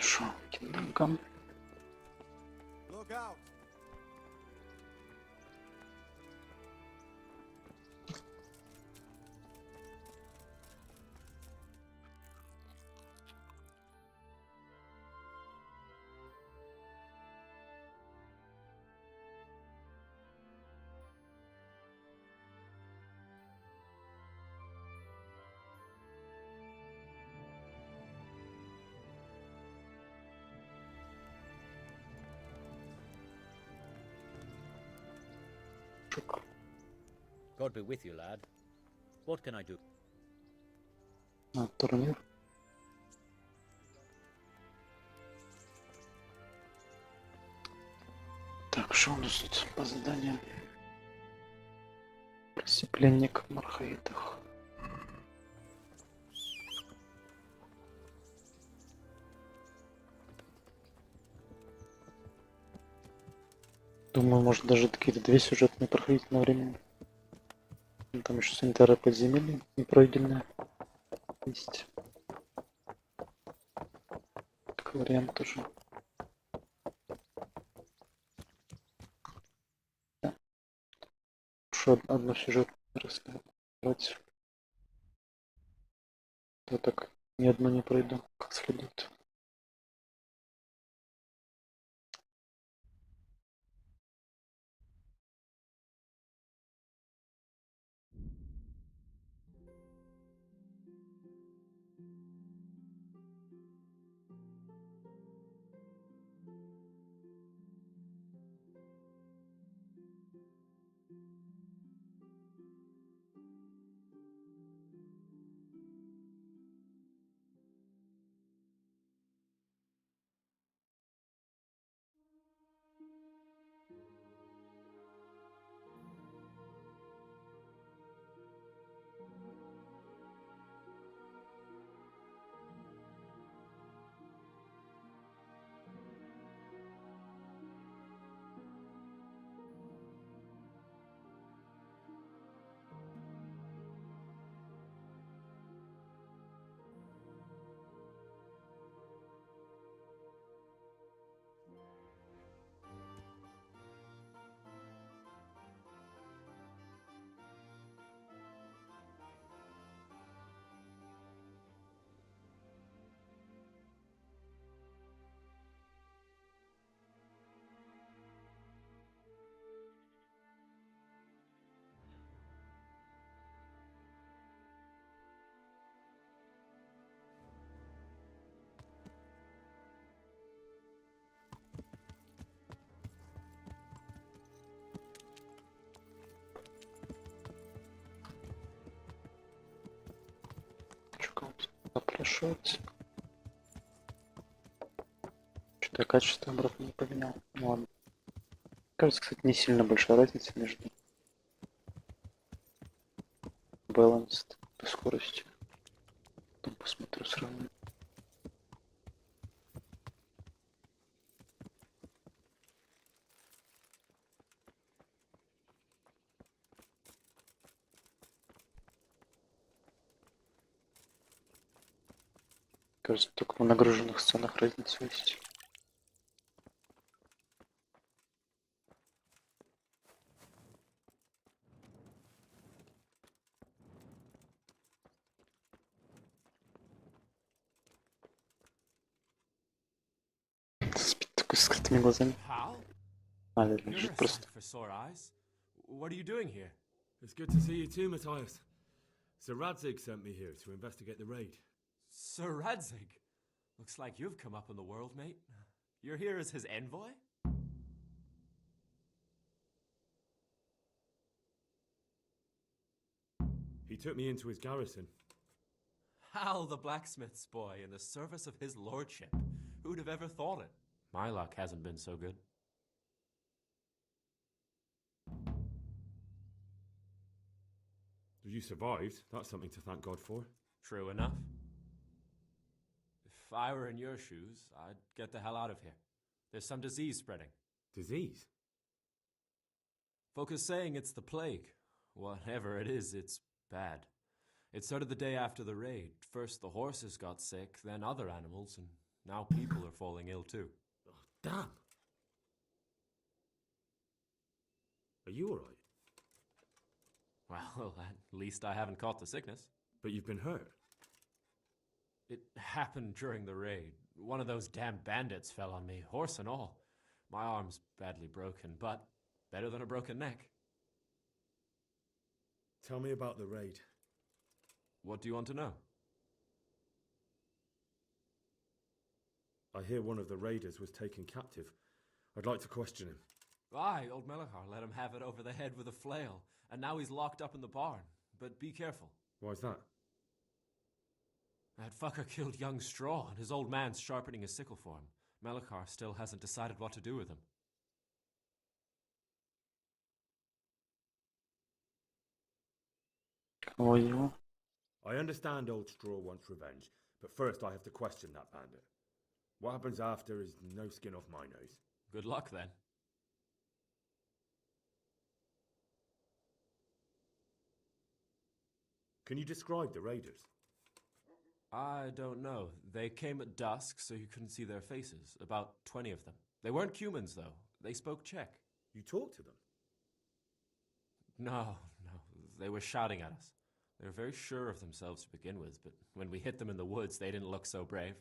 Шо, Kingdom. Look out! Шук. God be with you, lad. What can I do? Турнир. Так, что у нас тут по заданиям? Просепленник в Мархаитах. Думаю, может даже какие-то 2 сюжетные проходить одновременно. Там еще санитары подземелья не пройденные есть. Как вариант тоже. Да. Еще одно сюжетное рассказать. То так ни одно не пройду как следует. Что кому-то запрашивается. Что-то я качество обратно не поменял. Ну ладно. Кажется, кстати, не сильно большая разница между balanced и скоростью. Потом посмотрю сравню. Кажется, только в нагруженных сценах разница есть. Спит такой с скрытыми глазами. Hal? А, Never лежит a просто. sight for sore eyes. What are you doing here? It's good to see you too, Matthias. Sir Radzig sent me here to investigate the raid. Sir Radzig? Looks like you've come up in the world, mate. You're here as his envoy? He took me into his garrison. Hal the blacksmith's boy in the service of his lordship. Who'd have ever thought it? My luck hasn't been so good. You survived. That's something to thank God for. True enough. If I were in your shoes, I'd get the hell out of here. There's some disease spreading. Disease? Folk are saying it's the plague. Whatever it is, it's bad. It started the day after the raid. First the horses got sick, then other animals, and Now people are falling ill too. Oh, damn! Are you alright? Well, at least I haven't caught the sickness. But you've been hurt. It happened during the raid. One of those damn bandits fell on me, horse and all. My arm's badly broken, but better than a broken neck. Tell me about the raid. What do you want to know? I hear one of the raiders was taken captive. I'd like to question him. Aye, old Melachar let him have it over the head with a flail, and now he's locked up in the barn. But be careful. Why's that? That fucker killed young Straw, and his old man's sharpening his sickle for him. Melachar still hasn't decided what to do with him. Кого его? I understand old Straw wants revenge, but first I have to question that bandit. What happens after is no skin off my nose. Good luck, then. Can you describe the raiders? I don't know. They came at dusk, so you couldn't see their faces. About 20 of them. They weren't humans, though. They spoke Czech. You talked to them? No. They were shouting at us. They were very sure of themselves to begin with, but when we hit them in the woods, they didn't look so brave.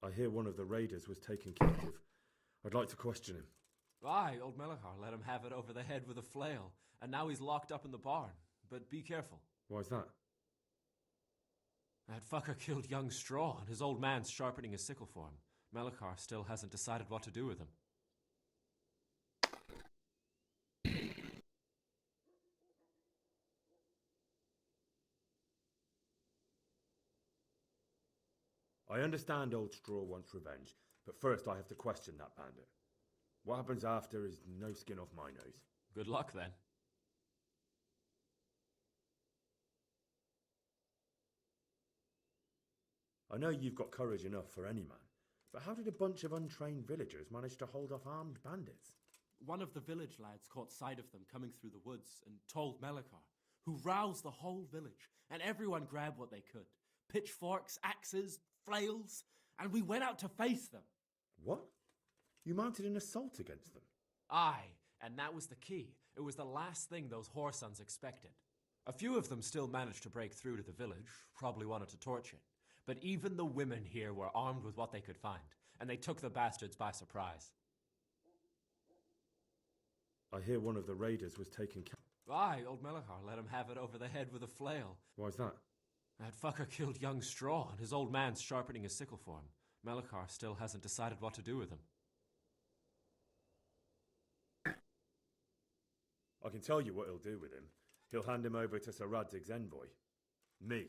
I hear one of the raiders was taken captive. I'd like to question him. Aye, old Melachar let him have it over the head with a flail, and now he's locked up in the barn. But be careful. Why's that? That fucker killed young Straw, and his old man's sharpening his sickle for him. Melachar still hasn't decided what to do with him. I understand old Straw wants revenge, but first I have to question that bandit. What happens after is no skin off my nose. Good luck, then. I know you've got courage enough for any man, but how did a bunch of untrained villagers manage to hold off armed bandits? One of the village lads caught sight of them coming through the woods and told Melachar, who roused the whole village, and everyone grabbed what they could. Pitchforks, axes, flails, and we went out to face them. What? You mounted an assault against them? Aye, and that was the key. It was the last thing those whoresons expected. A few of them still managed to break through to the village, probably wanted to torch it. But even the women here were armed with what they could find, and they took the bastards by surprise. I hear one of the raiders was taken captive. Aye, old Melachar let him have it over the head with a flail. Why's that? That fucker killed young Straw, and his old man's sharpening his sickle for him. Melachar still hasn't decided what to do with him. I can tell you what he'll do with him. He'll hand him over to Sir Radzig's envoy. Me.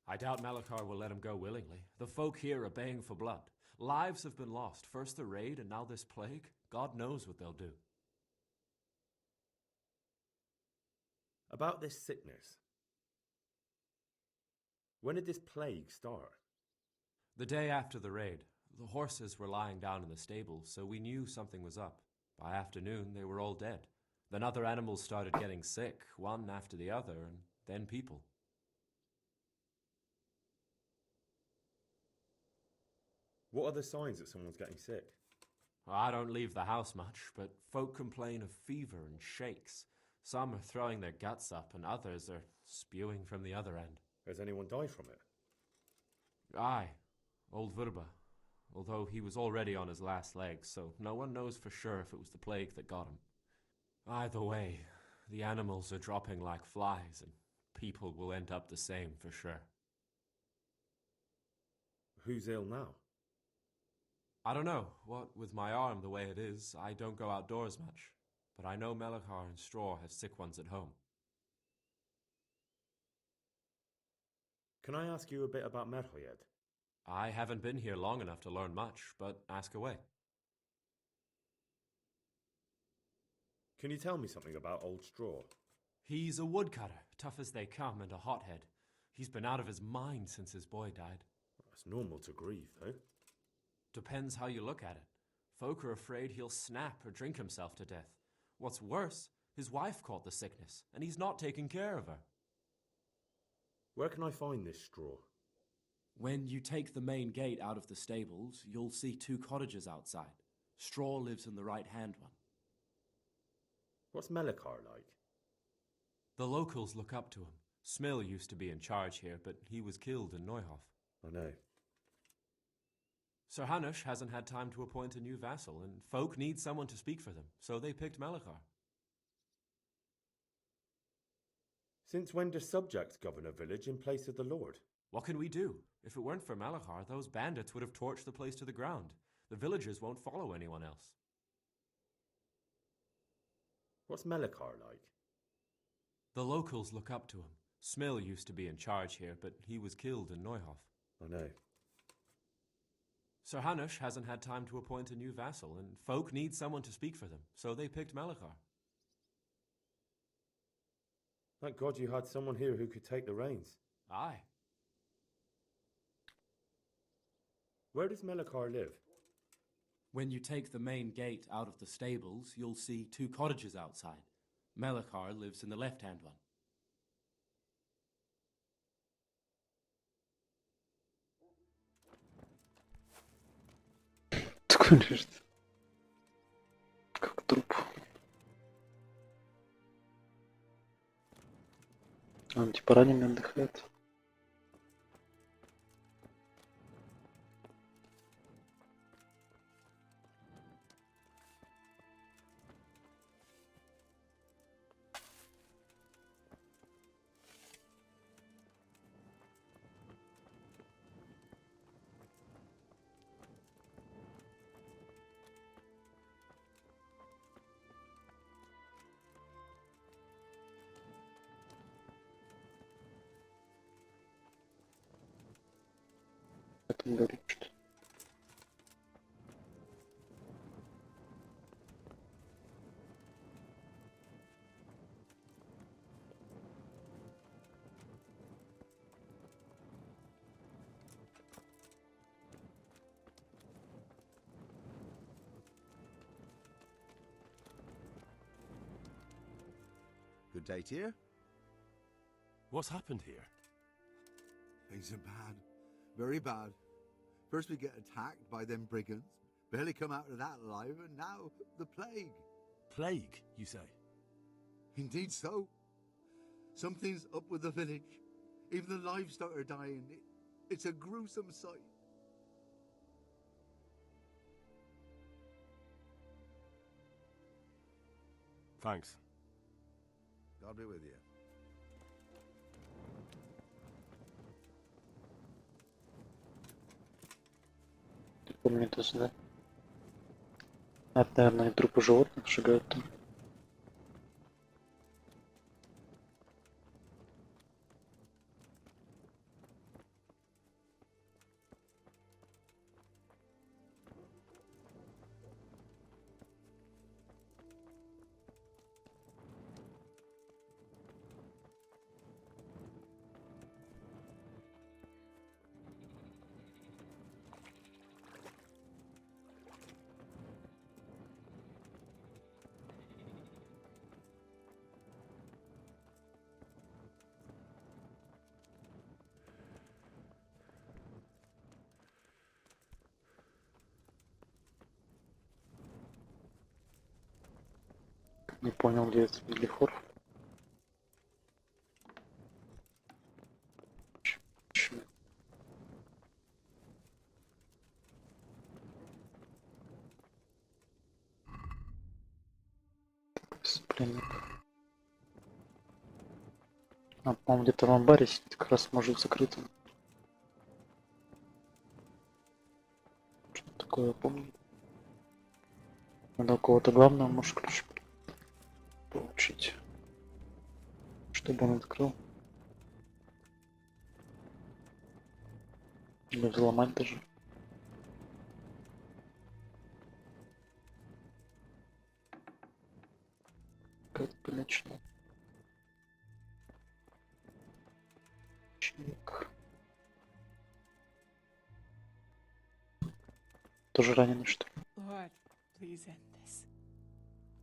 I doubt Melachar will let him go willingly. The folk here are baying for blood. Lives have been lost. First the raid, and now this plague. God knows what they'll do. About this sickness. When did this plague start? The day after the raid, the horses were lying down in the stable, so we knew something was up. By afternoon, they were all dead. Then other animals started getting sick, one after the other, and then people. What are the signs that someone's getting sick? I don't leave the house much, but folk complain of fever and shakes. Some are throwing their guts up, and others are spewing from the other end. Has anyone died from it? Aye, old Verba, although he was already on his last legs, so no one knows for sure if it was the plague that got him. Either way, the animals are dropping like flies, and people will end up the same for sure. Who's ill now? I don't know. What with my arm the way it is, I don't go outdoors much. But I know Melachar and Straw have sick ones at home. Can I ask you a bit about Merhoyed? I haven't been here long enough to learn much, but ask away. Can you tell me something about Old Straw? He's a woodcutter, tough as they come, and a hothead. He's been out of his mind since his boy died. That's normal to grieve, though. Depends how you look at it. Folk are afraid he'll snap or drink himself to death. What's worse, his wife caught the sickness, and he's not taking care of her. Where can I find this Straw? When you take the main gate out of the stables, you'll see 2 cottages outside. Straw lives in the right-hand one. What's Melikar like? The locals look up to him. Smill used to be in charge here, but he was killed in Neuhof. I know. Sir Hanush hasn't had time to appoint a new vassal, and folk need someone to speak for them, so they picked Melikar. Since when do subjects govern a village in place of the Lord? What can we do? If it weren't for Melikar, those bandits would have torched the place to the ground. The villagers won't follow anyone else. What's Melikar like? The locals look up to him. Smill used to be in charge here, but he was killed in Neuhof. I know. Sir Hanush hasn't had time to appoint a new vassal, and folk need someone to speak for them, so they picked Melikar. Thank God you had someone here who could take the reins. Aye. Where does Melikar live? When you take the main gate out of the stables, you'll see 2 cottages outside. Melikar lives in the left-hand one. Такой лежит. Как труп. Он типа раненый отдыхает. Поэтому говорит, что Good day to you. What's happened here? Things are bad. Very bad. First we get attacked by them brigands. Barely come out of that alive, and now the plague. Plague, you say? Indeed so. Something's up with the village. Even the livestock are dying. It's a gruesome sight. Thanks. God be with you. помню это сюда. Это, наверное, и трупы животных сжигают там. Не понял, где это Велихор. Пленник. А, по-моему, где-то в амбаре сидит, как раз может закрытым. Что такое, я помню. Надо у кого-то главного, может, ключ получить, чтобы он открыл. Или взломать даже. Как бы начну. Чик. Тоже раненый, что ли? Lord, please end this.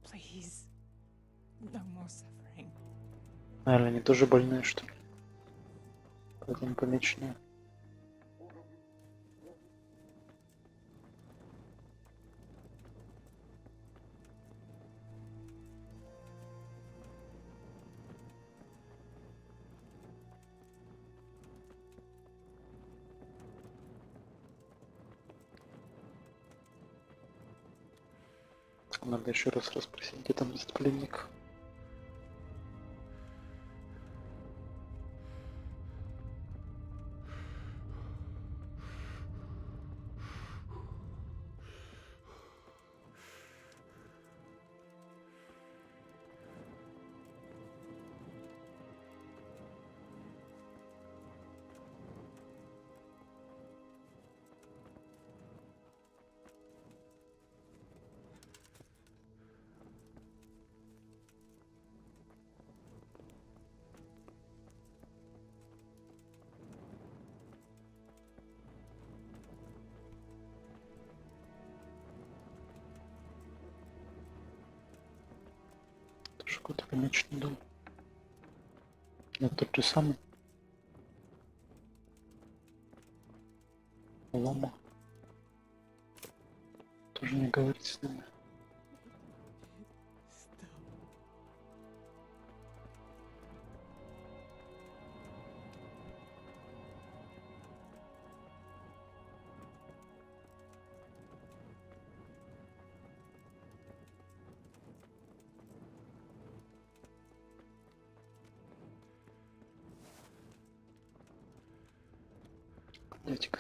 Please. No more suffering. Наверное, они тоже больные, что ли? Пойдем помечную. Надо еще раз расспросить, где там есть пленник. Тоже какой-то помечный дом. Это тот же самый. Лома. Тоже не говорит с нами. Дядька,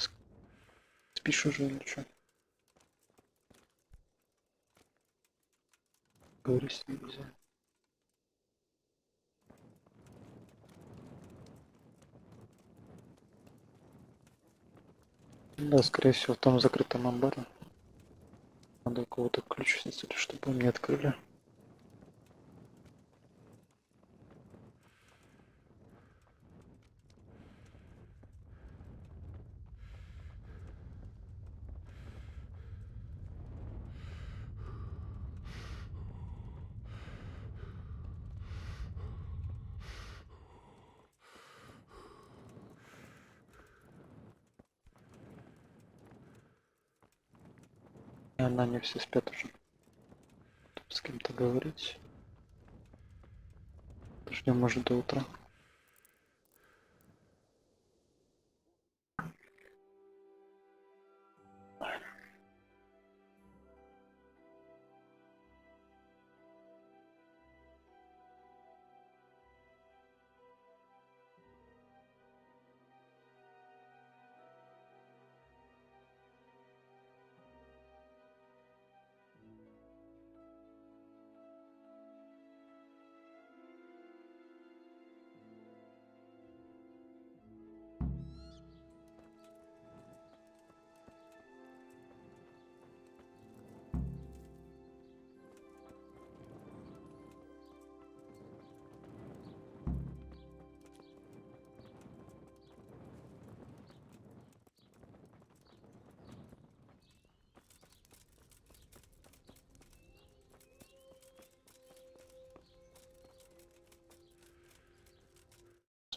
спишь уже или что? Говори с ним нельзя. Да, скорее всего, в том закрытом амбаре. Надо у кого-то ключ снять, чтобы мне открыли. И она не все спят уже. С кем-то говорить. Ждем, может, до утра.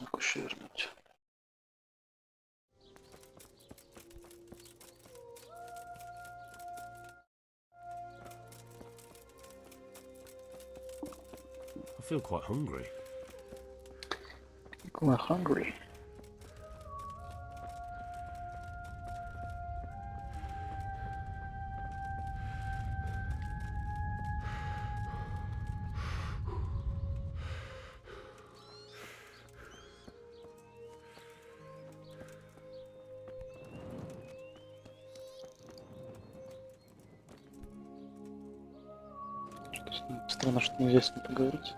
Могу еще вернуть. I feel quite hungry. We're hungry. Странно, что нельзя с ним поговорить.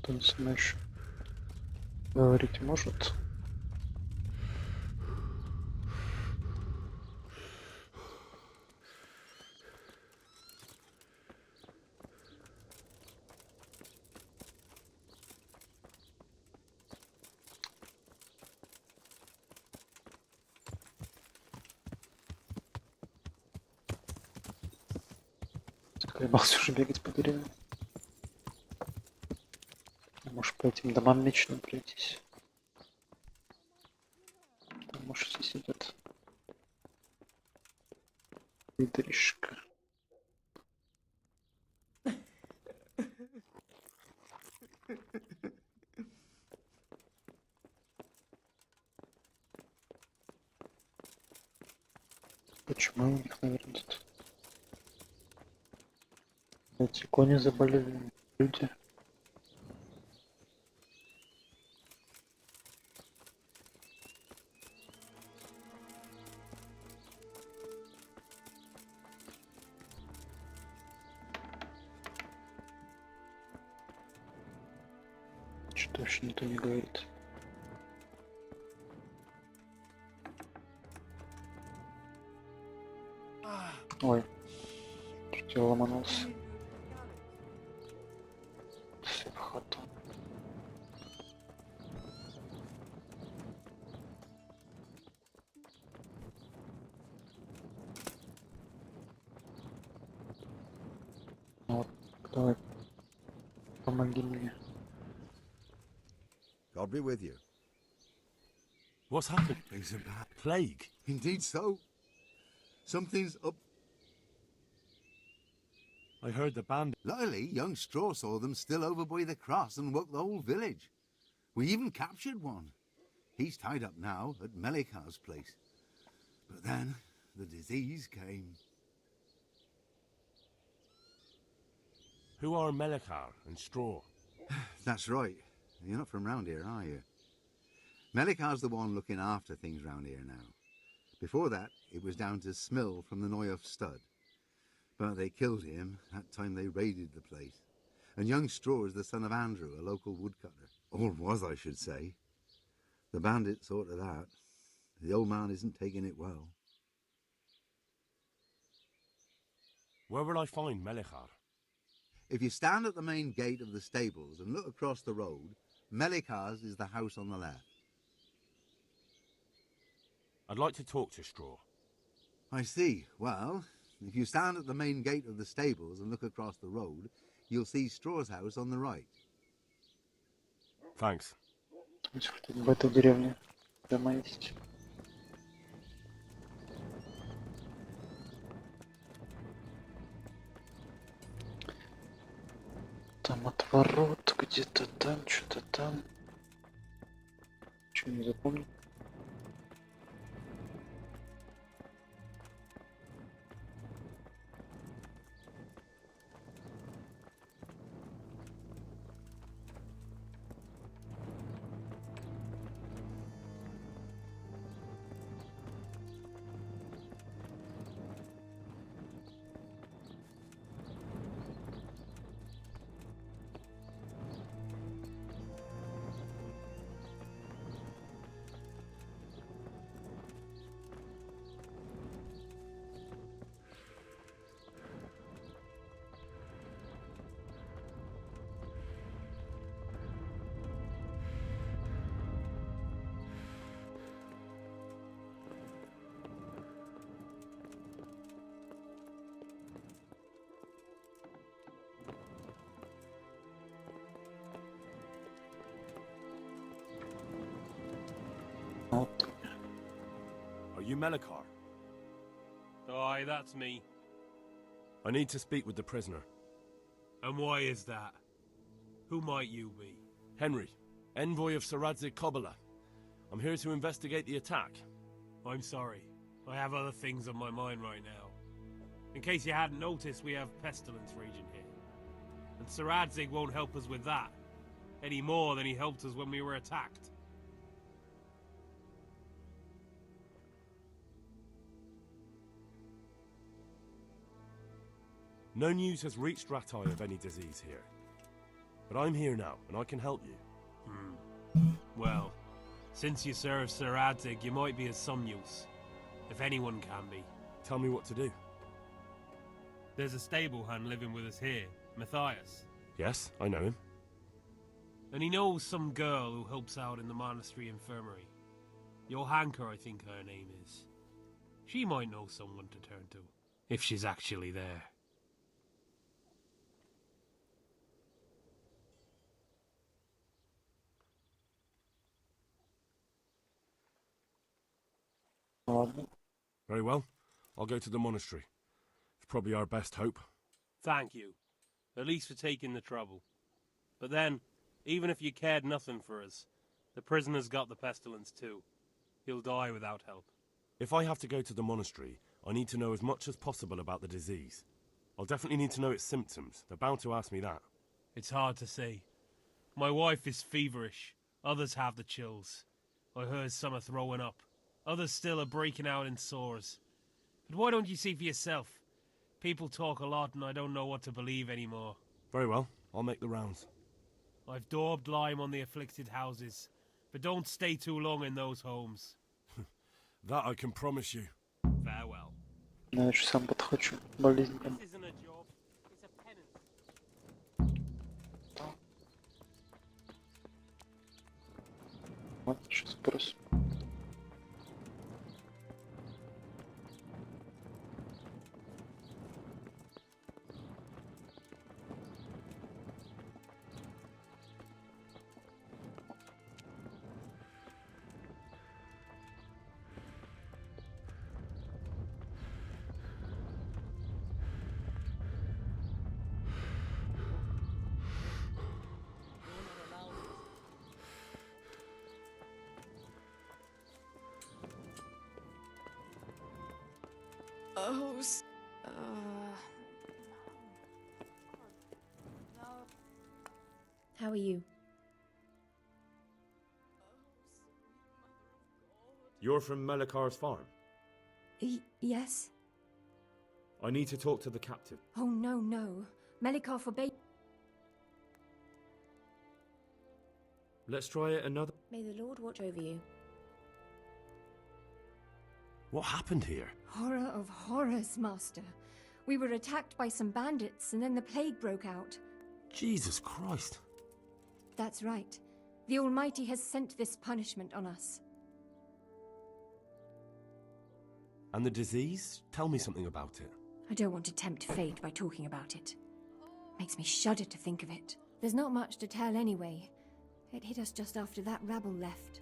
Он со мной еще говорить может. Заколебался уже бегать по деревне. Может, по этим домам мечным пройтись. Там, может, здесь идет Идришка. Почему у них, наверное, тут эти кони заболели, люди? Что вообще никто не говорит? Ой, чуть я ломанулся. Все в хату. Ну вот, давай, помоги мне. God be with you. What's happened? Things are bad. Plague? Indeed so. Something's up. I heard the bandit. Luckily, young Straw saw them still over by the cross and woke the whole village. We even captured one. He's tied up now at Melikar's place. But then the disease came. Who are Melikar and Straw? That's right. You're not from round here, are you? Melikar's the one looking after things round here now. Before that, it was down to Smill from the Noyoff stud. But they killed him that time they raided the place. And young Straw is the son of Andrew, a local woodcutter. Or was, I should say. The bandit sorted that. The old man isn't taking it well. Where will I find Melikar? If you stand at the main gate of the stables and look across the road, Melikar's is the house on the left. I'd like to talk to Straw. I see. Well, if you stand at the main gate of the stables and look across the road, you'll see Straw's house on the right. Thanks. Тут в этой деревне дома есть. Там отворот, где-то там, что-то там. Чего не запомнил? Вот. Are you Melikar? Aye, that's me. I need to speak with the prisoner. And why is that? Who might you be? Henry, envoy of Saradzik Kobala. I'm here to investigate the attack. I'm sorry. I have other things on my mind right now. In case you hadn't noticed, we have Pestilence raging here. And Saradzik won't help us with that. Any more than he helped us when we were attacked. No news has reached Ratai of any disease here. But I'm here now, and I can help you. Well, since you serve Sir Adzig, you might be of some use. If anyone can be. Tell me what to do. There's a stable hand living with us here, Matthias. Yes, I know him. And he knows some girl who helps out in the monastery infirmary. Johanka, I think her name is. She might know someone to turn to, if she's actually there. Ладно. Very well. I'll go to the monastery. It's probably our best hope. Thank you. At least for taking the trouble. But then, even if you cared nothing for us, the prisoner's got the pestilence too. He'll die without help. If I have to go to the monastery, I need to know as much as possible about the disease. I'll definitely need to know its symptoms. They're bound to ask me that. It's hard to say. My wife is feverish. Others have the chills. I heard some are throwing up. Others still are breaking out in sores. But why don't you see for yourself? People talk a lot and I don't know what to believe anymore. Very well. I'll make the rounds. I've daubed lime on the afflicted houses, but don't stay too long in those homes. That I can promise you. Farewell. Значит, сам подхочу болезнь. This isn't a job, it's a penance. Вот, сейчас спросим. Oh, How are you? You're from Melikar's farm? Yes? I need to talk to the captain. Oh, no. Melikar forbade. Let's try it another... May the Lord watch over you. What happened here? Horror of horrors, Master. We were attacked by some bandits, and then the plague broke out. Jesus Christ. That's right. The Almighty has sent this punishment on us. And the disease? Tell me something about it. I don't want to tempt fate by talking about it. Makes me shudder to think of it. There's not much to tell anyway. It hit us just after that rabble left.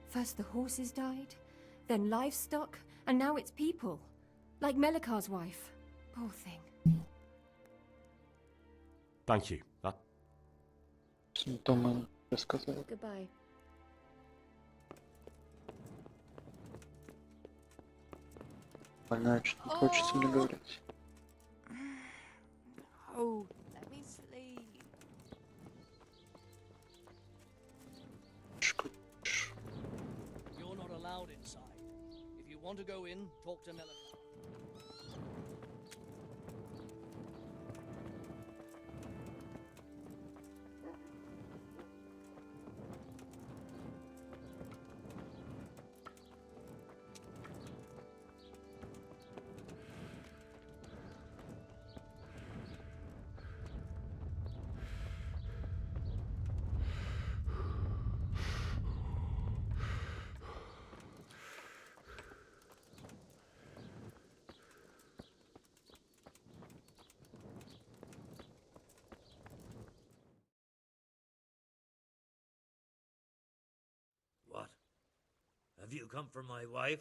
First the horses died, then livestock, and now it's people. Like Melikar's wife. Poor thing. Thank you. That... Симптомы рассказал. Goodbye. Больная, что не хочется мне говорить. oh, let me sleep. You're not allowed inside. If you want to go in, talk to Melikar. What? Have you come for my wife?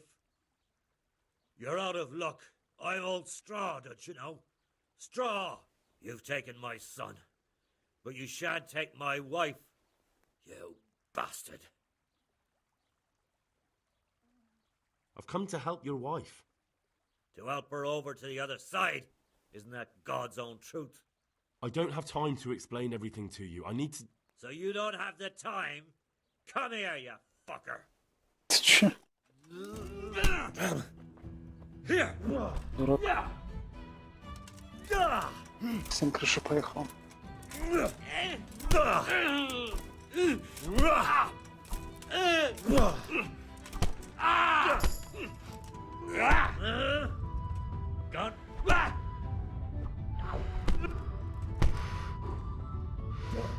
You're out of luck. I'm old Straw, don't you know? Straw! You've taken my son. But you shan't take my wife, you bastard. I've come to help your wife. To help her over to the other side. Isn't that God's own truth? I don't have time to explain everything to you. I need to... So you don't have the time? Come here, you fucker. Ты чё? Here! Дурак. Всем крыша поехала. Gun.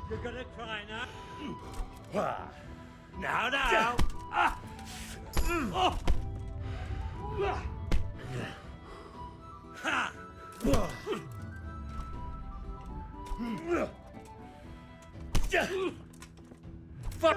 You're gonna cry now? Now, now! Ha! Fuck!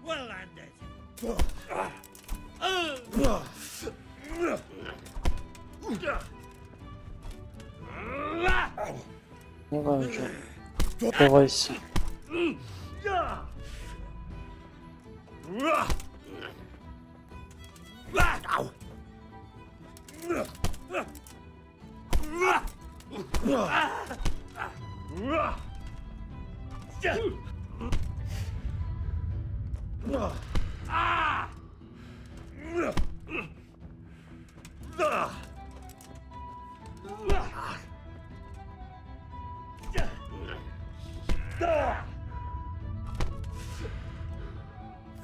Well landed. Ну ладно, чё. Давайся.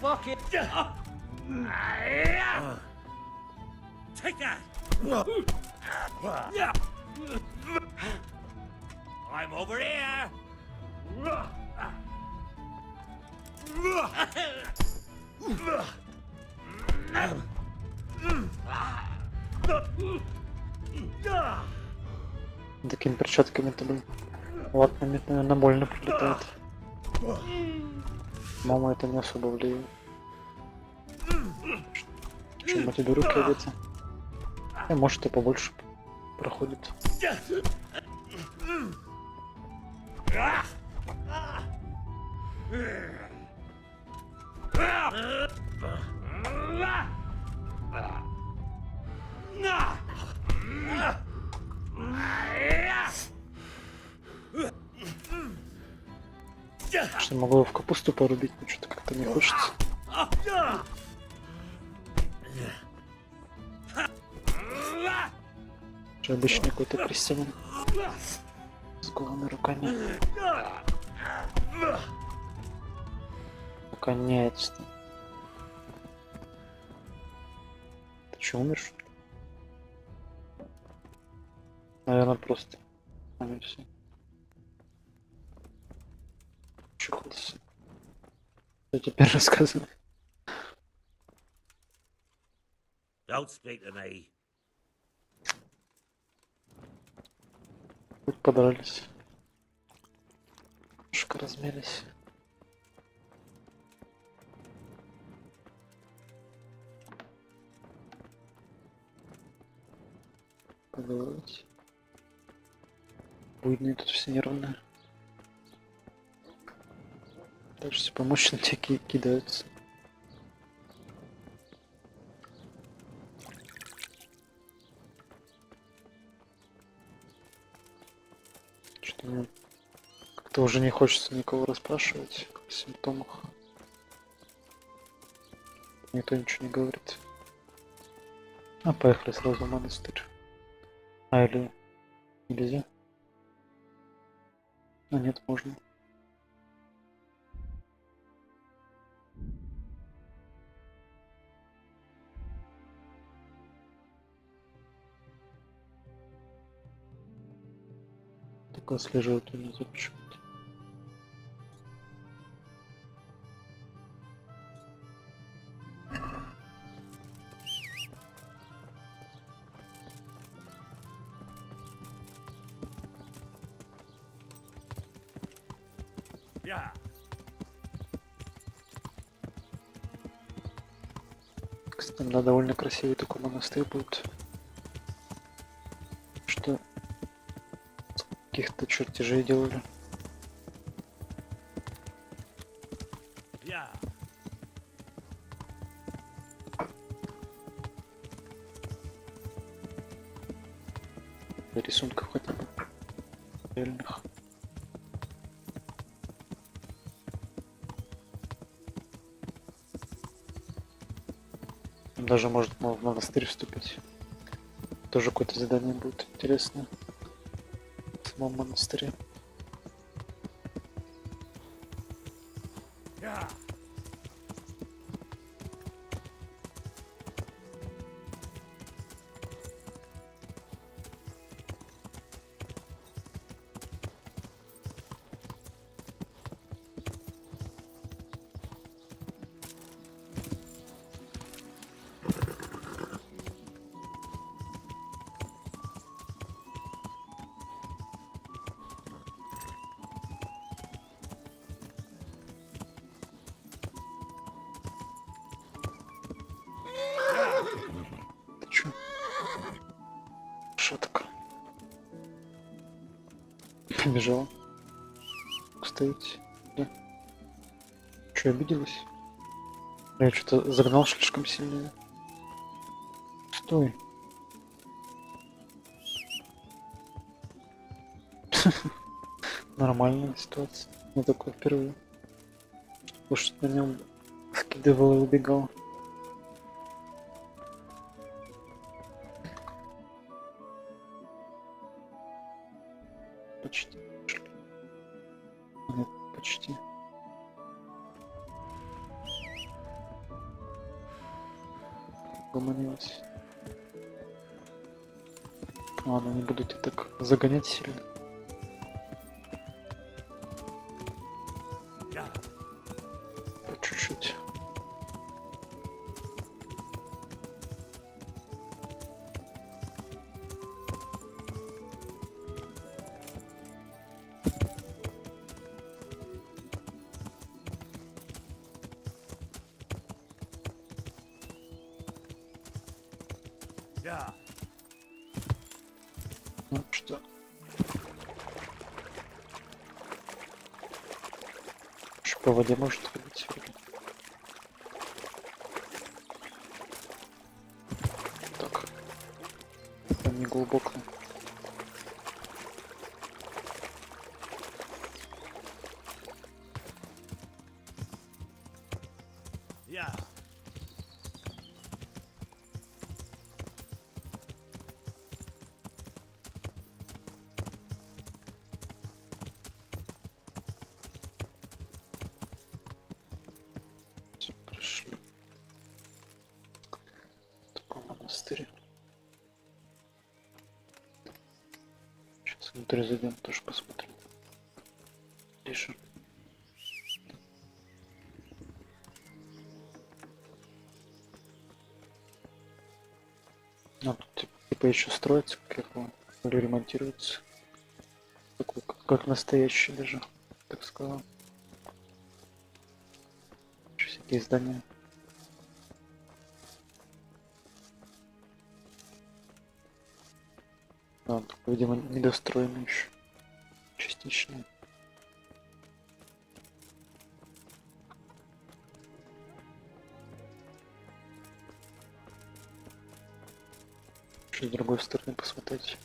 Fuck it! Take that! I'm over here! Такими перчатками-то, блин, ватными, наверное, больно прилетает. Мама это не особо влияет. Чем у тебя руки одеты? Может и побольше проходит. Что могу его в капусту порубить, но что-то как-то не хочется. Что обычный какой-то крестьянин с голыми руками. Наконец-то. Ты что, умер, что ли? Наверное, просто. Все. Чухался. Что теперь рассказывай? Don't speak to me. Тут подрались. Немножко размялись. Поговорить. Буйные тут все нервные. Даже все помощники кидаются. Что-то мне как-то уже не хочется никого расспрашивать о симптомах. Никто ничего не говорит. А поехали сразу в монастырь. А или нельзя? А нет, можно. Только отслеживать нельзя почему-то. Кстати, да, довольно красивый такой монастырь будет. Что Каких-то чертежей делали. Yeah. Рисунков хотя бы. Реальных. Даже может в монастырь вступить. Тоже какое-то задание будет интересное. В самом монастыре. Yeah. Ты чё? Что такое? Побежал. Стоите. Да. Чё, обиделась? Я что-то загнал слишком сильно. Стой. Нормальная ситуация. Я такой впервые. Уж на нем скидывал и убегал. Почти. Нет, почти. Гомонилась. Ладно, не буду тебя так загонять сильно. По чуть-чуть. Yeah. Ну что? Еще по воде может ходить. Так. Там не глубоко. Yeah. Всё, пришли. Такой монастырь. Сейчас внутрь зайдем, тоже посмотрим. Ближе. А тут типа еще строится, как я понял, или ремонтируется. Такой, как настоящий даже, так сказал. Всякие здания. А, он, видимо, недостроенный еще. Частично. Еще с другой стороны посмотреть.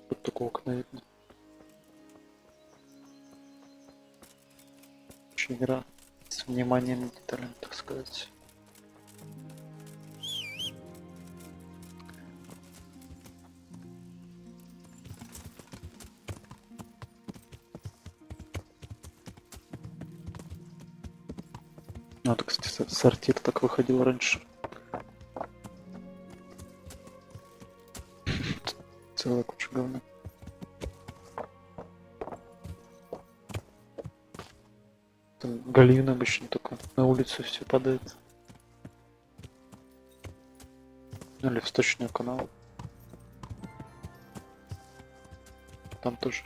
Вот такое окна видно. Еще игра с вниманием к деталям, так сказать. А, так, кстати, сортир так выходил раньше. Целая куча говна. Там гальюн обычно только на улицу все падает. Ну, или в сточный канал. Там тоже.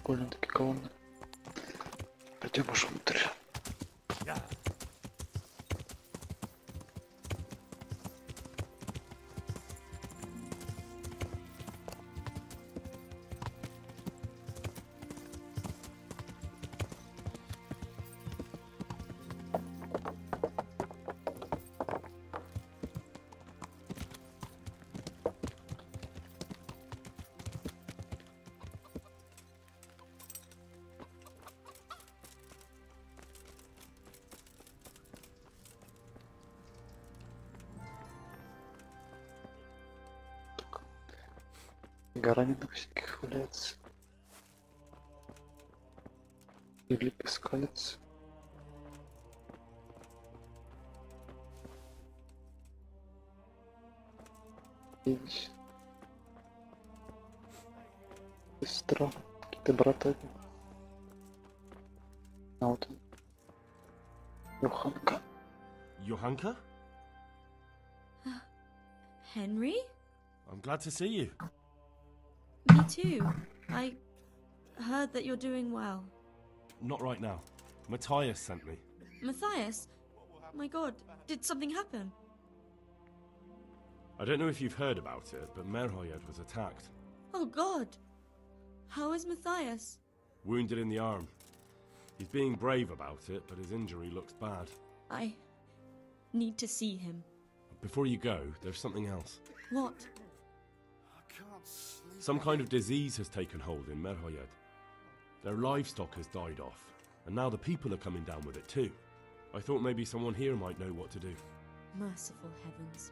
довольно-таки колонны. Пойдем уж внутрь. Гаранинов всяких валяется. Или пескалец. Здесь. Сестра. Какие-то брата. А вот он. Йоханка. Johanka? Henry? I'm glad to see you. Me too. I heard that you're doing well. Not right now. Matthias sent me. Matthias? My god, did something happen? I don't know if you've heard about it, but Merhoyed was attacked. Oh god. How is Matthias? Wounded in the arm. He's being brave about it, but his injury looks bad. I need to see him. Before you go, there's something else. What? Some kind of disease has taken hold in Merhoyed. Their livestock has died off, and now the people are coming down with it too. I thought maybe someone here might know what to do. Merciful heavens.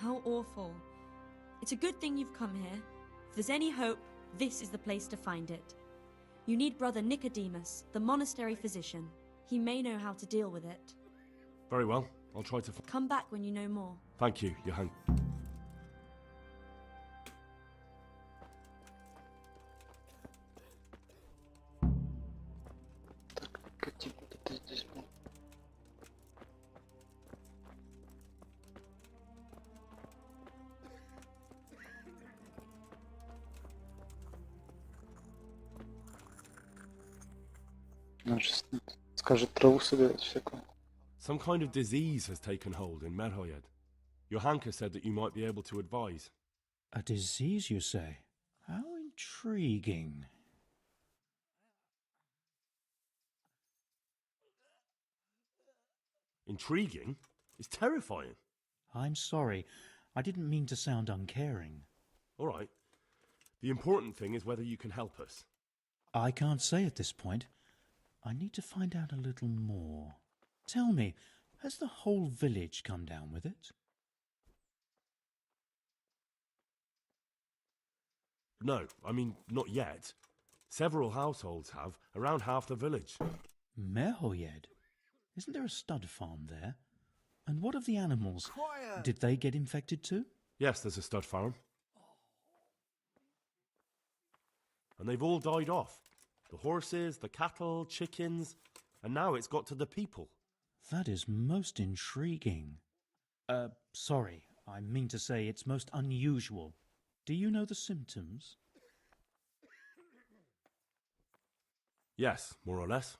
How awful. It's a good thing you've come here. If there's any hope, this is the place to find it. You need Brother Nicodemus, the monastery physician. He may know how to deal with it. Very well, I'll try to Come back when you know more. Thank you, Johan. Какие вот это здесь был? Ну, сейчас скажет траву собирать всякую. Some kind of disease has taken hold in Merhoyed. Johanka said that you might be able to advise. A disease, you say? How intriguing. Intriguing? It's terrifying. I'm sorry. I didn't mean to sound uncaring. All right. The important thing is whether you can help us. I can't say at this point. I need to find out a little more. Tell me, has the whole village come down with it? No, I mean, not yet. Several households have, around half the village. Merhoyed? Isn't there a stud farm there? And what of the animals? Quiet! Did they get infected too? Yes, there's a stud farm. And they've all died off. The horses, the cattle, chickens, and now it's got to the people. That is most intriguing. Sorry, I mean to say it's most unusual. Do you know the symptoms? Yes, more or less.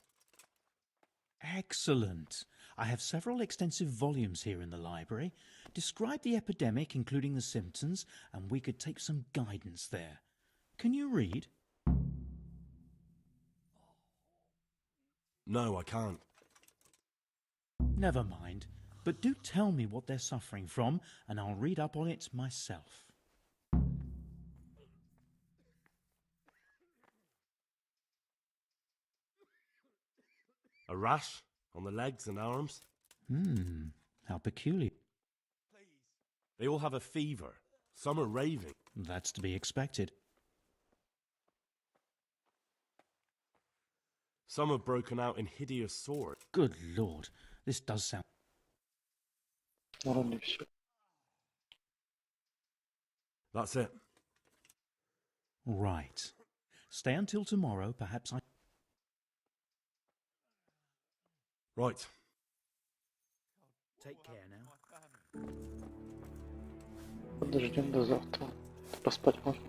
Excellent. I have several extensive volumes here in the library. Describe the epidemic, including the symptoms, and we could take some guidance there. Can you read? No, I can't. Never mind. But do tell me what they're suffering from, and I'll read up on it myself. A rash on the legs and arms. How peculiar. They all have a fever. Some are raving. That's to be expected. Some have broken out in hideous sores. Good Lord, this does sound... Вроде все. That's it. Right. Stay until tomorrow, perhaps I... Right. Take care now. Подождем до завтра. Поспать можно.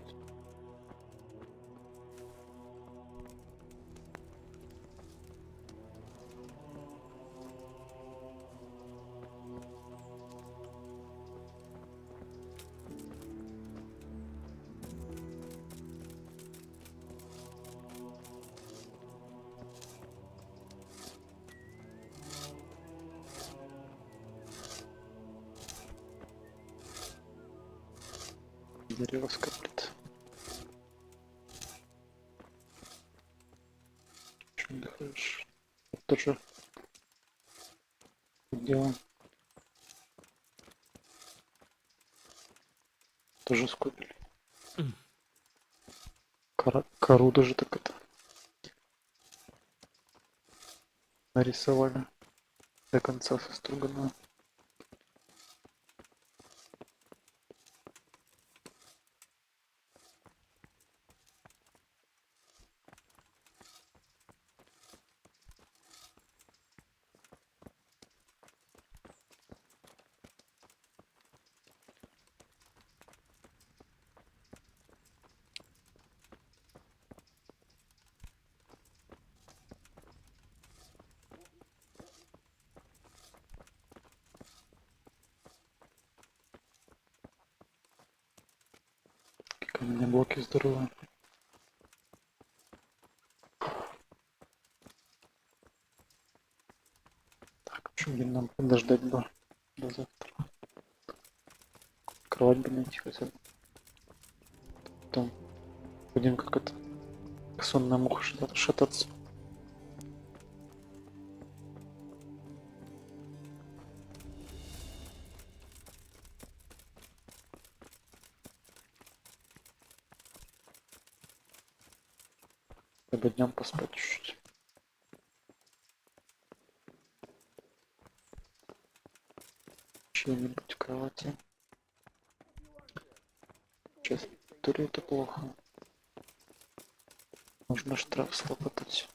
Дерево скоплит. Что отдыхаешь? Тоже дело. Тоже скопили. Кору даже так это нарисовали до конца соструганную. Каменные блоки здоровые. Так, что мне нам подождать бы до завтра? Кровать бы найти хотя бы. Потом будем как это сонная муха шататься. Либо днем поспать чуть-чуть. Чьей-нибудь в кровати. Сейчас туре это плохо. Нужно штраф слопотать.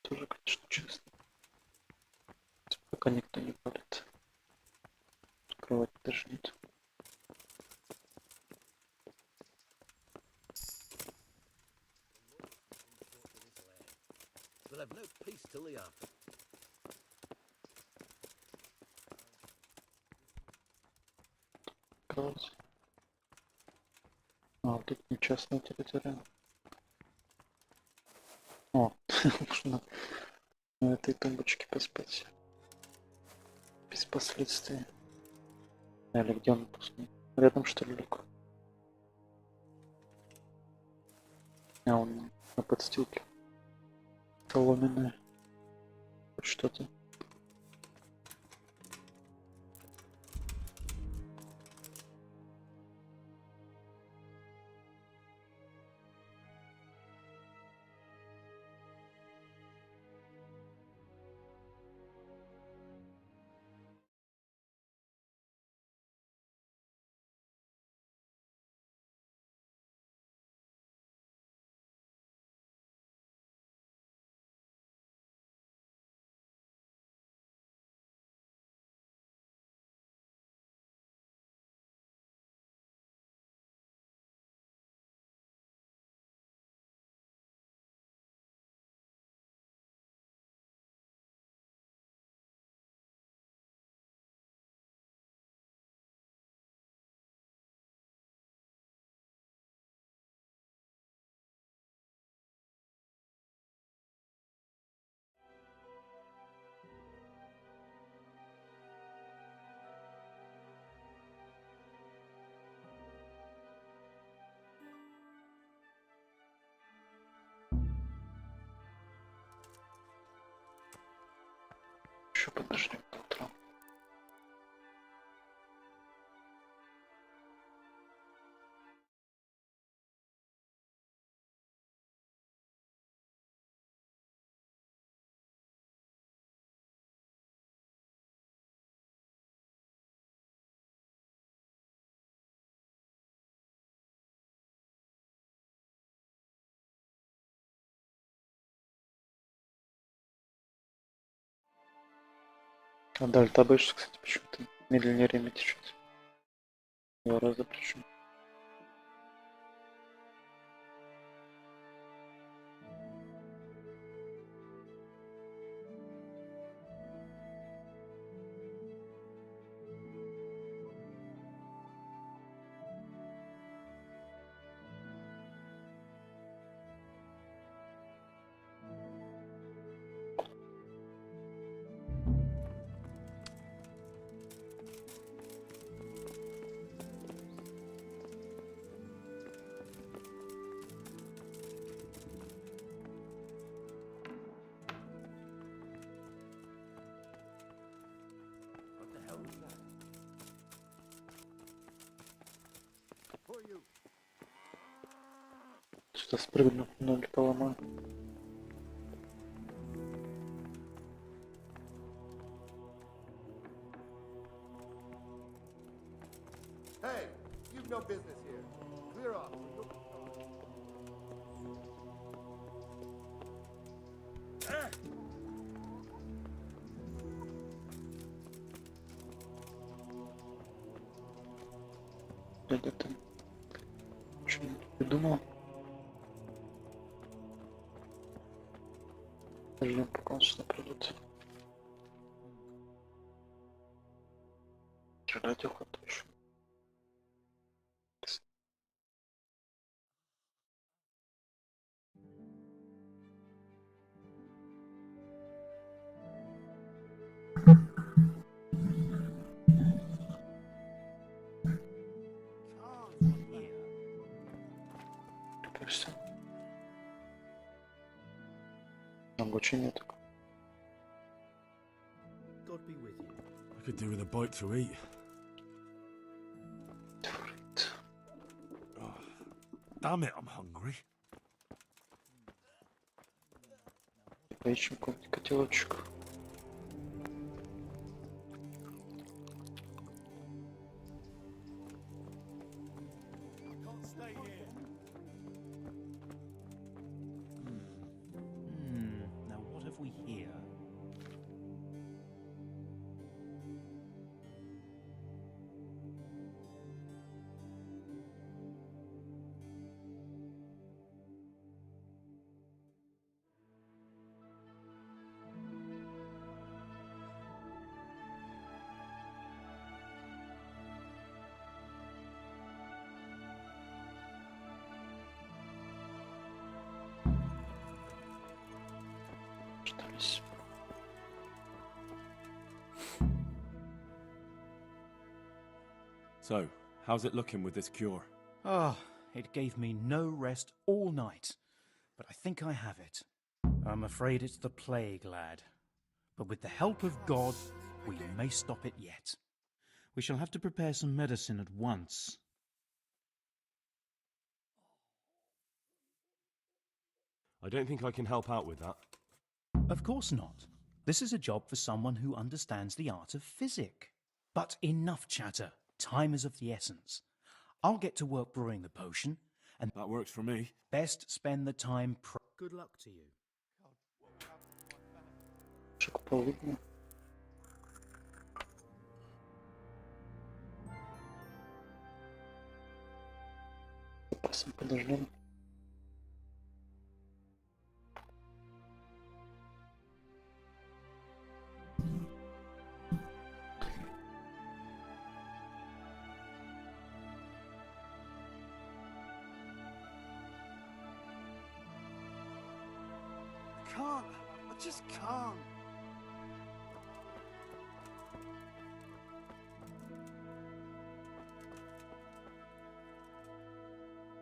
Тоже, конечно, честно. Пока никто не палит. Кровати даже нет. We'll have no peace till the after. Кровать. А, тут не частная территория. О, можно на этой тумбочке поспать. Без последствий. Или где он пустый? Рядом что ли люк? А он на подстилке. Соломенная. Хоть что-то. Еще подождем до утра. А дальше обычно, кстати, почему-то медленнее время течет. 2 раза причем. Сюда спрыгну, ноги поломаю. Hey, you've no business here. Clear off. Дядя там что-нибудь придумал? Ждем, пока он сюда придет. Стрелять охота еще. Кажется. Там больше нет. God be with you. I could do with a bite to eat. Oh, damn it, I'm hungry. Поищем какой-нибудь котелочек. Now what have we here? Остались. So, how's it looking with this cure? Ah, it gave me no rest all night, but I think I have it. I'm afraid it's the plague, lad. But with the help of God, we may stop it yet. We shall have to prepare some medicine at once. I don't think I can help out with that. Of course not. This is a job for someone who understands the art of physic. But enough chatter. Time is of the essence. I'll get to work brewing the potion, and that works for me. Best spend the time Good luck to you. Шаг полудня. Запасом подождем. Can't. I just can't.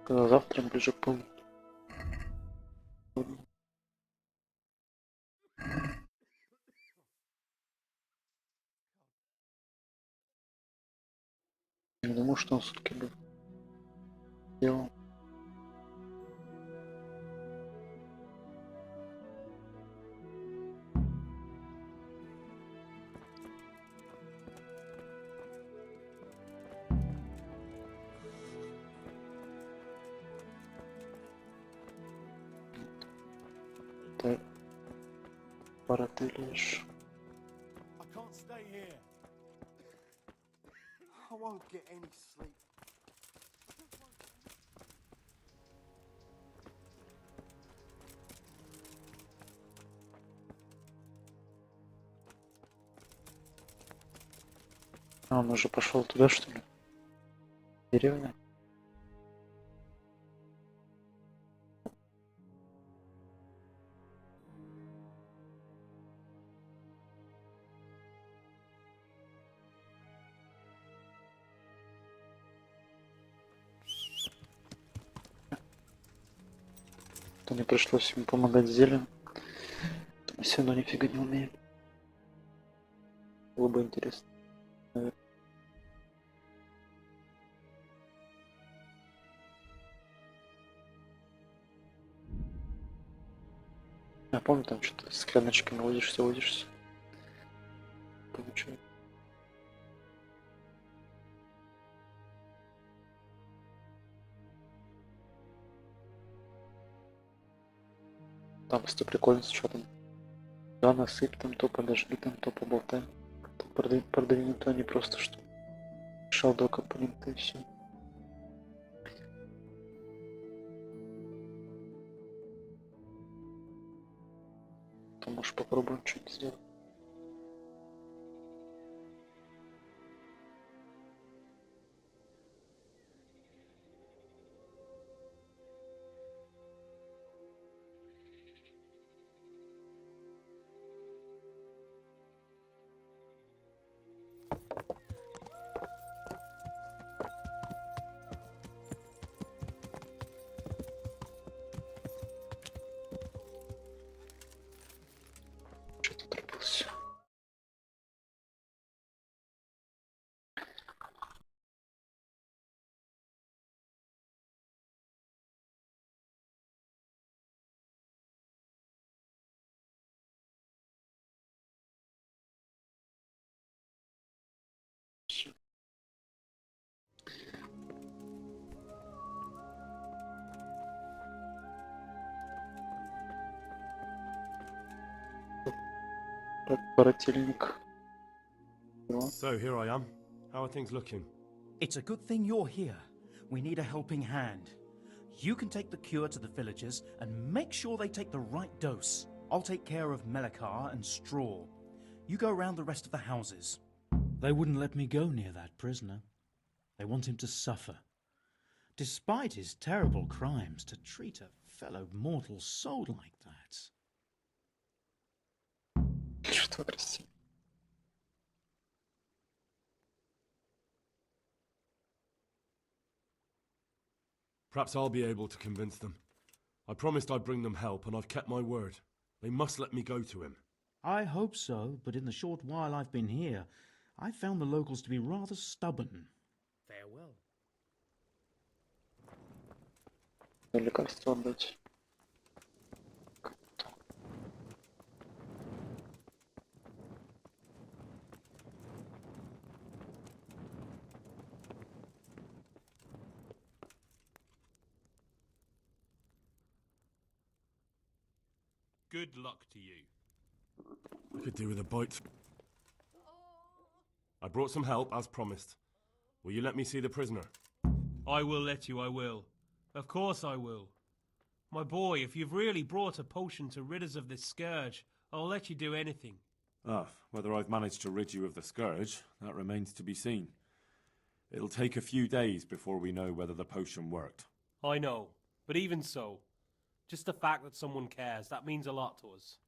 Когда завтра ближе к полудню. Не думаю, что он сутки бы делал. Ты пора ты лишь. I can't stay here. I won't get any sleep. А, он уже пошел туда, что ли? Деревня? То не пришлось ему помогать зелем. Мы все равно нифига не умеем. Было бы интересно. Наверное. Я помню, там что-то с кляночками водишься. Получается. Там просто прикольно с чатом. Да, насыпь там, то подожди, там, то поболтай. То продвинем, то не просто что. Шалдо компоненты и все. То может попробуем что-нибудь сделать. Что-то трапилось. Брательник. So here I am. How are things looking? It's a good thing you're here. We need a helping hand. You can take the cure to the villagers and make sure they take the right dose. I'll take care of Melikar and Straw. You go around the rest of the houses. They wouldn't let me go near that prisoner. They want him to suffer. Despite his terrible crimes, to treat a fellow mortal soul like that. Что красиво. Perhaps I'll be able to convince them. I promised I'd bring them help, and I've kept my word. They must let me go to him. I hope so, but in the short while I've been here, I've found the locals to be rather stubborn. Farewell. Лекарство отдать. Good luck to you. I could do with a bite. I brought some help, as promised. Will you let me see the prisoner? I will let you, I will. Of course I will. My boy, if you've really brought a potion to rid us of this scourge, I'll let you do anything. Ah, whether I've managed to rid you of the scourge, that remains to be seen. It'll take a few days before we know whether the potion worked. I know, but even so, just the fact that someone cares, that means a lot to us.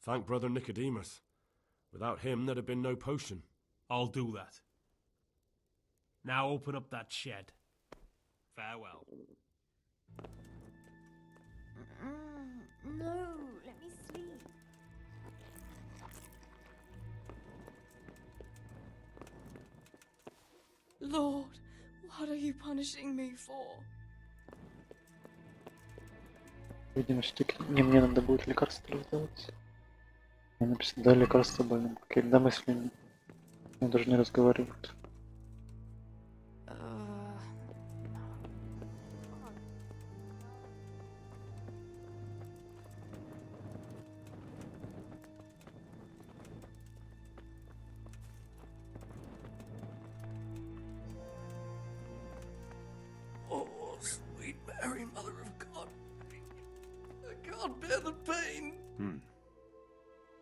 Thank Brother Nicodemus. Without him, there'd have been no potion. I'll do that. Now open up that shed. Farewell. No, let me sleep. Lord, what are you punishing me for? Видимо, все-таки не мне надо будет лекарство сделать. Мне написано, да, лекарство больным. Когда мысли не даже не разговаривают. Oh, sweet Mary, Mother of God. I can't bear the pain.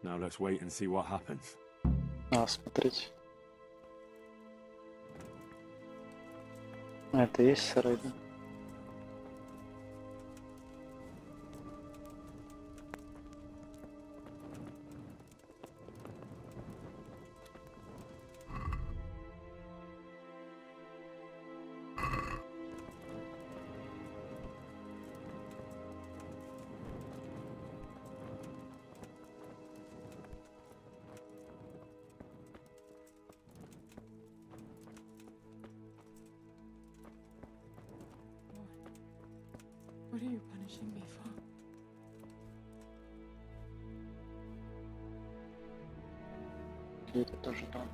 Now let's wait and see what happens. Смотрите. Это и есть сарай, да? What are you punishing me for? И это тоже там.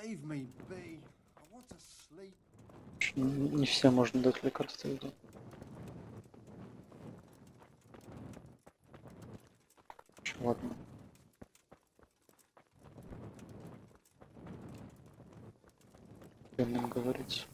Leave me be. I want to sleep. Не все можно дать лекарства, видимо. Ладно. Что нам говорить?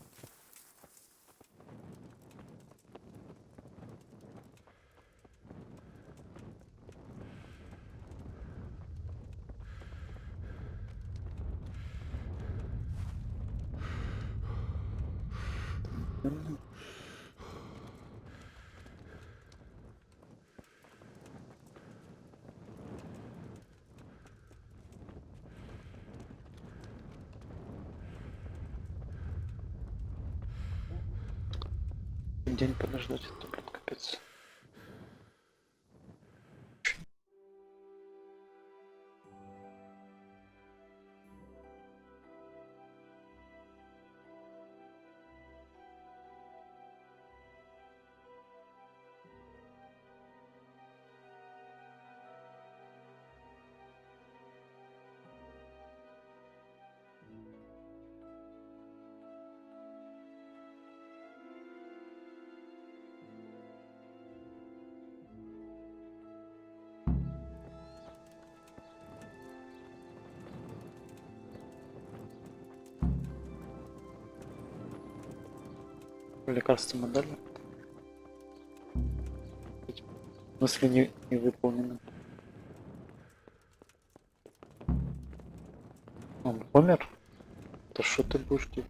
День подождать, это, блин, капец. Лекарство мы дали? Мысли не выполнены. Он помер? То что ты будешь делать?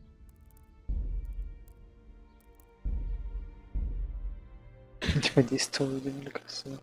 Не действовал, видимо, лекарство.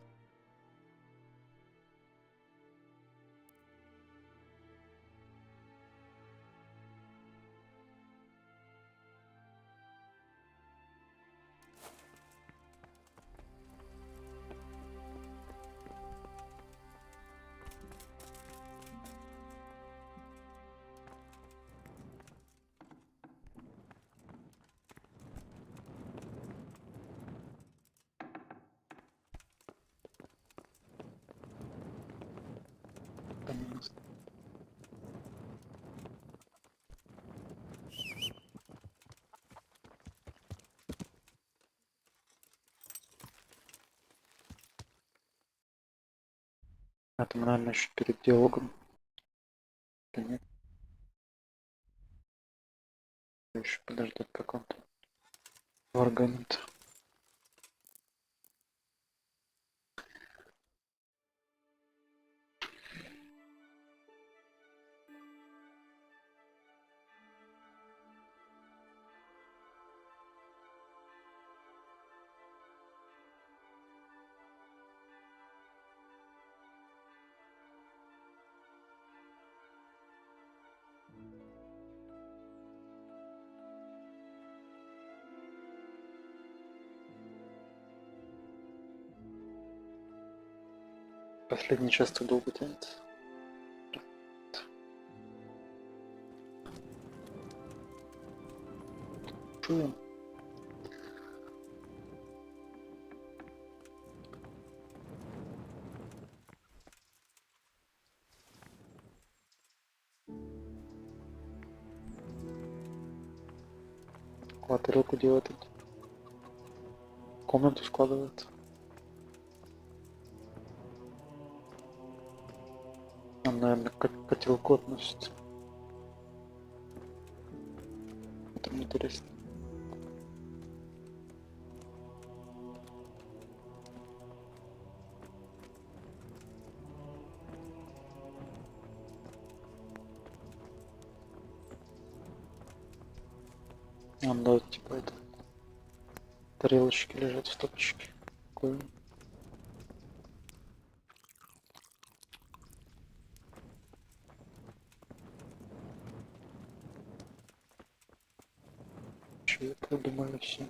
Это мы, наверное, еще перед диалогом. Да нет. Еще подождать, как он там варганит. Последний часто долго тянется. Чуем. Тарелку делает. Комнату складывает. Нам, наверное, к котелку относится. Это интересно. Там, да, типа это. Тарелочки лежат в топчике. Прикольно. Чего придумали все.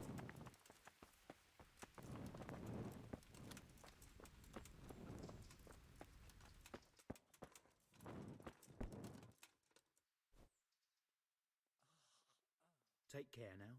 Take care now.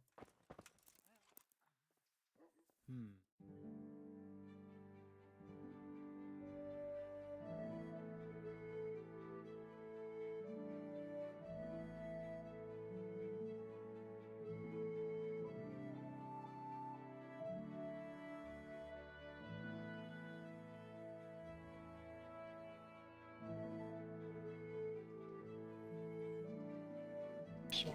Все.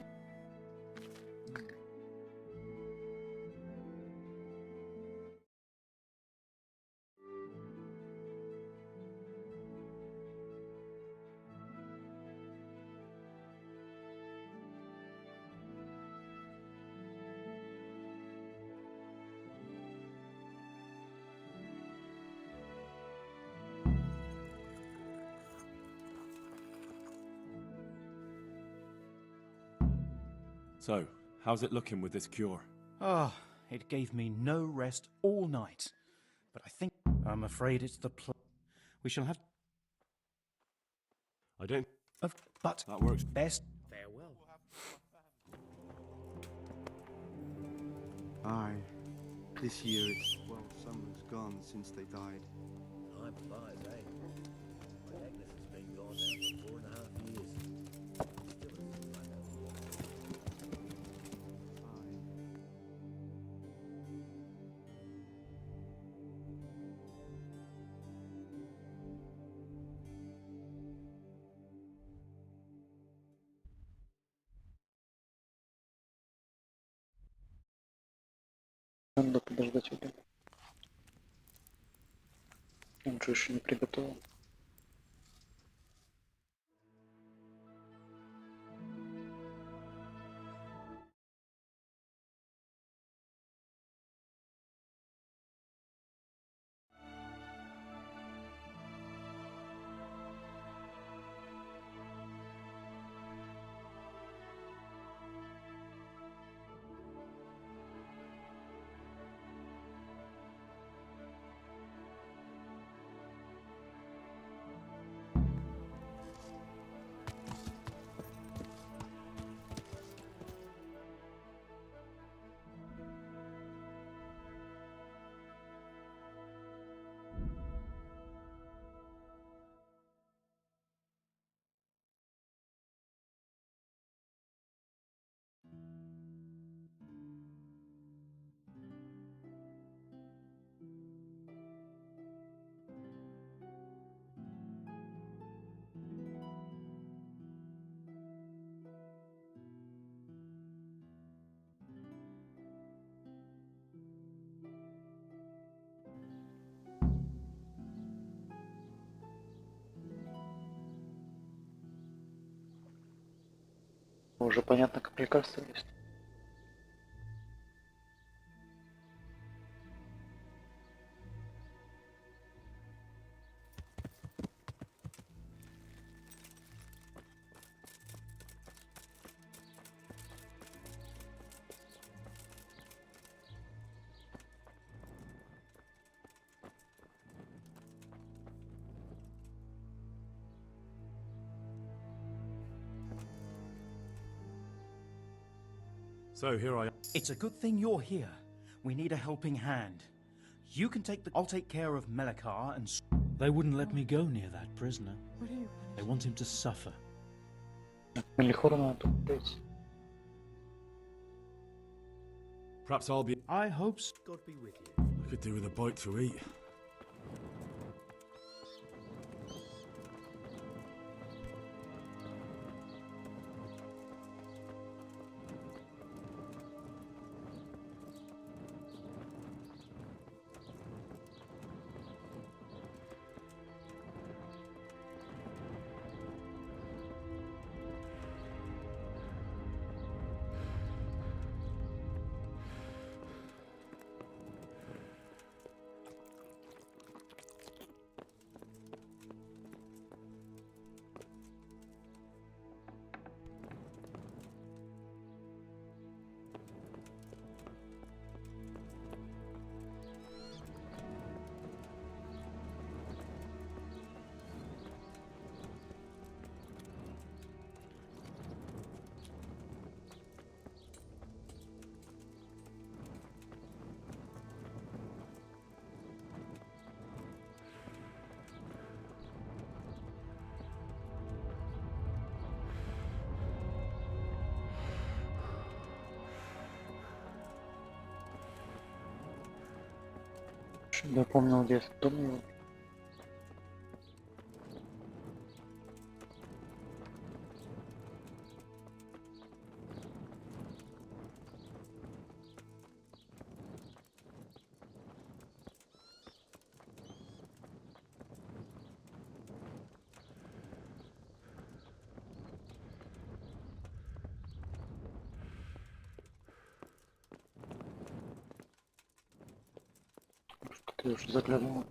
So, how's it looking with this cure? Ah, it gave me no rest all night. But I think I'm afraid it's the we shall have I don't... but That works. best farewell. Aye. This year it's, well, summer's gone since they died. I'm advised, eh? My Agnes has been gone now for 4.5 years. Still isn't like Надо подождать один. Он же еще не приготовил. Уже понятно, как лекарство есть. So here I am. It's a good thing you're here. We need a helping hand. You can take I'll take care of Melikar and... They wouldn't let me go near that prisoner. What are you? They want him to suffer. Мелихору надо тут убить. Perhaps I'll be... I hope so. God be with you. I could do with a bite to eat. Чтобы я помнил, где этот дом его. Ты уже заглянул.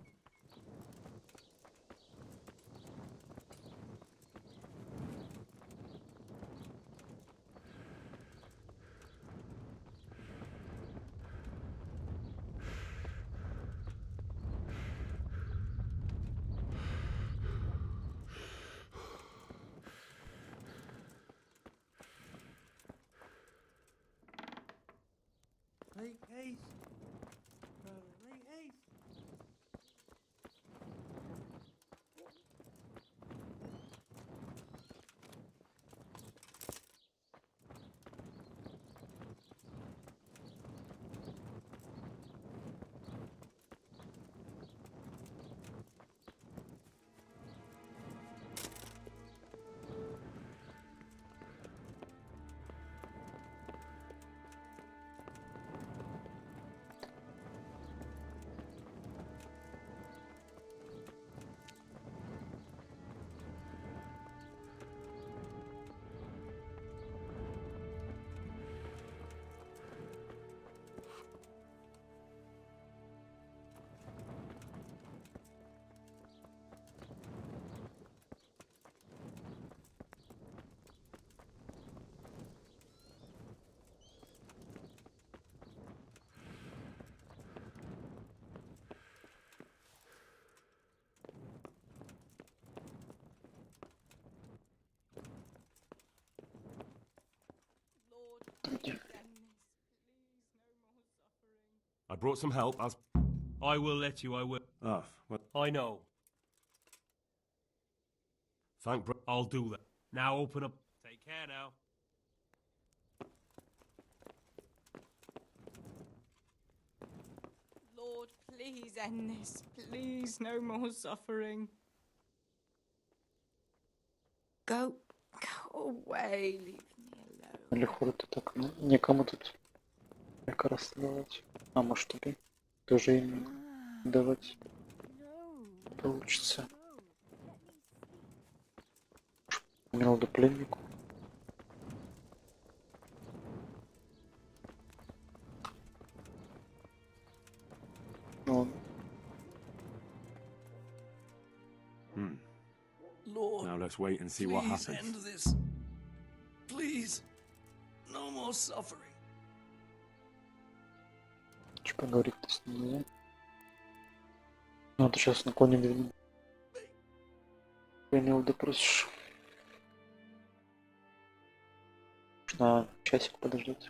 Make haste. Brother, make haste. I brought some help as... I will let you, I will. Ah, well, I know. thank bro... I'll do that. Now open up. Take care now. Lord, please end this. Please, no more suffering. Go away. Leave me alone. Легко ты так, некому тут как расставать. А может тебе тоже им давать получится. Умел до пленнику. Ну, Lord, Now let's wait and see what please happens. end this. Please, no more suffering. что поговорить-то с ним нельзя? Ну, ты сейчас наклонен, видимо. Принял допросишь. Нужно часик подождать.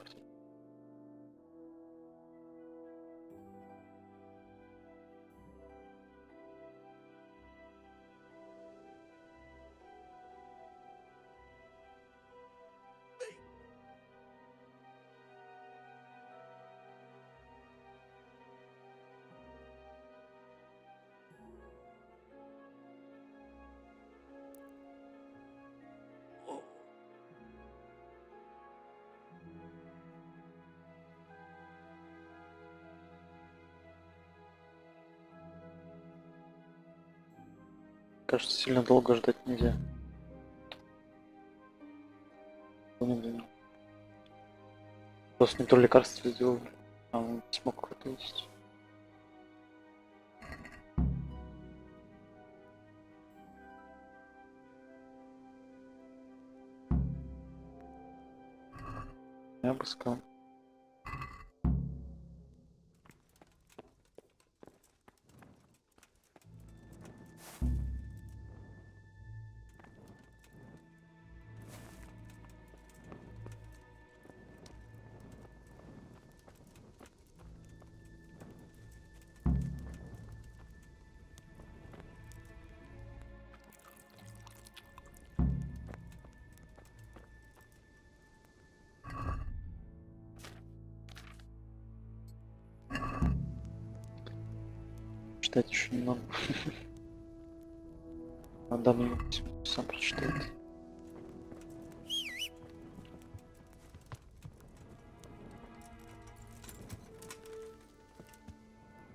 Кажется, сильно долго ждать нельзя. Просто не то лекарство сделали, а он смог какой-то есть. Я бы сказал. Читать еще немного. Отдам ему письмо, сам прочитает.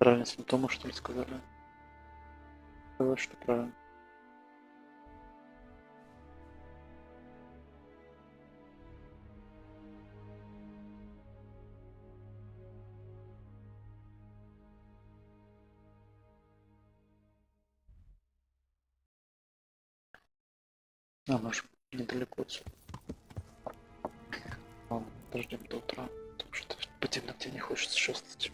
Правильно симптомы, что ли, сказали? Сказать, что правильно. А, мы же недалеко отсюда. Ладно, подождем до утра, потому что по темноте не хочется шастать.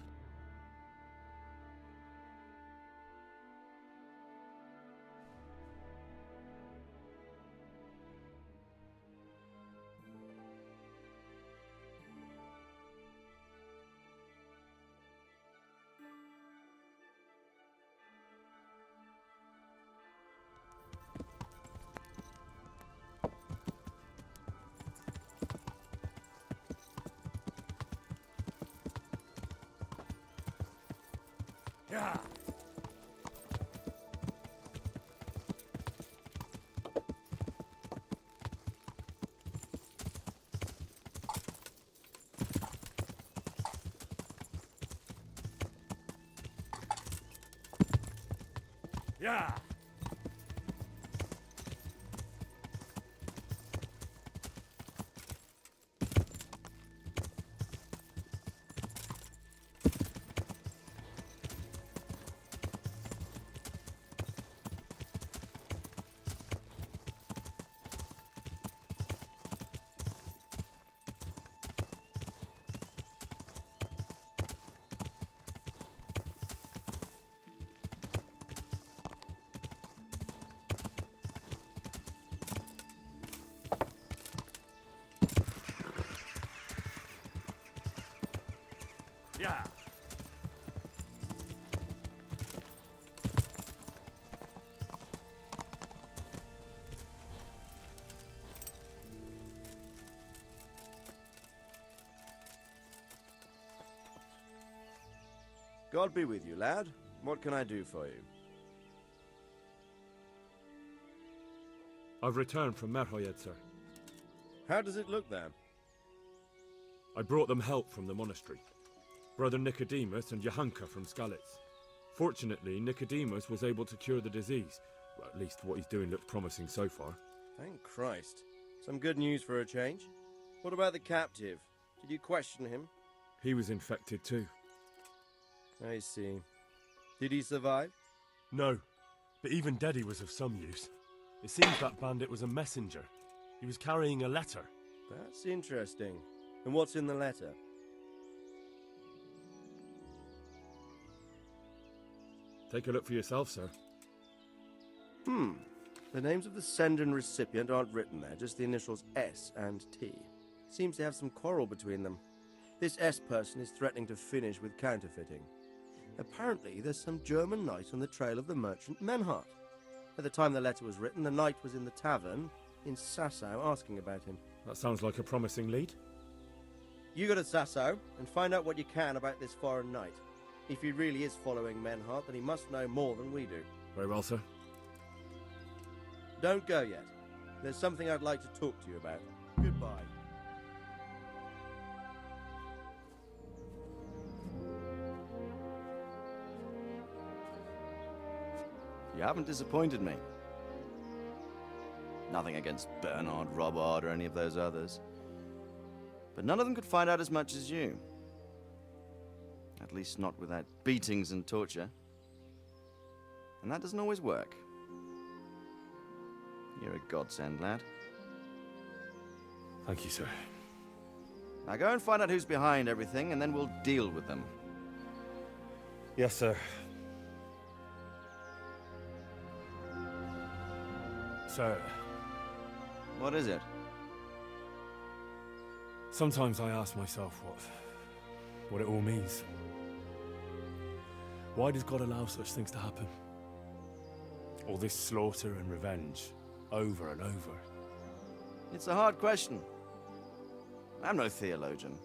Yeah. Yeah. Yeah. God be with you, lad. What can I do for you? I've returned from Merhoyed, sir. How does it look there? I brought them help from the monastery. Brother Nicodemus and Johanka from Skalitz. Fortunately, Nicodemus was able to cure the disease. Well, at least what he's doing looks promising so far. Thank Christ. Some good news for a change. What about the captive? Did you question him? He was infected too. I see. Did he survive? No, but even dead he was of some use. It seems that bandit was a messenger. He was carrying a letter. That's interesting. And what's in the letter? Take a look for yourself, sir. The names of the sender and recipient aren't written there, just the initials S and T. Seems to have some quarrel between them. This S person is threatening to finish with counterfeiting. Apparently, there's some German knight on the trail of the merchant Menhart. At the time the letter was written, the knight was in the tavern in Sasau asking about him. That sounds like a promising lead. You go to Sasau and find out what you can about this foreign knight. If he really is following Menhart, then he must know more than we do. Very well, sir. Don't go yet. There's something I'd like to talk to you about. Goodbye. You haven't disappointed me. Nothing against Bernard, Robard, or any of those others. But none of them could find out as much as you. At least not without beatings and torture. And that doesn't always work. You're a godsend, lad. Thank you, sir. Now go and find out who's behind everything, and then we'll deal with them. Yes, sir. Sir. What is it? Sometimes I ask myself what it all means. Why does God allow such things to happen? All this slaughter and revenge, over and over. It's a hard question. I'm no theologian.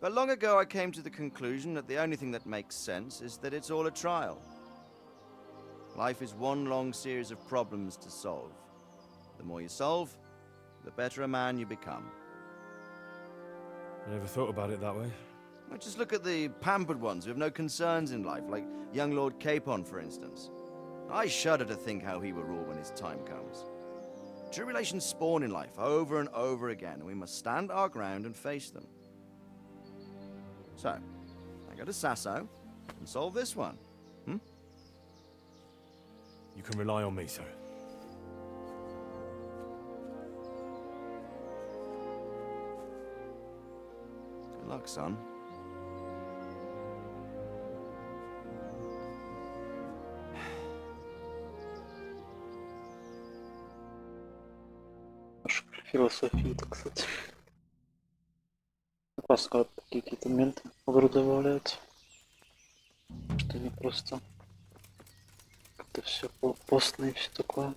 But long ago I came to the conclusion that the only thing that makes sense is that it's all a trial. Life is one long series of problems to solve. The more you solve, the better a man you become. I never thought about it that way. Well, just look at the pampered ones who have no concerns in life, like young Lord Capon, for instance. I shudder to think how he will rule when his time comes. Tribulations spawn in life over and over again, and we must stand our ground and face them. So, I go to Sasso and solve this one. You can rely on me, sir. Good luck, son. Философии, так сказать. Как раз какие-то моменты в игру добавляются. Что не просто как-то все постно и все такое.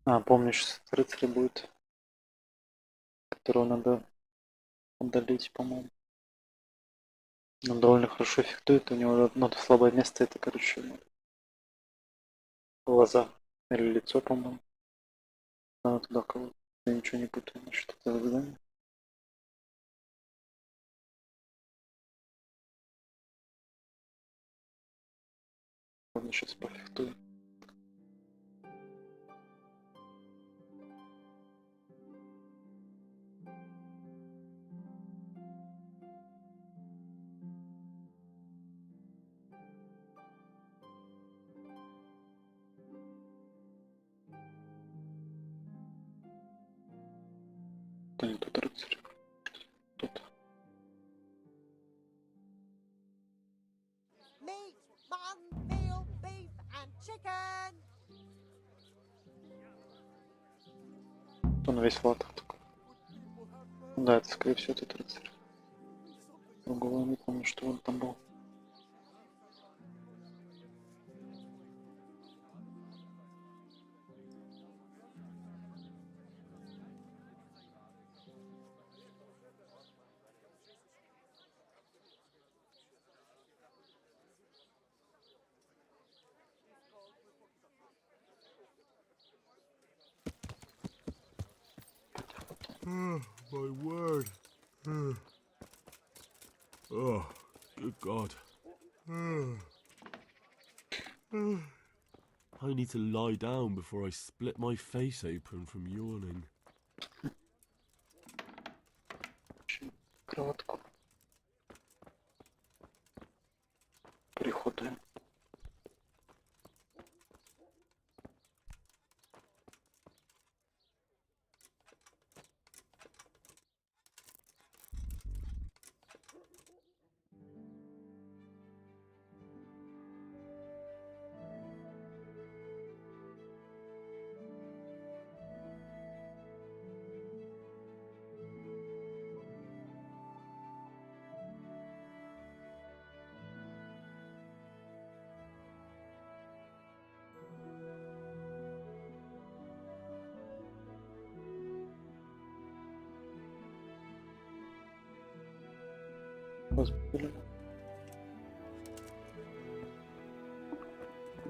А, помнишь, рыцарь будет, которого надо удалить, по-моему. Он довольно хорошо эффектует, у него одно слабое место, это, короче, глаза или лицо, по-моему. Надо туда кого-то, я ничего не путаю, значит, это задание. Ладно, сейчас пофехтую. Да не тут рыцарь. Тут. Meat, mutton, veal, beef, and chicken. Он весь в латах такой. Да, это, скорее всего, этот рыцарь. Другого я не помню, что он там был. My word. Oh, good God. I need to lie down before I split my face open from yawning. Кроватку. Приходаем.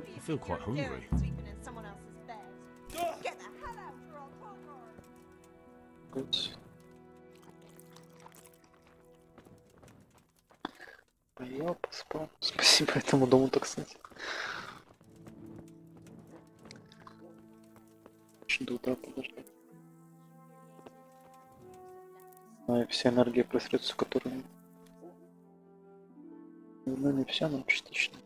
I feel quite hungry. Sleeping in someone else's bed. Get the hell out, or I'll call her. Good. Поел, поспал. Спасибо этому дому, так сказать. До утра подождать. А и вся энергия просрется, которая... Ну, не вся, но частично.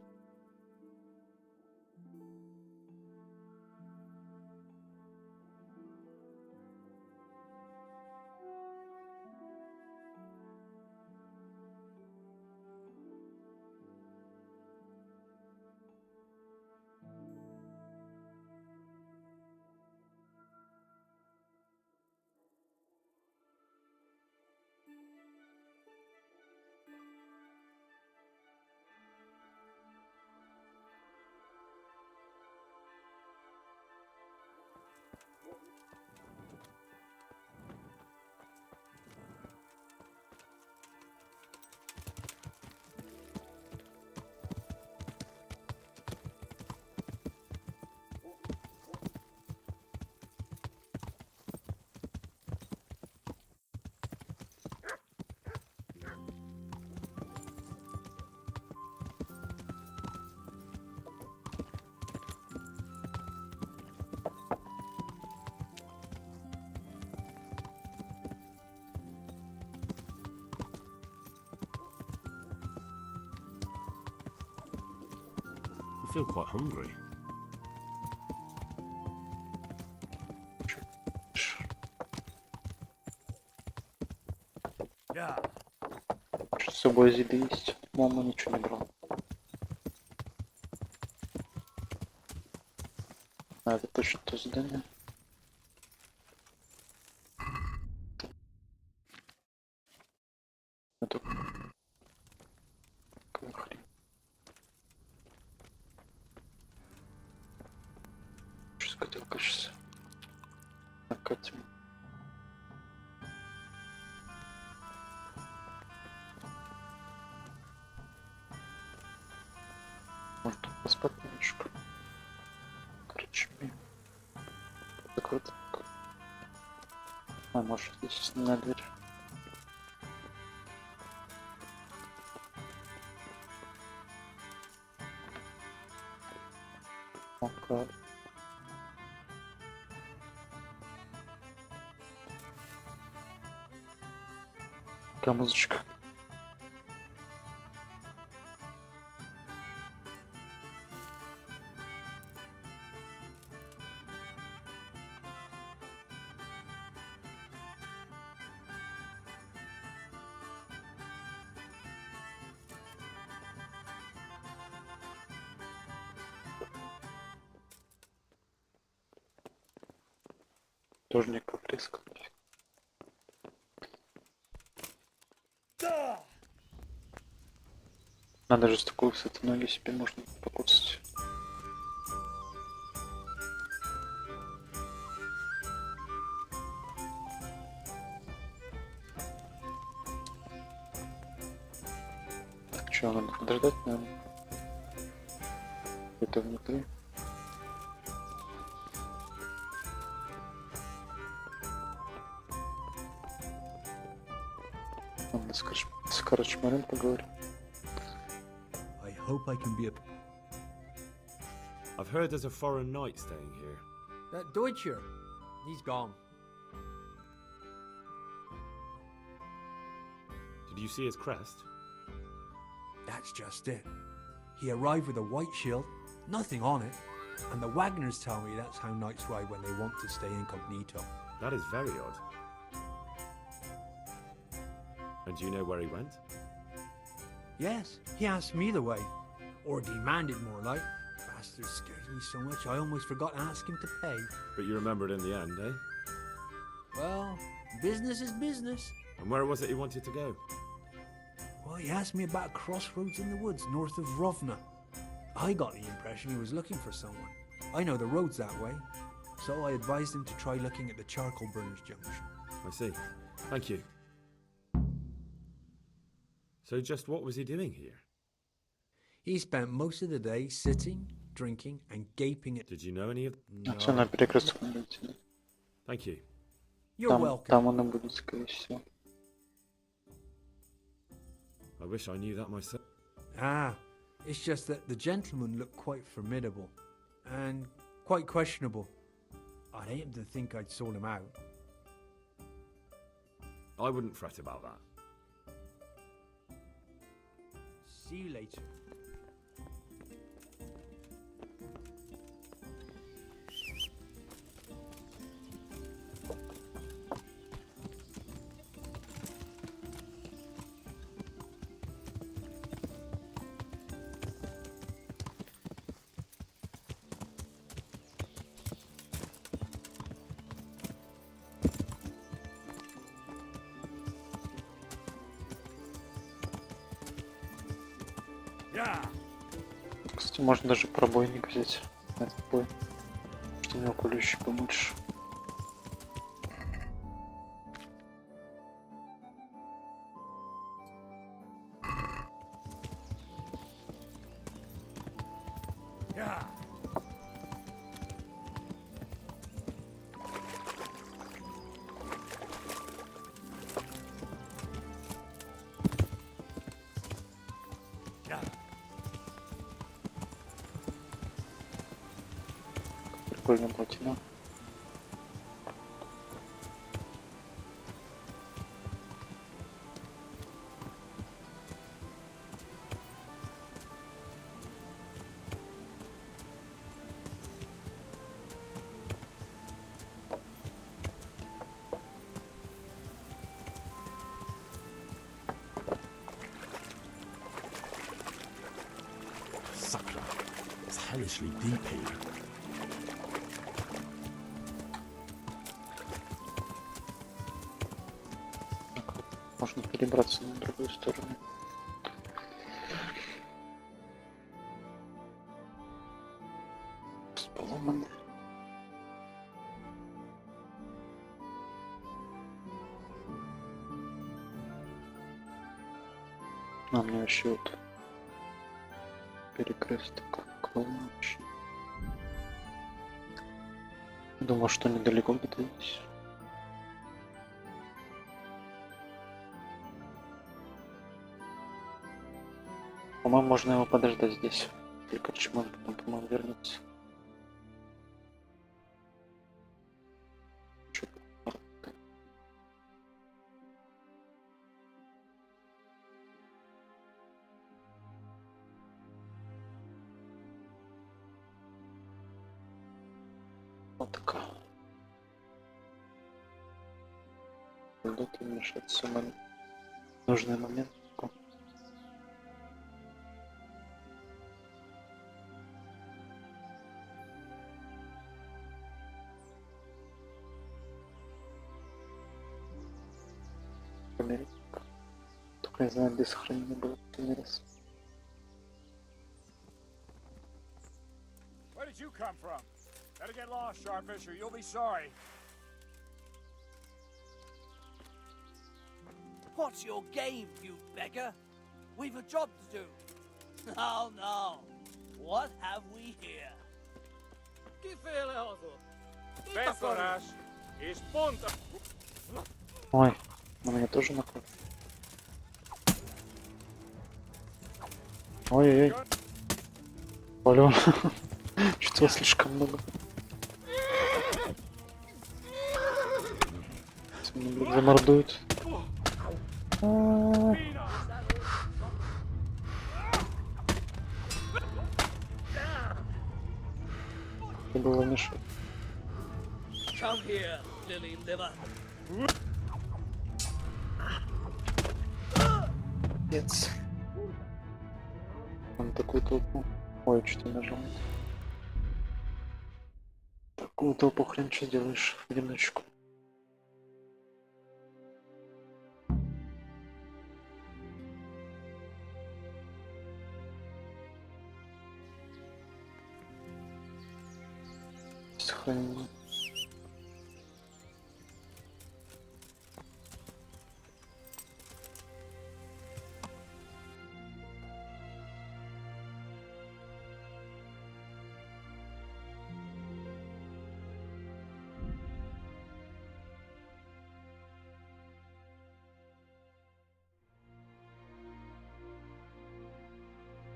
I feel quite hungry. Что с собой еды есть? Мама ничего не брал. А, это точно то здание. Это... Какая хрень. Что скатилка сейчас? Накатим. Может тут поспать немножко. Короче, закрыто. А, может здесь на дверь. Пока. Какая музычка? Тоже не каприска. Надо же с такой высоты ноги себе можно покусать. Так, что, надо подождать, наверное? Это внутри. Ладно, с Корочмарем поговорим. I hope I can be a... I've heard there's a foreign knight staying here. That Deutscher. He's gone. Did you see his crest? That's just it. He arrived with a white shield, nothing on it, and the Wagners tell me that's how knights ride when they want to stay incognito. That is very odd. And do you know where he went? Yes, he asked me the way. Or demanded more like. Bastard scares me so much I almost forgot to ask him to pay. But you remembered in the end, eh? Well, business is business. And where was it he wanted to go? Well, he asked me about a crossroads in the woods north of Rovna. I got the impression he was looking for someone. I know the roads that way, so I advised him to try looking at the charcoal burners junction. I see. Thank you. So just what was he doing here? He spent most of the day sitting, drinking, and gaping at... Did you know any of... No. Все на перекресток. Thank you. You're welcome. Там он и будет, скорее всего. I wish I knew that myself. Ah, it's just that the gentleman looked quite formidable. And quite questionable. I'd hate him to think I'd sold him out. I wouldn't fret about that. See you later. Кстати, можно даже пробойник взять на этот бой, что у него колющий побольше. Прикольная плотина. helishly deep here. Можно перебраться на другую сторону. Поломанный. А мне вообще вот перекресток клоунач. Думал, что недалеко где-то здесь. По-моему, можно его подождать здесь. Только почему он потом, по-моему, вернется. Вот такая. Дать вмешаться в нужный момент. Только не знаю, где сохранение было в последний раз. Where did you come from? Better get lost, Sharpish, or you'll be sorry. What's your game, you beggar? We've a job to do. Now, now, what have we here? Besoras is punta. Ой, на меня тоже напал. Ой-ой-ой. Алло. Что-то слишком много. Меня, блин, замордуют. Это было мешать. Come here, lily liver. Нет. Он такую толпу. Ой, что ты нажал? Такую толпу хрен что делаешь в одиночку. Сохранение.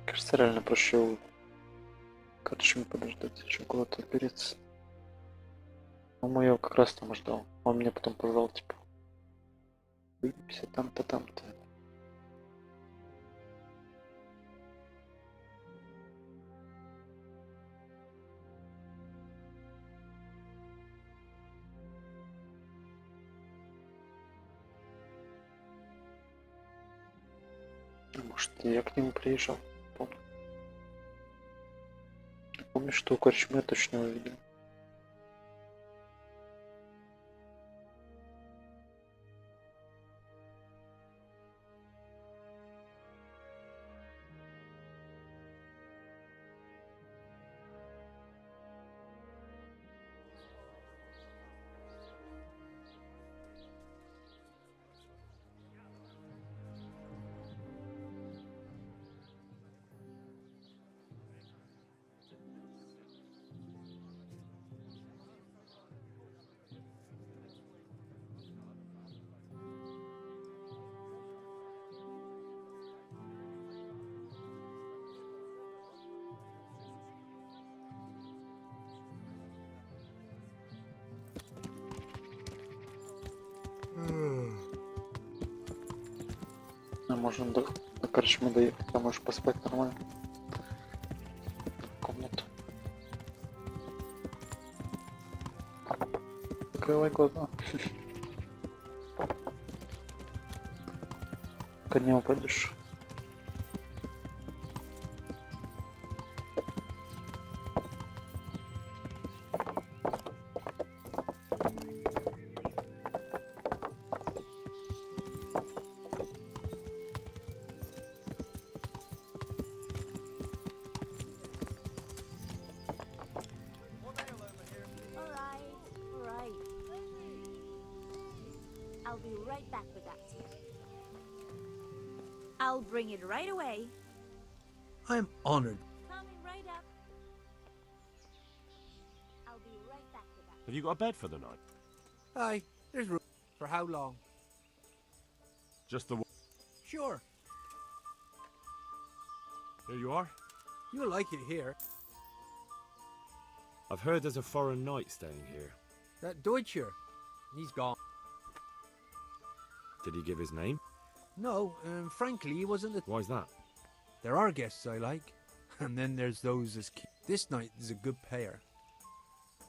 Кажется, реально проще короче подождать, чем куда-то опереться. Он я как раз там ждал. Он мне потом позвал, типа, выпейся там-то, там-то. Может, я к нему приезжал, помню. Помню, что у корчмы я точно увидел. А можно до корчмы доехать, а можешь поспать нормально. Комнату. Закрывай глаза. Пока не упадешь. right back with that. I'll bring it right away. I'm honored. Coming right up. I'll be right back with that. Have you got a bed for the night? Aye, there's room. For how long? Just the one. Sure. Here you are. You'll like it here. I've heard there's a foreign knight staying here. That Deutscher. He's gone. Did he give his name? No, frankly, he wasn't the... Why's that? There are guests I like, and then there's those as... This knight is a good payer,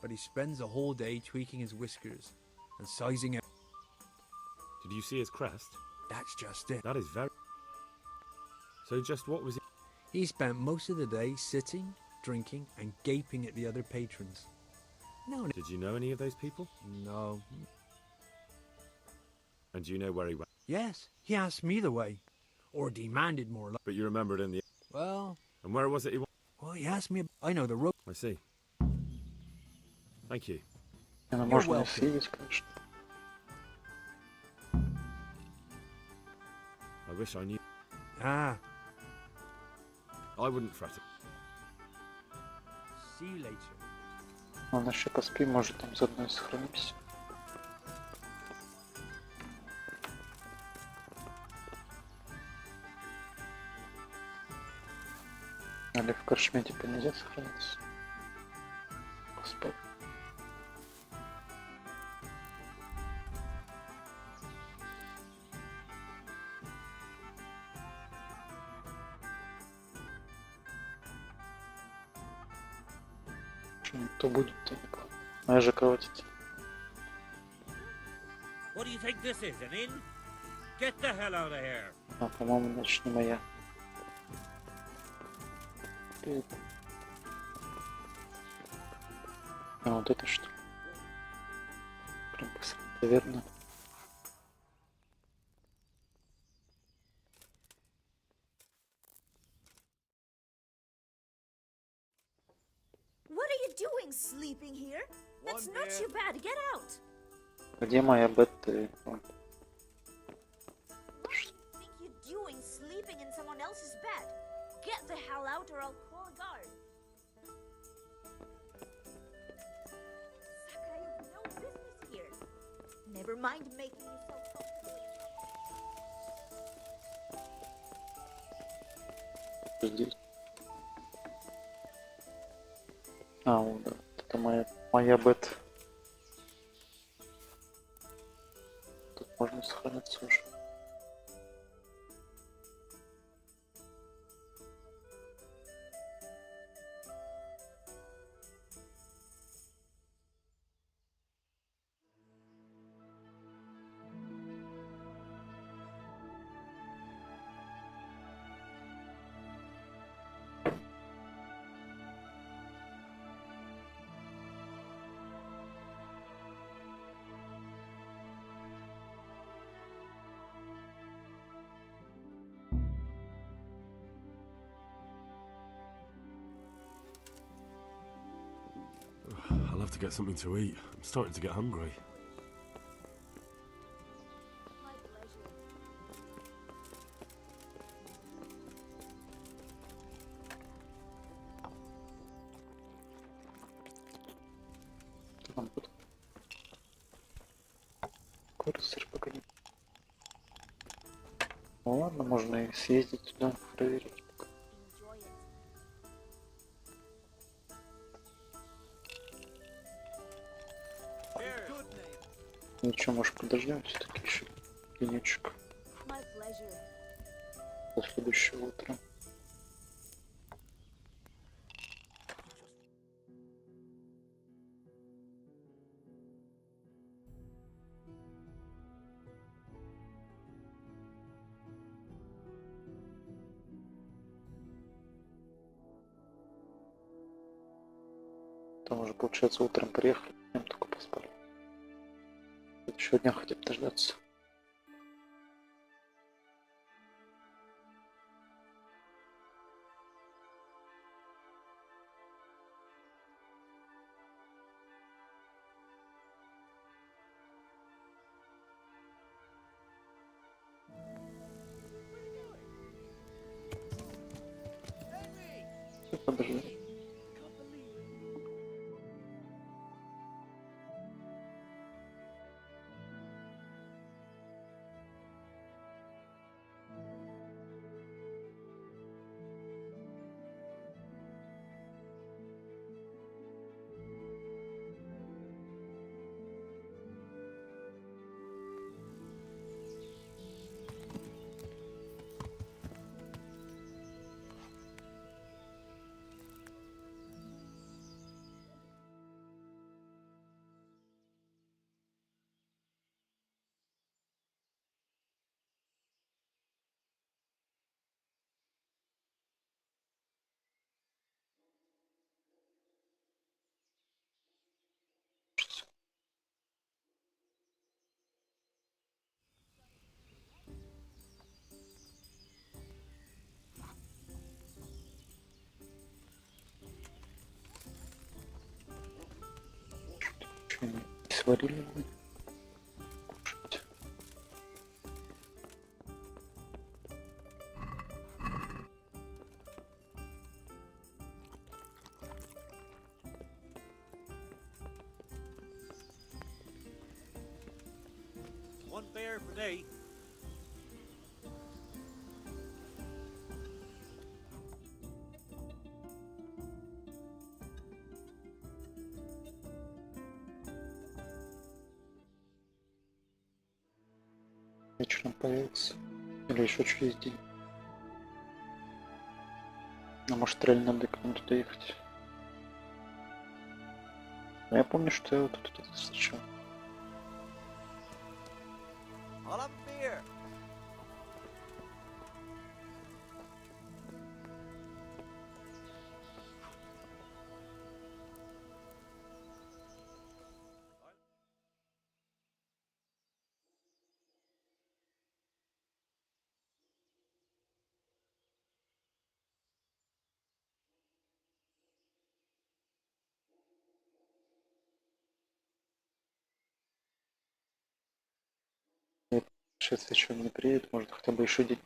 but he spends the whole day tweaking his whiskers and sizing out. Did you see his crest? That's just it. That is very... So just what was it? He spent most of the day sitting, drinking, and gaping at the other patrons. No. Did you know any of those people? No. And do you know where he went? Yes, he asked me the way. Or demanded more. But you remembered in the... Well... And where was it he went? Well, he asked me... I know the road. I see. Thank you. Она можно не съесть, конечно. I wish I knew. Ah. I wouldn't fret it. See you later. Ладно, еще поспи, может там заодно и сохранимся. Или в корчме типа нельзя сохраниться? Поспать. Кто будет-то? Моя же кровать. What do you think this is, an inn? Get the hell out of here! А, по-моему, значит, не моя. А вот это что? Прям посреди таверны. What are you doing sleeping here? That's not too bad. Get out. Где моя бета? What do you think you're doing sleeping in someone else's bed? Get the hell out or I'll call a guard. Sakai, you've no business here. Never mind making yourself comfortable. Здесь. А, вот, да. Это моя бета. Тут можно сохраниться уже. I'll have to get something to eat. I'm starting to get hungry. Там будет. Курсор пока не. Ну ладно, можно и съездить туда, проверить. Ничего, может подождем все-таки еще денечек до следующего утра. Там уже получается утром приехали, днем только поспали. Еще дня хотят дождаться. Подожди. Что, не сварили? Кушать. One bear for me. Вечером появится. Или еще через день. А может реально надо к нам туда ехать? А я помню, что я вот тут встречал. I'll have a beer. Сейчас еще не приедет, может хотя бы еще день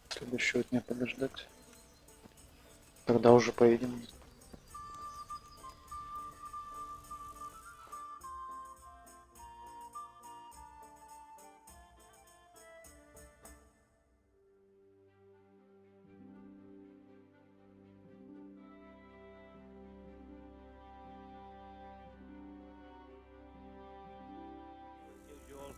следующего дня подождать. Тогда уже поедем. Usual.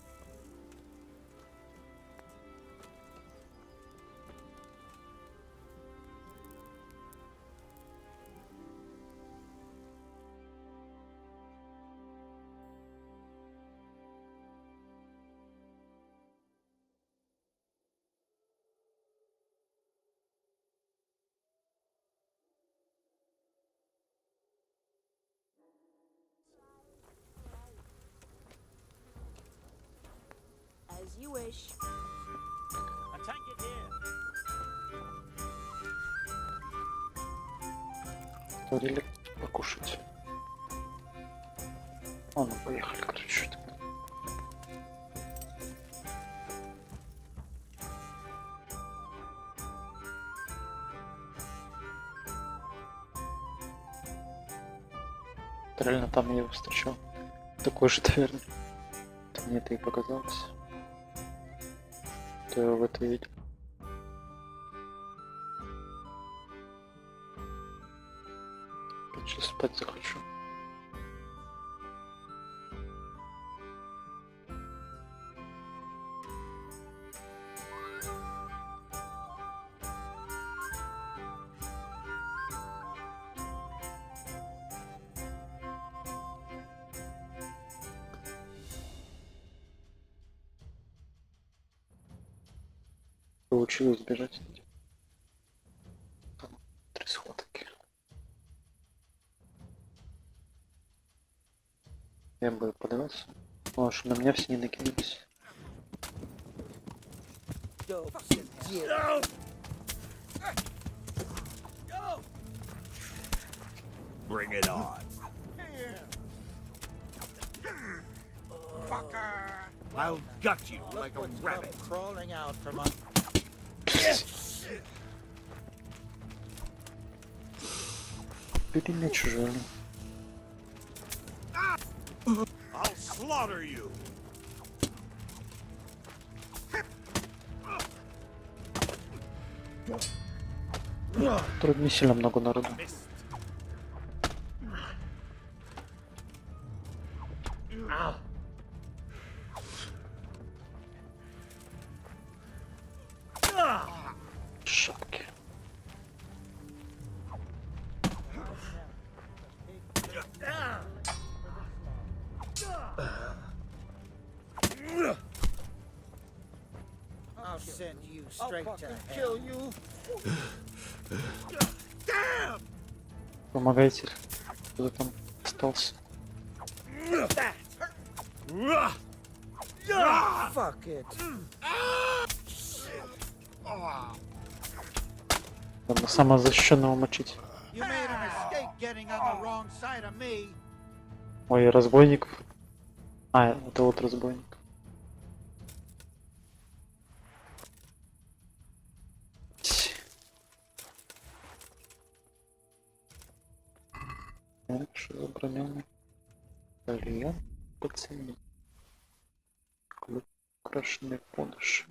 As you wish. A tank it here. Говорили покушать. А, ну поехали, короче. Реально там я его встречал. Такой же таверне. Мне это и показалось. То я в это видел. Сейчас спать захочу. Получилось сбежать. Там 3 схватки. Я бы подавался. Потому что на меня все не накинулись. Bring it on. I'll gut you like a rabbit. Crawling out from under. Бери меч уже. I'll slaughter you. Тут не сильно много народу. Шапки. I'll send you straight to hell. Kill you. Помогайте. Кто там остался? Fuck it. Надо самозащищенного мочить. You made a mistake getting on the wrong side of me. Ой, разбойников. А, это вот разбойник. Дальше заброненный. Колье по цене. Украшенный подыш.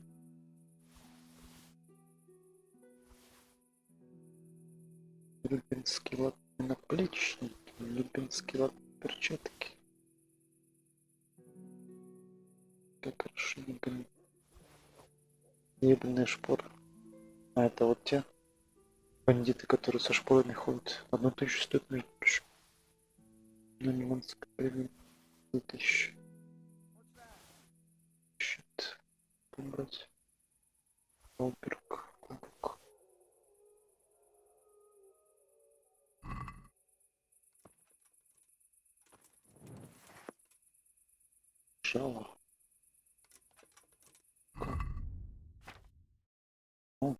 Любинский лад наплечники, любинский лад перчатки. Как хорошо не гонит. Ебаные шпоры. А это вот те бандиты, которые со шпорами ходят. 1000 стоит, между прочим. На неманской время 2000. Щит. Убрать. Оберг. Кубок. Жало. О.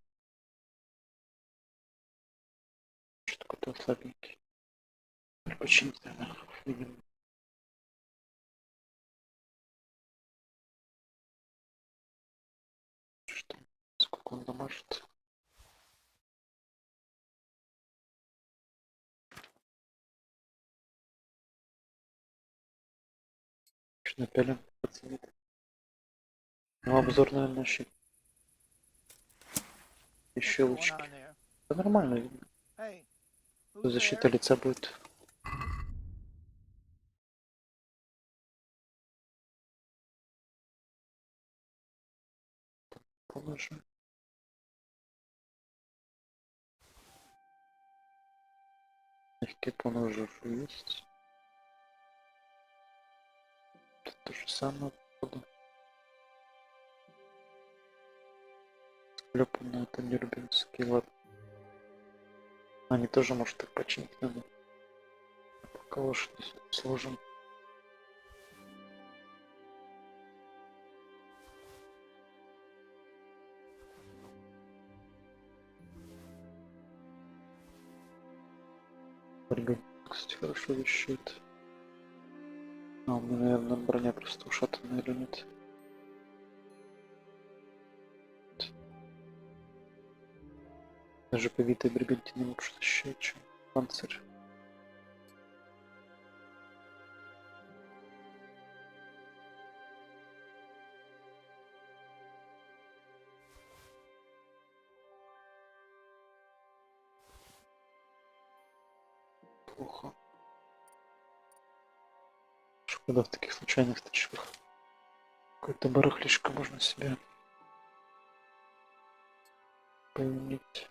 Что такое слабенький? Очень наверное, видимо. Что? Сколько он дамажит? Что напялим? Пацанит. Ну, обзор, наверное, щит. Еще лучки. Да нормально видно. Защита лица будет. Положим. Легкие поножи уже есть. Тут то же самое. Склепанно, это не рубинский лад. Они тоже, может, так починить надо. Пока лошадь сложим. Борьба, кстати, хорошо вещает. А, у меня, наверное, броня просто ушатанная или нет? Даже повитые бригантины лучше защищают, чем панцирь. Плохо. Когда в таких случайных стычках какое-то барахлишко можно себе поиметь.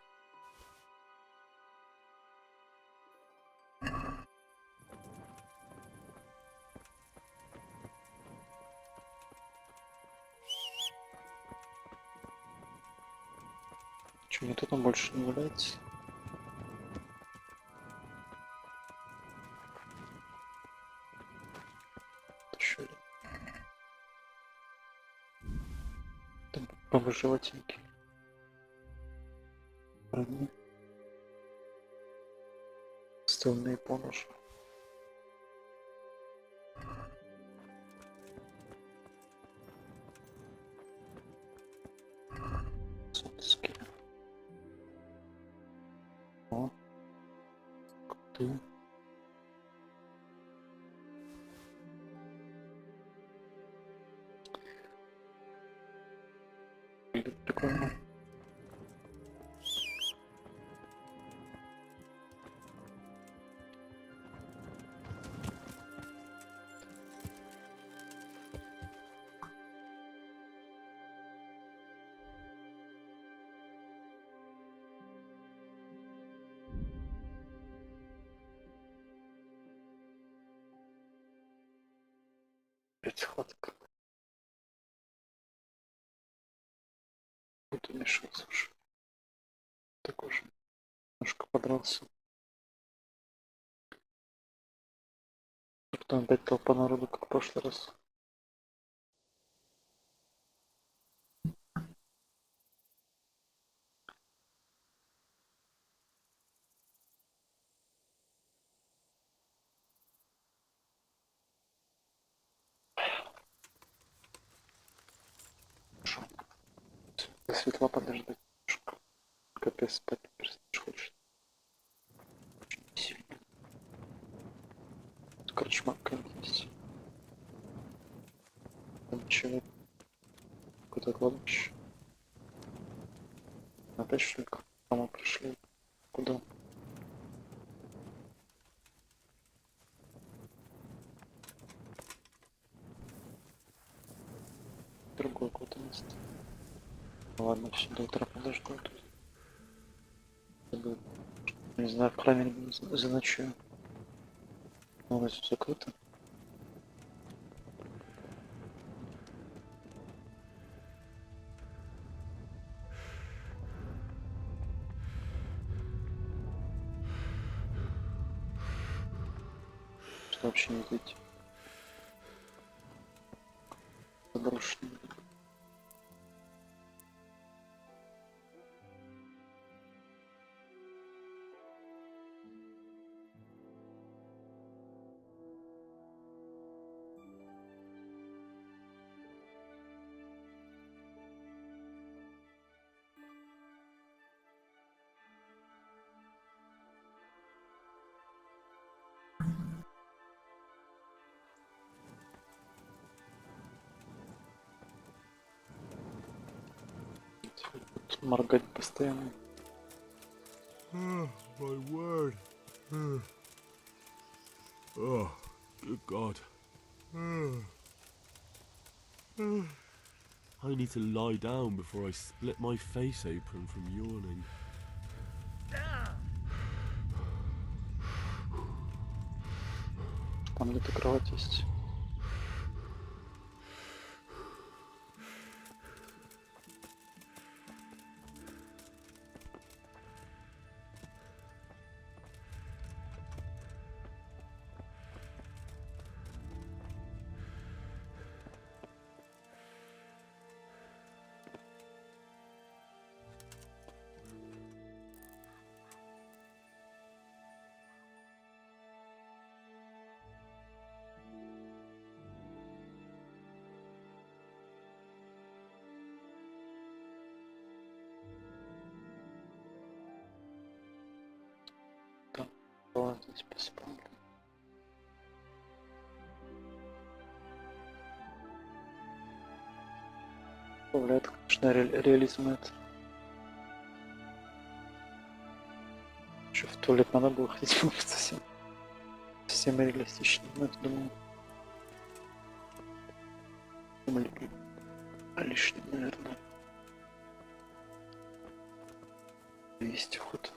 Чего никто там больше не валяется? Еще там побожеватенький. Брони. Стальные поножи. Солнцкие. О, ты. Прикольно. Опять схватка. Тут мешал, слушай. Такой же. Немножко подрался. И потом опять толпа народу, как в прошлый раз. До светла подождать немножко. Капец, спать хочет. Сильно. Тут корчма какая-нибудь есть. Там человек. Какое-то кладбище. Опять что ли? Кому пришли? Куда? Другое какое-то место. Ладно, все, до утра подожду тут. Не знаю, в храме заночую. Но у нас все закрыто. Что вообще не видите? Заброшенный. Моргать постоянно. My word. Oh, good God. I need to lie down before I split my face open from yawning. Там где-то кровать есть. Была здесь поспал. Добавляет, конечно, реализм это. Еще в туалет надо было ходить, совсем реалистично, но это думаю. Лишним, наверное. Есть уход.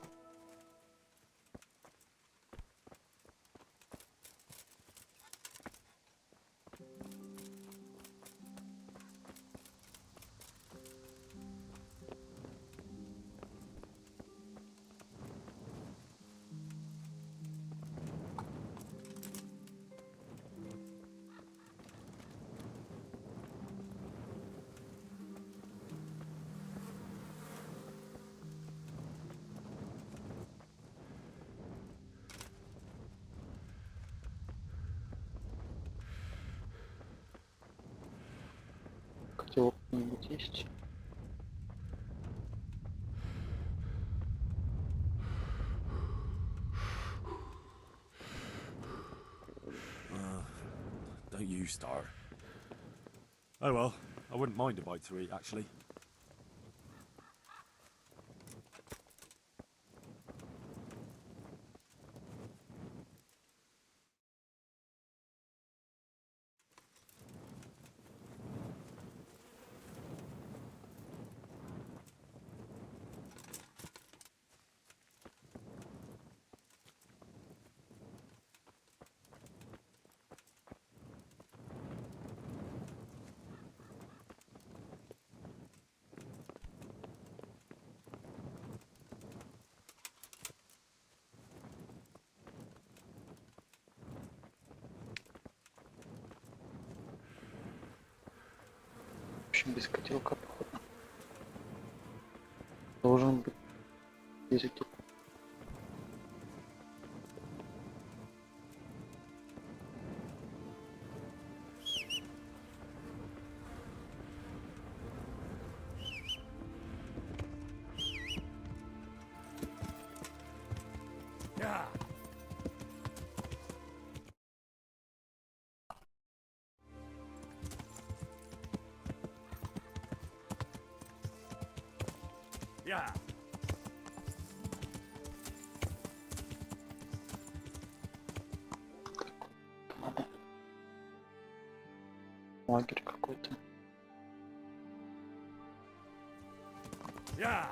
Котелок кто-нибудь есть? Don't you start. Oh well, I wouldn't mind a bite to eat, actually. общем, без котелка, походу. Должен быть языки. Yeah. Yeah. Лагерь какой-то. Yeah.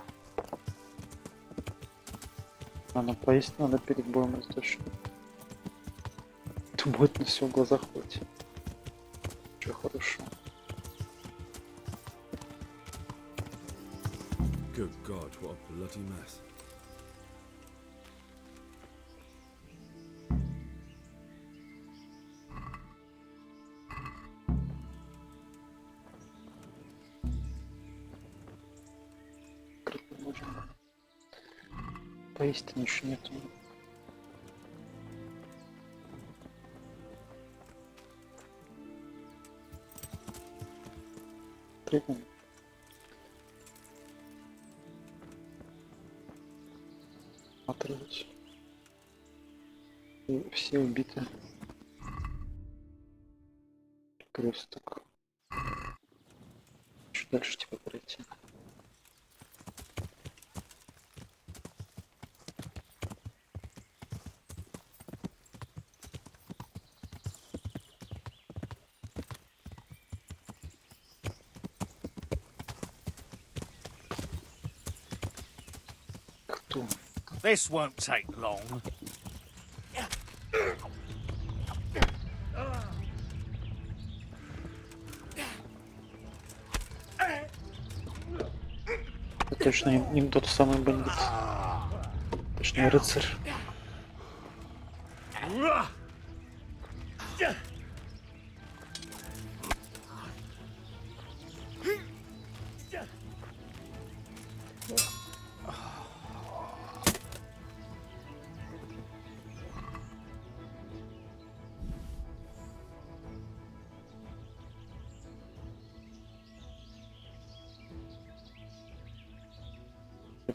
Надо поесть, надо перед боем раздачу. Это будет на все в глазах хоть. Че хорошо. Good God, what a bloody mess. Поесть-то ничего нету. Требуем. Отрывать. И все убиты. Кресток. Чуть дальше типа пройти. Кто? This won't take long. Это точно не тот самый бандит. Точнее рыцарь.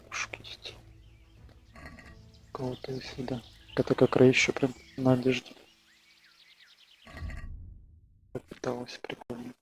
Пушки есть. Кого-то и сюда. Это как Рэй еще прям на одежде. Попыталась, прикольно.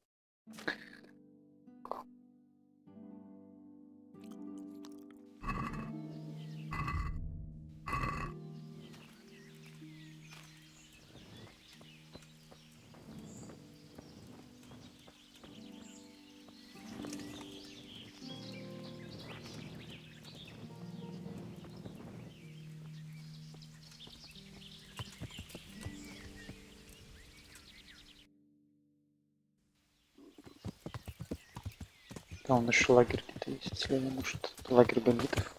Там еще лагерь где-то есть, слева, может, лагерь бандитов.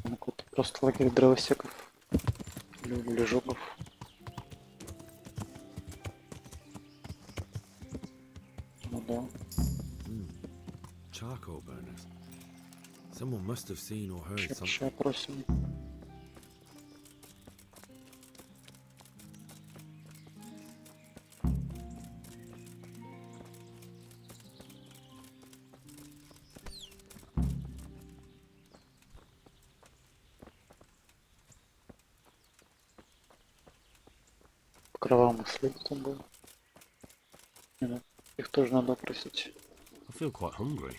Какой-то просто лагерь дровосеков или жогов. Ну да. Charcoal burners. Someone must have seen or heard something. Сейчас просим. кровавому следу там был. Их тоже надо просить. I feel quite hungry.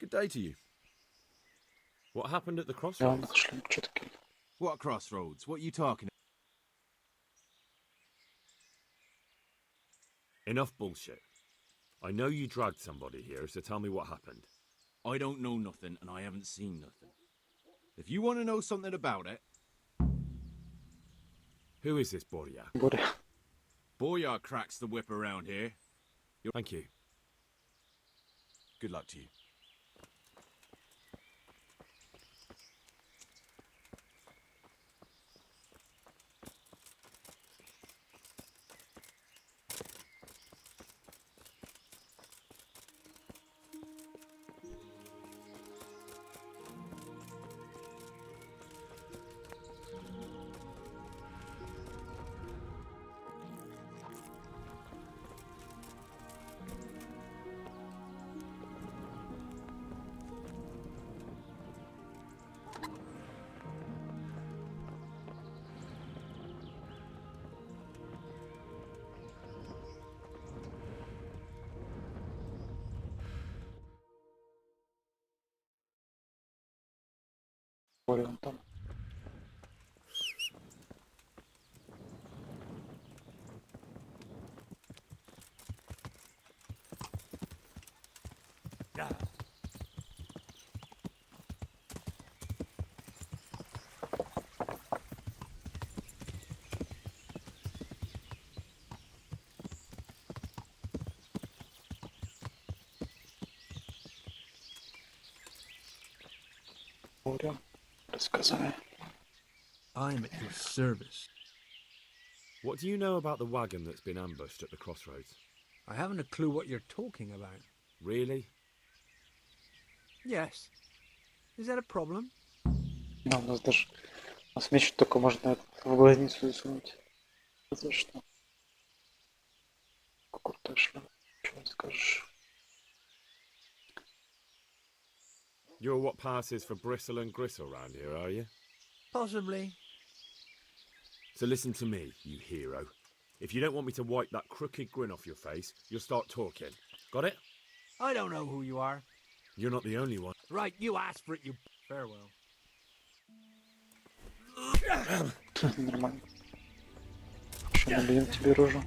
Good day to you. What happened at the Да, crossroads? нашли четкий. What crossroads? What are you talking Enough bullshit. I know you dragged somebody here, so tell me what happened. I don't know nothing, and I haven't seen nothing. If you want to know something about it... Who is this Borya? Боря. Boyar cracks the whip around here. Thank you. Good luck to you. Боря он там. Боря, рассказывай. I'm at your service. What do you know about the wagon that's been ambushed at the crossroads? I haven't a clue what you're talking about. Really? Yes. Is that a problem? Да, у нас меч только можно в глазницу засунуть. За что? Круто шло. Чего скажешь? You're what passes for bristle and gristle round here, are you? Possibly. So listen to me, you hero. If you don't want me to wipe that crooked grin off your face, you'll start talking. Got it? I don't know who you are. You're not the only one. Right, you asked for it, you... Farewell. Нормально. Что, набьем тебе рожу?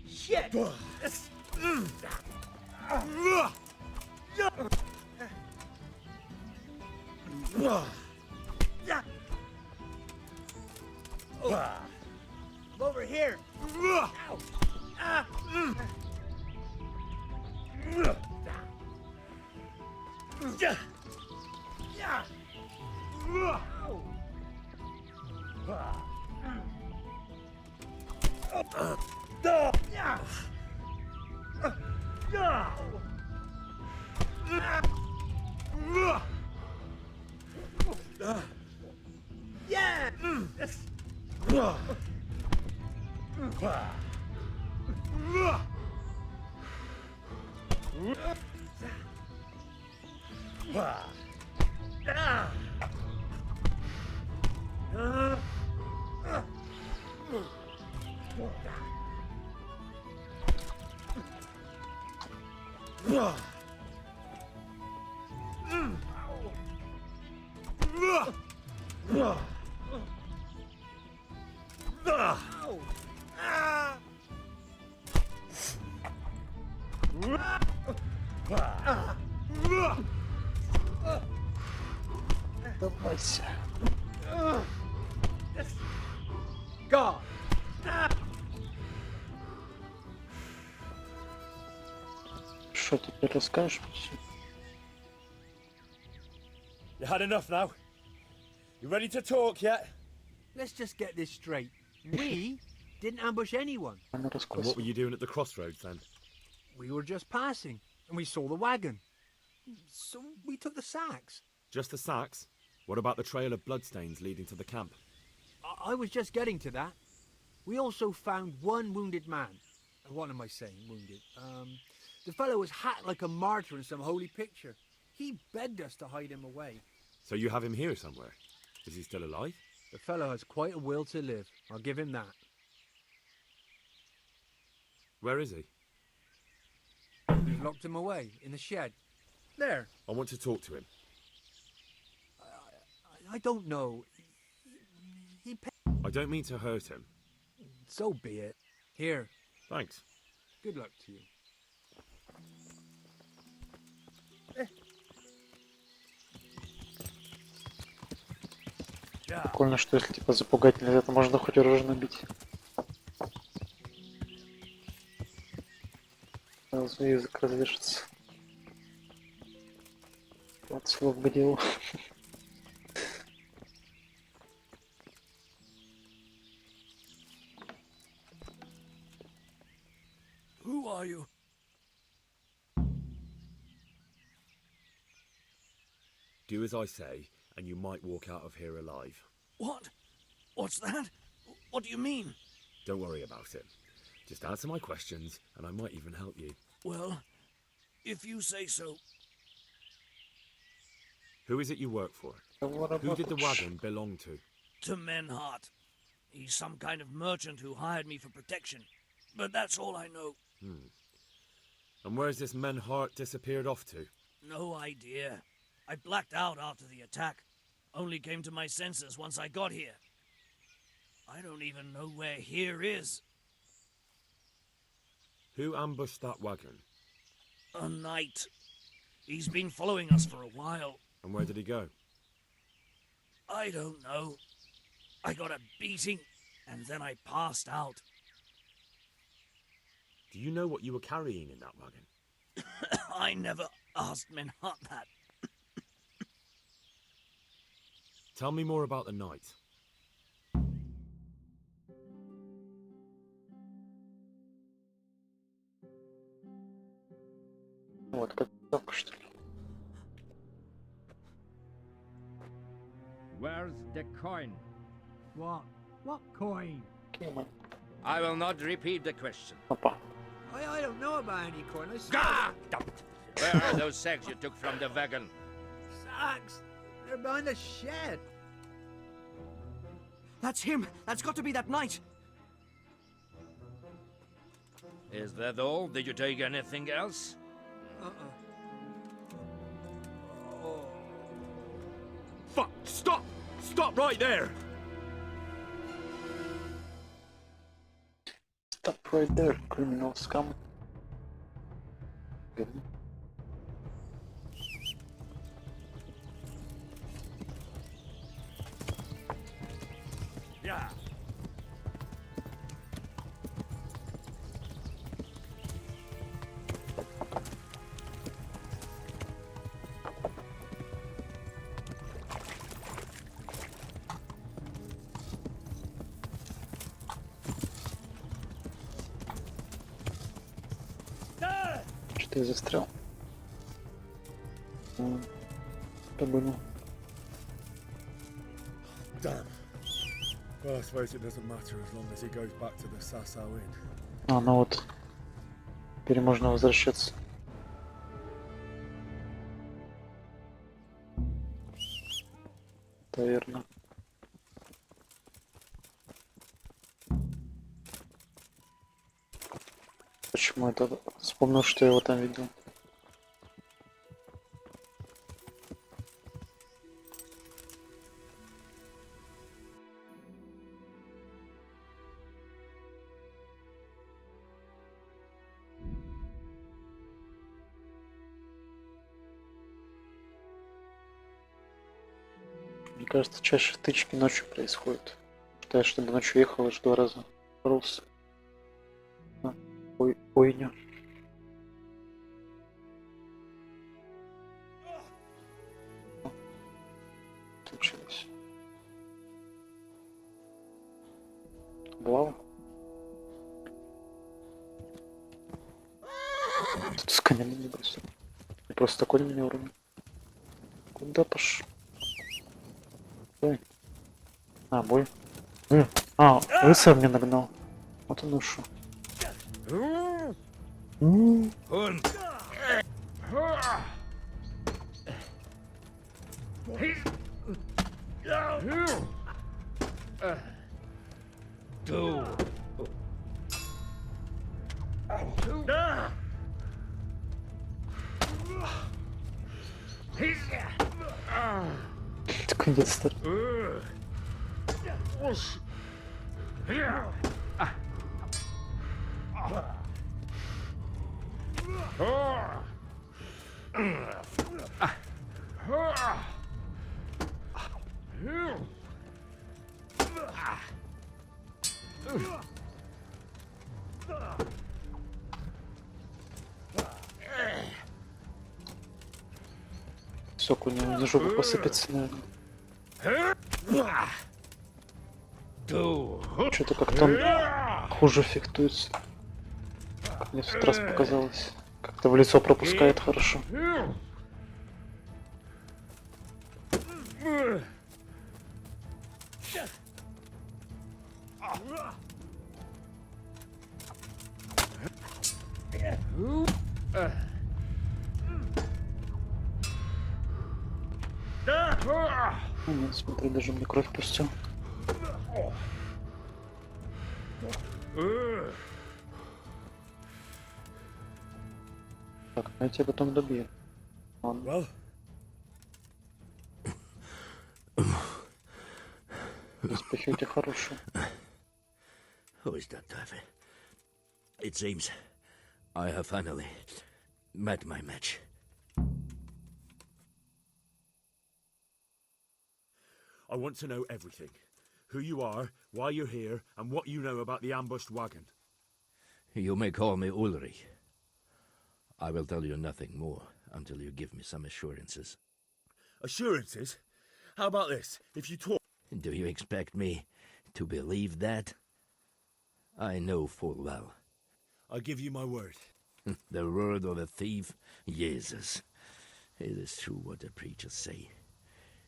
Shit! Over here! Ow. Ah. Yeah. Давайся. God! Что теперь расскажешь? You had enough now? You ready to talk yet? Let's just get this straight. We didn't ambush anyone. And what were you doing at the crossroads then? We were just passing, and we saw the wagon. So we took the sacks. Just the sacks? What about the trail of bloodstains leading to the camp? I was just getting to that. We also found one wounded man. What am I saying, wounded? The fellow was hacked like a martyr in some holy picture. He begged us to hide him away. So you have him here somewhere? Is he still alive? The fellow has quite a will to live. I'll give him that. Where is he? We've locked him away in the shed. There. I want to talk to him. I don't know. He I don't mean to hurt him. So be it. Here. Thanks. Good luck to you. Прикольно, что если типа запугать нельзя, то можно хоть оружие набить. Сразу язык развешится. От слов к делу. Who are you? Do as I say, and you might walk out of here alive. What? What's that? What do you mean? Don't worry about it. Just answer my questions, and I might even help you. Well, if you say so. Who is it you work for? Who did the wagon belong to? To Menhart. He's some kind of merchant who hired me for protection. But that's all I know. And where's this Menhart disappeared off to? No idea. I blacked out after the attack. Only came to my senses once I got here. I don't even know where here is. Who ambushed that wagon? A knight. He's been following us for a while. And where did he go? I don't know. I got a beating, and then I passed out. Do you know what you were carrying in that wagon? I never asked Menhart that. Tell me more about the knight. Вот как только что ли. Where's the coin? What? What coin? I will not repeat the question. I don't know about any coin. I Gah! Where are those sacks you took from the wagon? Sacks. They're behind the shed. That's him! That's got to be that knight! Is that all? Did you take anything else? Fuck! Stop! Stop right there! Stop right there, criminal scum. Good. Yeah. Что я застрял? По-моему. Damn. Well, I suppose it doesn't matter as long as he goes back to the Sasau Inn. А, ну вот. Теперь можно возвращаться. Таверна. Почему это? Вспомнил, что я его там видел. Мне кажется, чаще стычки ночью происходят. Что я, чтобы ночью ехал, аж 2 раза боролся. Ой, ойня. Случилось. Облава. Тут с конями не бросил. Я просто такой меня уронил. Куда пошел? Ой. А, бой. А, рыцарь мне нагнал. Вот он ушел. Конец-то. Сок у него на жопу посыпется, наверное. Что-то как-то он хуже фехтуется. Как мне в тот раз показалось. Как-то в лицо пропускает хорошо. Нет, смотри, даже мне кровь пустил. Так, я тебя потом добью. Ладно. Успехи у тебя хорошие. Who is that, Davy? It seems I have finally met my match. I want to know everything. Who you are, why you're here, and what you know about the ambushed wagon. You may call me Ulrich. I will tell you nothing more until you give me some assurances. Assurances? How about this? If you talk... Do you expect me to believe that? I know full well. I give you my word. The word of a thief? Jesus. It is true what the preachers say.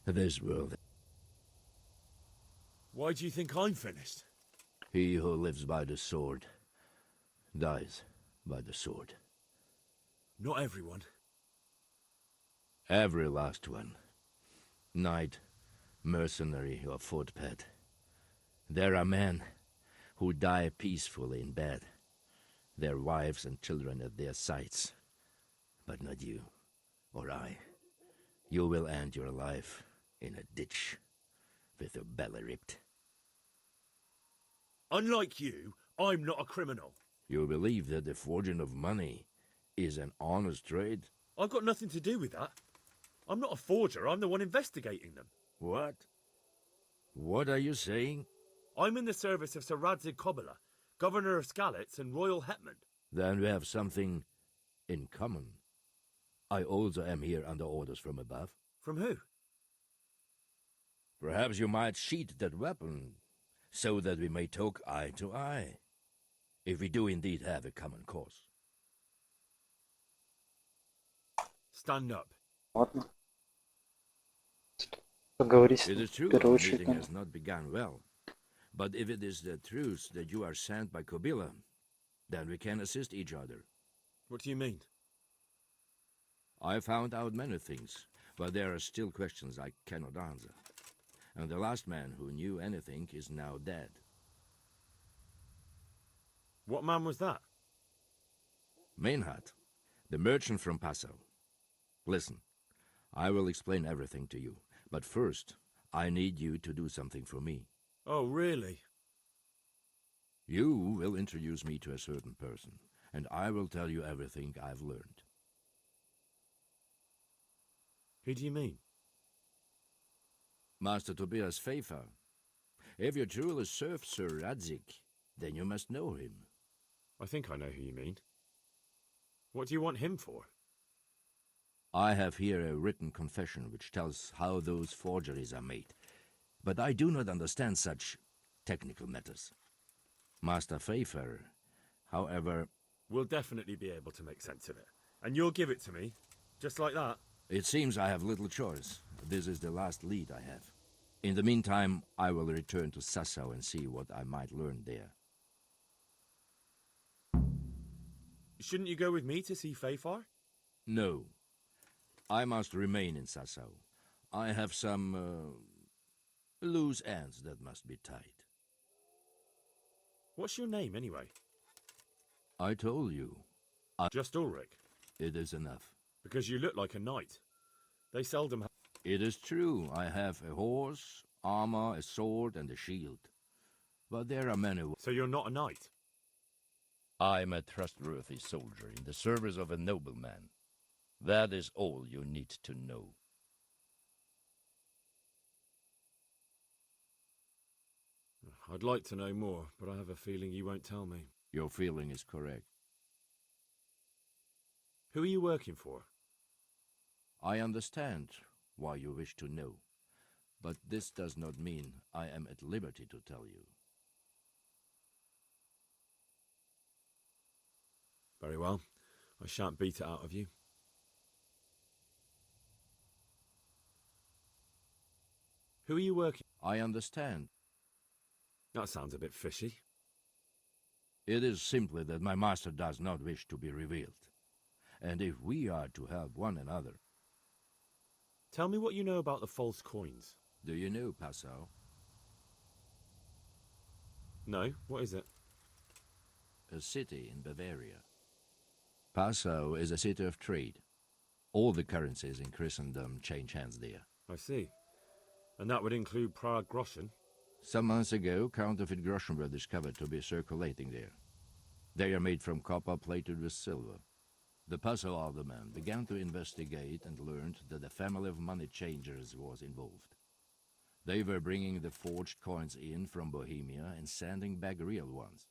This world... Why do you think I'm finished? He who lives by the sword dies by the sword. Not everyone. Every last one. Knight, mercenary, or footpad. There are men who die peacefully in bed, their wives and children at their sides. But not you, or I. You will end your life in a ditch, with your belly ripped. Unlike you, I'm not a criminal. You believe that the forging of money is an honest trade? I've got nothing to do with that. I'm not a forger, I'm the one investigating them. What? What are you saying? I'm in the service of Sir Radzig Kobyla, Governor of Skalitz and Royal Hetman. Then we have something in common. I also am here under orders from above. From who? Perhaps you might sheath that weapon, so that we may talk eye to eye, if we do indeed have a common cause. Stand up. Ладно. Поговорить It is в true первую our очередь. meeting has not begun well, but if it is the truth that you are sent by Kobyla, then we can assist each other. What do you mean? I found out many things, but there are still questions I cannot answer. And the last man who knew anything is now dead. What man was that? Meinhard, the merchant from Passau. Listen, I will explain everything to you, but first, I need you to do something for me. Oh, really? You will introduce me to a certain person, and I will tell you everything I've learned. Who do you mean? Master Tobias Pfeiffer. If you truly serve Sir Radzig, then you must know him. I think I know who you mean. What do you want him for? I have here a written confession which tells how those forgeries are made, but I do not understand such technical matters. Master Pfeiffer, however... We'll definitely be able to make sense of it. And you'll give it to me, just like that? It seems I have little choice. This is the last lead I have. In the meantime, I will return to Sassau and see what I might learn there. Shouldn't you go with me to see Pfeiffer? No. I must remain in Sassau. I have some loose ends that must be tied. What's your name, anyway? I told you. Just Ulrich? It is enough. Because you look like a knight. They seldom have... It is true, I have a horse, armor, a sword, and a shield. But there are many... So you're not a knight? I'm a trustworthy soldier in the service of a nobleman. That is all you need to know. I'd like to know more, but I have a feeling you won't tell me. Your feeling is correct. Who are you working for? I understand why you wish to know, but this does not mean I am at liberty to tell you. Very well. I shan't beat it out of you. Who are you working? I understand. That sounds a bit fishy. It is simply that my master does not wish to be revealed. And if we are to help one another... Tell me what you know about the false coins. Do you know Passau? No, what is it? A city in Bavaria. Passau is a city of trade. All the currencies in Christendom change hands there. I see. And that would include Prague groschen? Some months ago, counterfeit groschen were discovered to be circulating there. They are made from copper plated with silver. The Passau alderman began to investigate and learned that a family of money changers was involved. They were bringing the forged coins in from Bohemia and sending back real ones.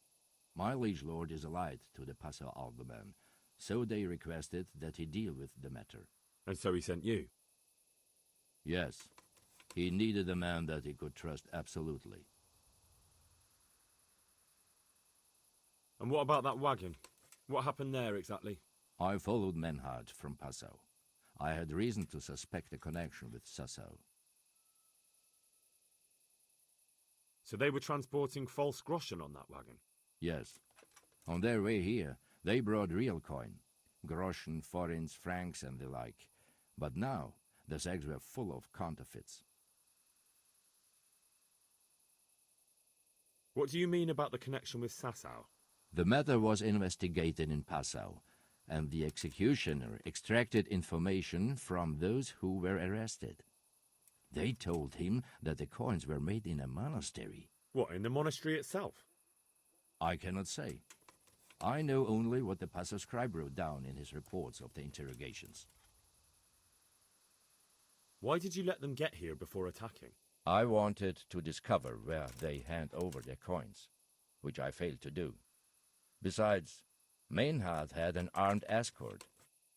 My liege lord is allied to the Passau alderman, so they requested that he deal with the matter. And so he sent you? Yes. He needed a man that he could trust absolutely. And what about that wagon? What happened there exactly? I followed Menhard from Passau. I had reason to suspect a connection with Sassau. So they were transporting false groschen on that wagon? Yes. On their way here, they brought real coin. Groschen, forints, francs, and the like. But now, the sacks were full of counterfeits. What do you mean about the connection with Sassau? The matter was investigated in Passau, and the executioner extracted information from those who were arrested. They told him that the coins were made in a monastery. What, in the monastery itself? I cannot say. I know only what the Passau scribe wrote down in his reports of the interrogations. Why did you let them get here before attacking? I wanted to discover where they hand over their coins, which I failed to do. Besides, Meinhard had an armed escort,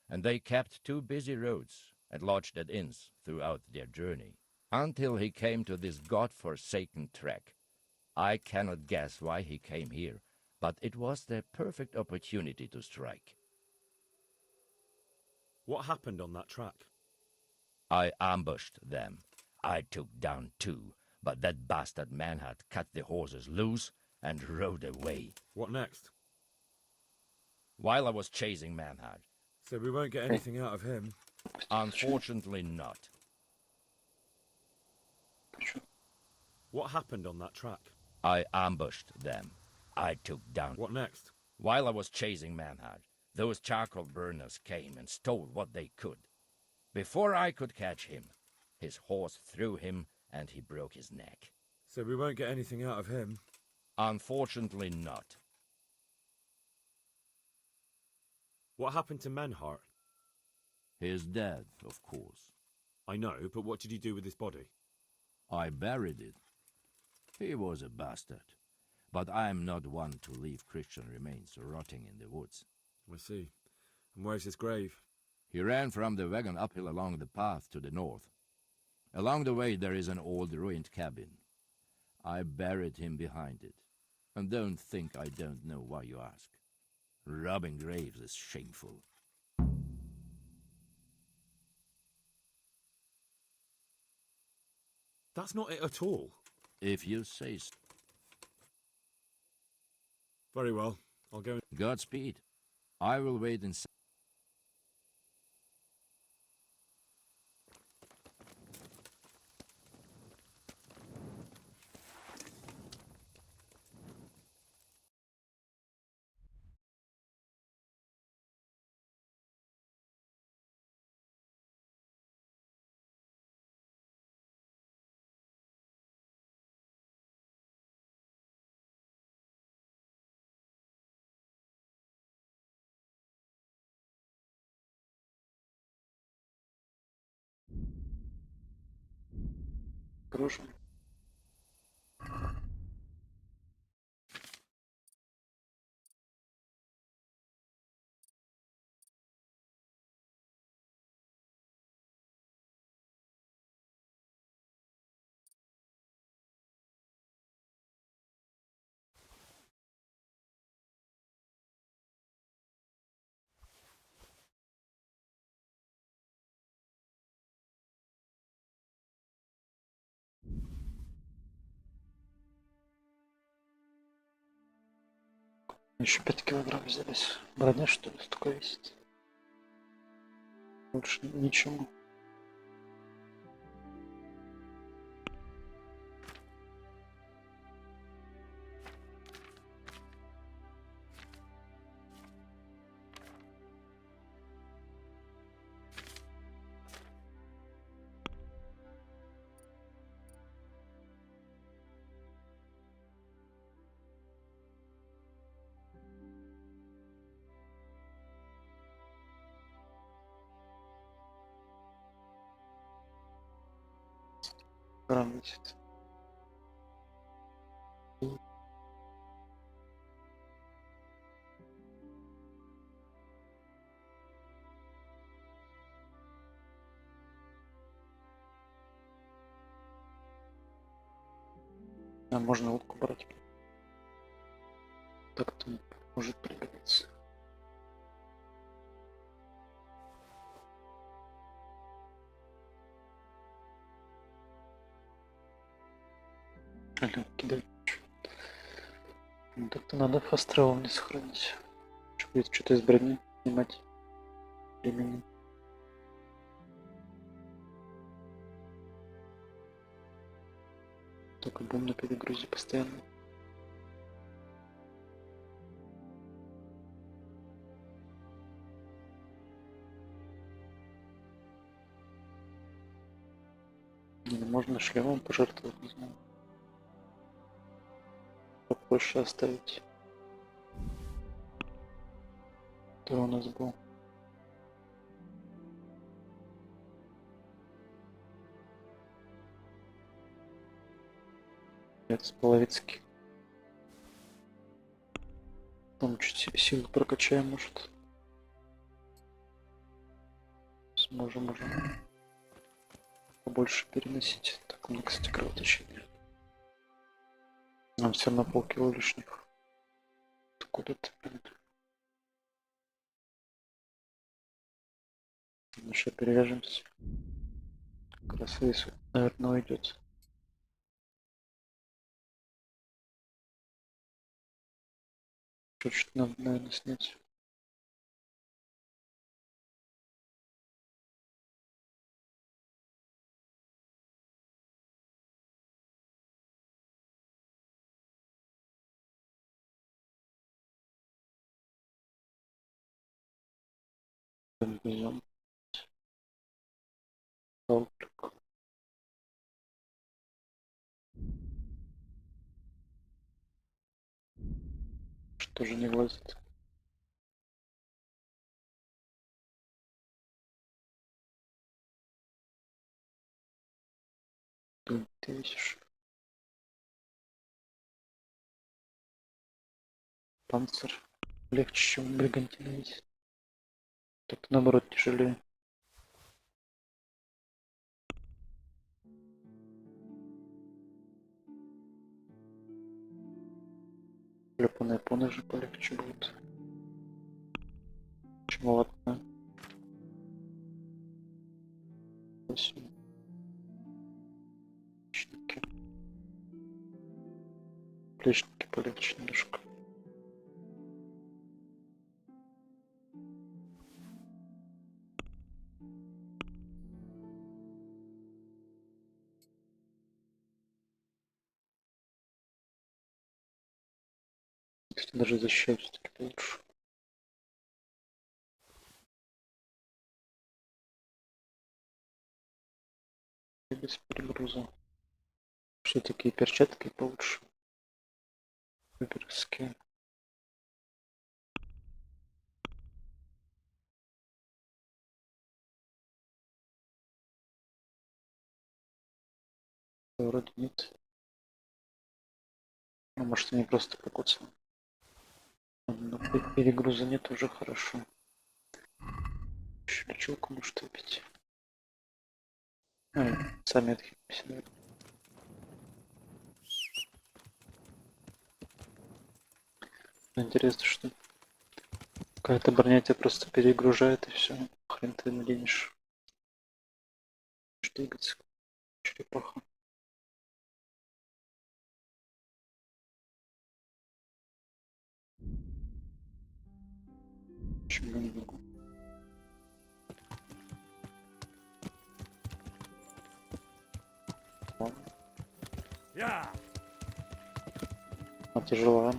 and they kept 2 busy roads and lodged at inns throughout their journey, until he came to this god-forsaken track. I cannot guess why he came here, but it was the perfect opportunity to strike. What happened on that track? I ambushed them. I took down 2, but that bastard Manhard cut the horses loose and rode away. What next? While I was chasing Manhard. So we won't get anything out of him? Unfortunately not. What happened on that track? I ambushed them. I took down... What next? While I was chasing Manhard, those charcoal burners came and stole what they could. Before I could catch him, his horse threw him and he broke his neck. So we won't get anything out of him? Unfortunately not. What happened to Menhart? He is dead, of course. I know, but what did you do with his body? I buried it. He was a bastard. But I am not one to leave Christian remains rotting in the woods. I see. And where's his grave? He ran from the wagon uphill along the path to the north. Along the way there is an old ruined cabin. I buried him behind it. And don't think I don't know why you ask. Robbing graves is shameful. That's not it at all. If you say so. Very well. I'll go. Godspeed. I will wait inside. Гружим. Еще 5 килограмм взялись. Броня что ли столько весит? Больше ничего. Грамм весит. А можно лодку брать. Так-то может пригодиться. Алло, кидай. Ну, так-то надо островом не сохранить. Что будет что-то из брони снимать времени. Только будем на перегрузе постоянно. Не, ну можно шлемом пожертвовать, не знаю. Попроще оставить. Кто у нас был? Это с Половицкий. Там чуть силу прокачаем, может. Сможем уже побольше переносить. Так, у меня, кстати, кровоточение. Нам все равно полкило лишних. Откуда-то, блин. Еще перевяжемся. Как раз вес, наверное, уйдет. Чуть-чуть надо, наверное, снять. Берем. Толпик. Что же не влазит? Ты весишь. Панцирь легче, чем бригантина весит. Так наоборот тяжелее. Клепанные поны же полегче будут. Чем латная. 8. Плечники. Плечники полегче немножко. Кстати, даже защищать все-таки получше. И без перегруза. Что такие перчатки получше? Выборские. Да вроде нет. Ну, может, они просто покоцаны. Но перегруза нет, уже хорошо. Еще лечилку может выпить. Сами отхилимся, наверное. Интересно, что какая-то броня тебя просто перегружает и все. Хрен ты наденешь. Двигаться. Черепаха. Почему не могу? Я! А тяжело.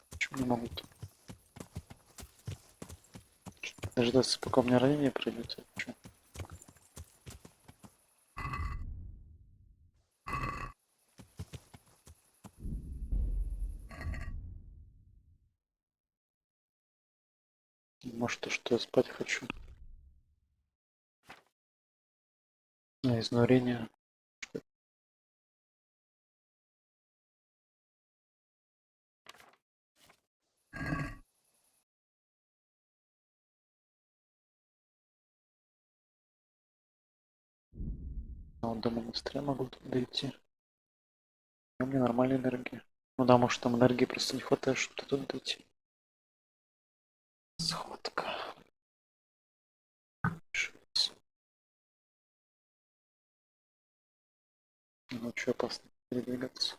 Почему не могут? Дождаться, пока у меня ранение пройдет. Может, то, что я спать хочу. Изнурение. А вот до монастыря могу тут дойти. У меня нормальная энергия. Ну да, может там энергии просто не хватает, чтобы туда дойти. Сходка. Ночью опасно передвигаться.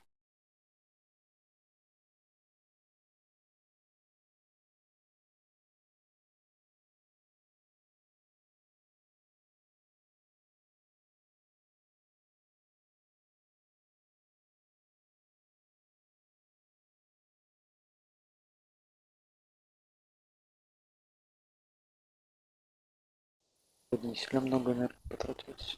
Не сильно много энергии потратилось.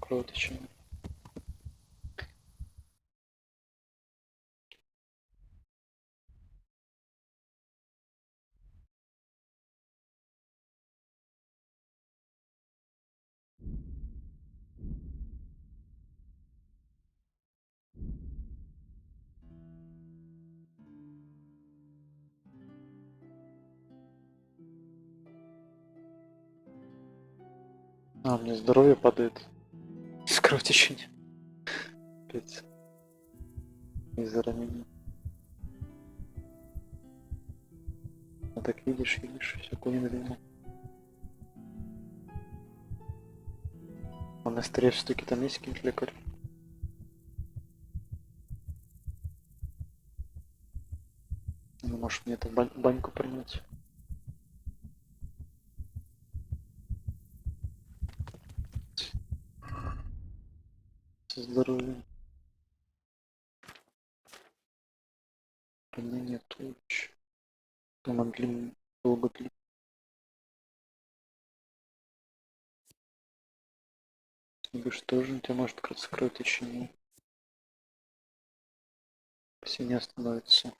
Кровотечение. А, мне здоровье падает. С кровотечения. Опять. Из-за ранения. А так видишь, всякую не надумал. А на столе все-таки там есть какой-нибудь лекарь? Ну, может мне это баньку принять? Со здоровьем. Ранение туч. Помогли долго пить. Что же у тебя может как кровотечение? Все не остановится.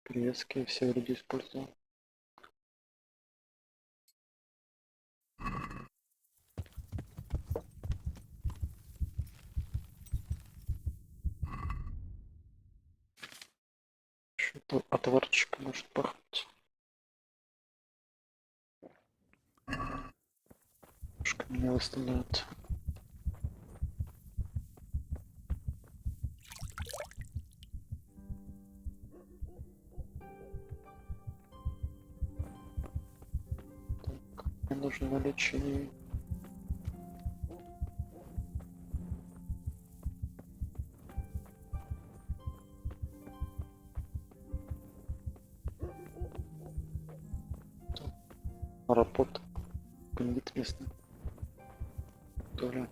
Приветские все вроде использовал. Что-то отварчика может пахнуть. Немножко меня выставляют. Так, мне нужно на лечение. Работа. Бандит местный. Тоже.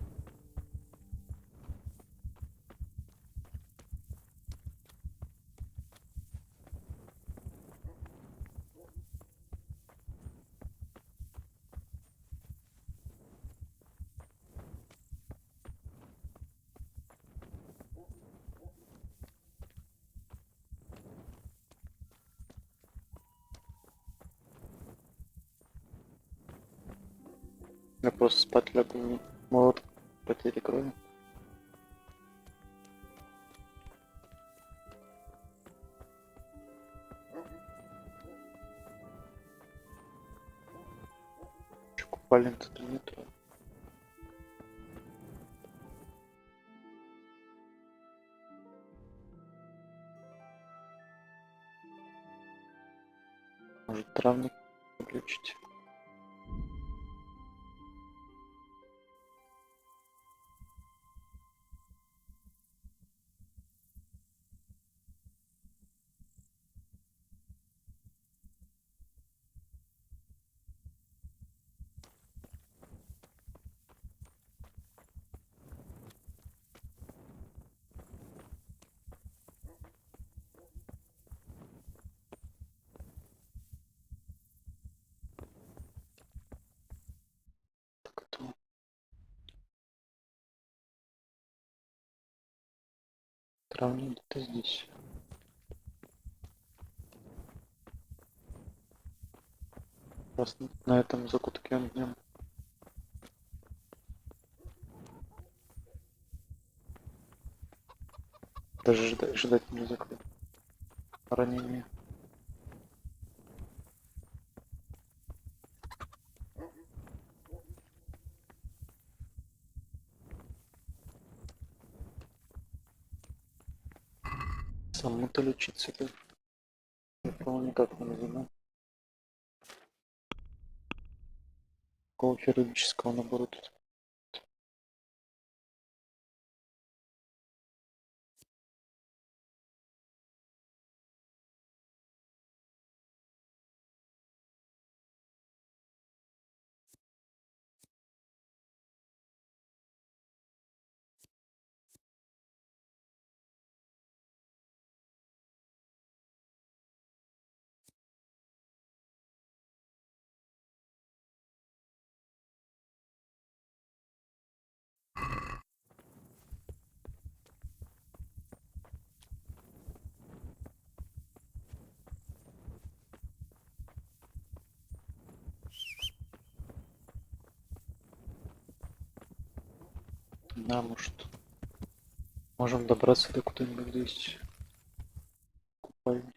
Я просто спать лягу. Молот потери крови. Чё, купальник тут нету? Может, травник включить? Травник где-то здесь. Просто на этом закутке он днем. Даже ждать нельзя. Ранение. Самому-то лечиться тут. Я помню, никак не называю. Какого хирургического набора тут? Да, может. Можем добраться до куда-нибудь здесь. Купальни.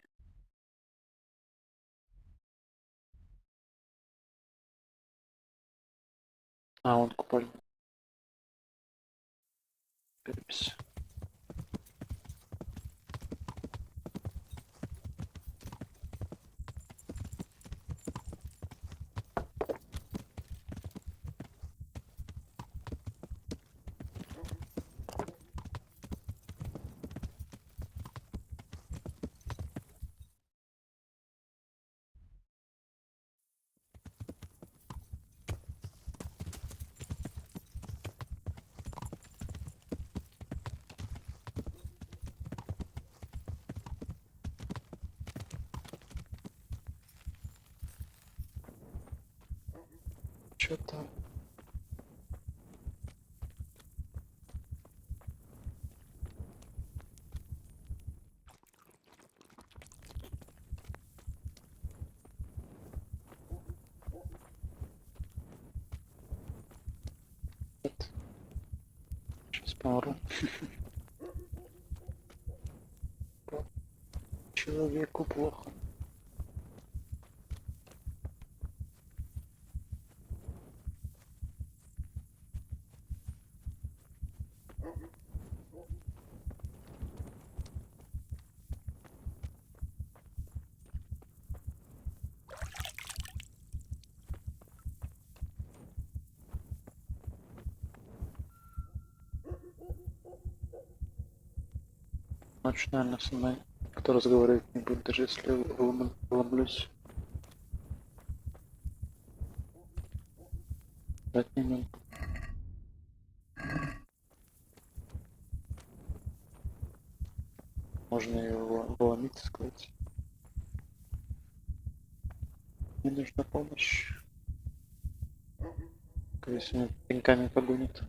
А, он купальня. Перепись. Чё там? Сейчас помру. Человеку плохо. Ночь, наверное, со мной кто разговаривать не будет, даже если вломлюсь. Ждать не надо. Можно его вломить, так сказать. Мне нужна помощь. Если меня пинками погонит.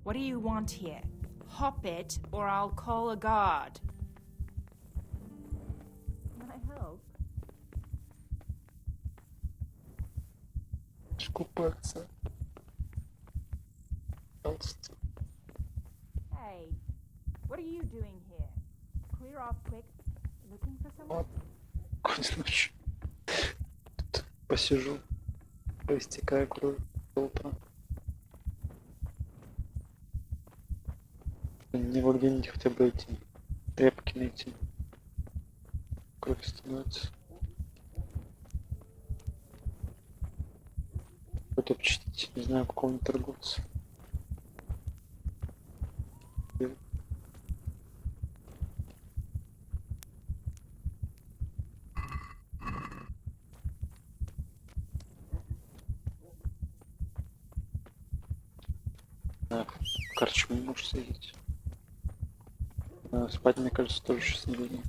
What do you want here? Hop it, or I'll call a guard. Can I help? Скупаться. Пожалуйста. Hey, what are you doing here? Clear off quick. Looking for someone? Хоть ночь. Тут посижу, поистекаю кровь до утра. Не могу где-нибудь хотя бы эти тряпки найти. Кровь становится. Буду обчистить, не знаю, какого-нибудь торговца. Так, в корчму не можешь съездить. Спать, мне кажется, тоже сейчас не будем.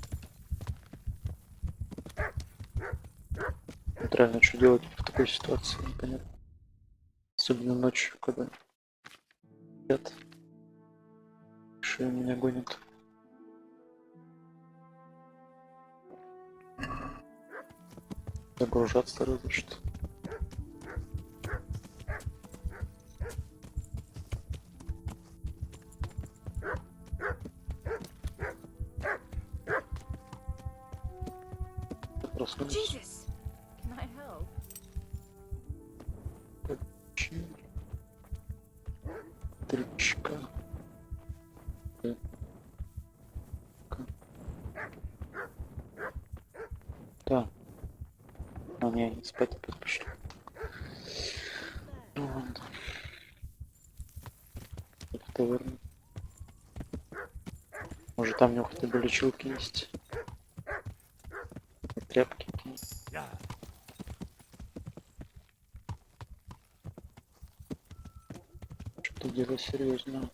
Вот реально, что делать в такой ситуации, непонятно. Особенно ночью, когда спят. Шея меня гонит. Загружаться разве что. Jesus! Can I help? Тричка. Да. А не спать опять пошли. Ну ладно. В таверну. Может там у него хотя бы лечилки есть. И тряпки. Что-то дело серьезное.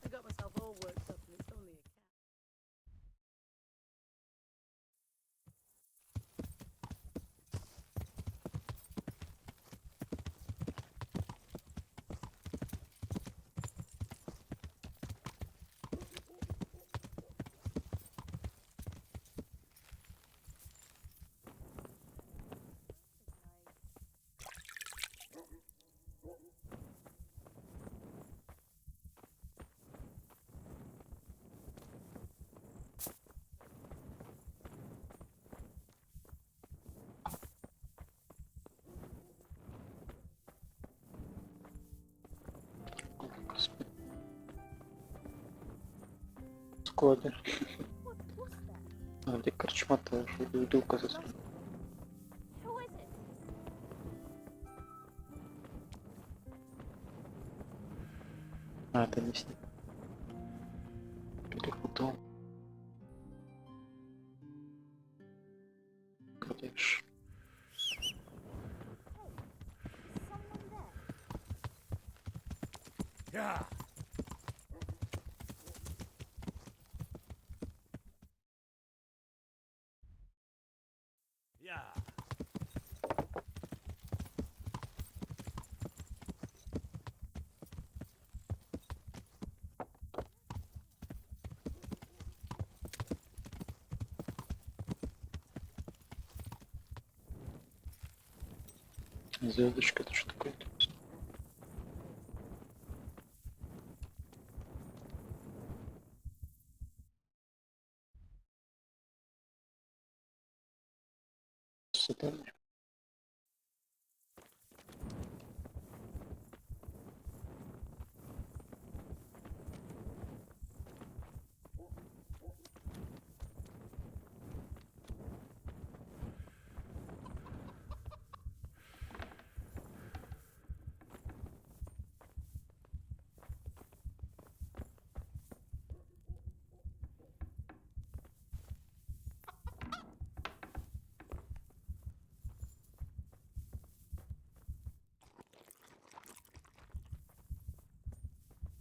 Складе. А где корчма-то? Иду указать. А, это не с ним. Перепутал. Конечно. Yeah. Звездочка, это что такое? Задание.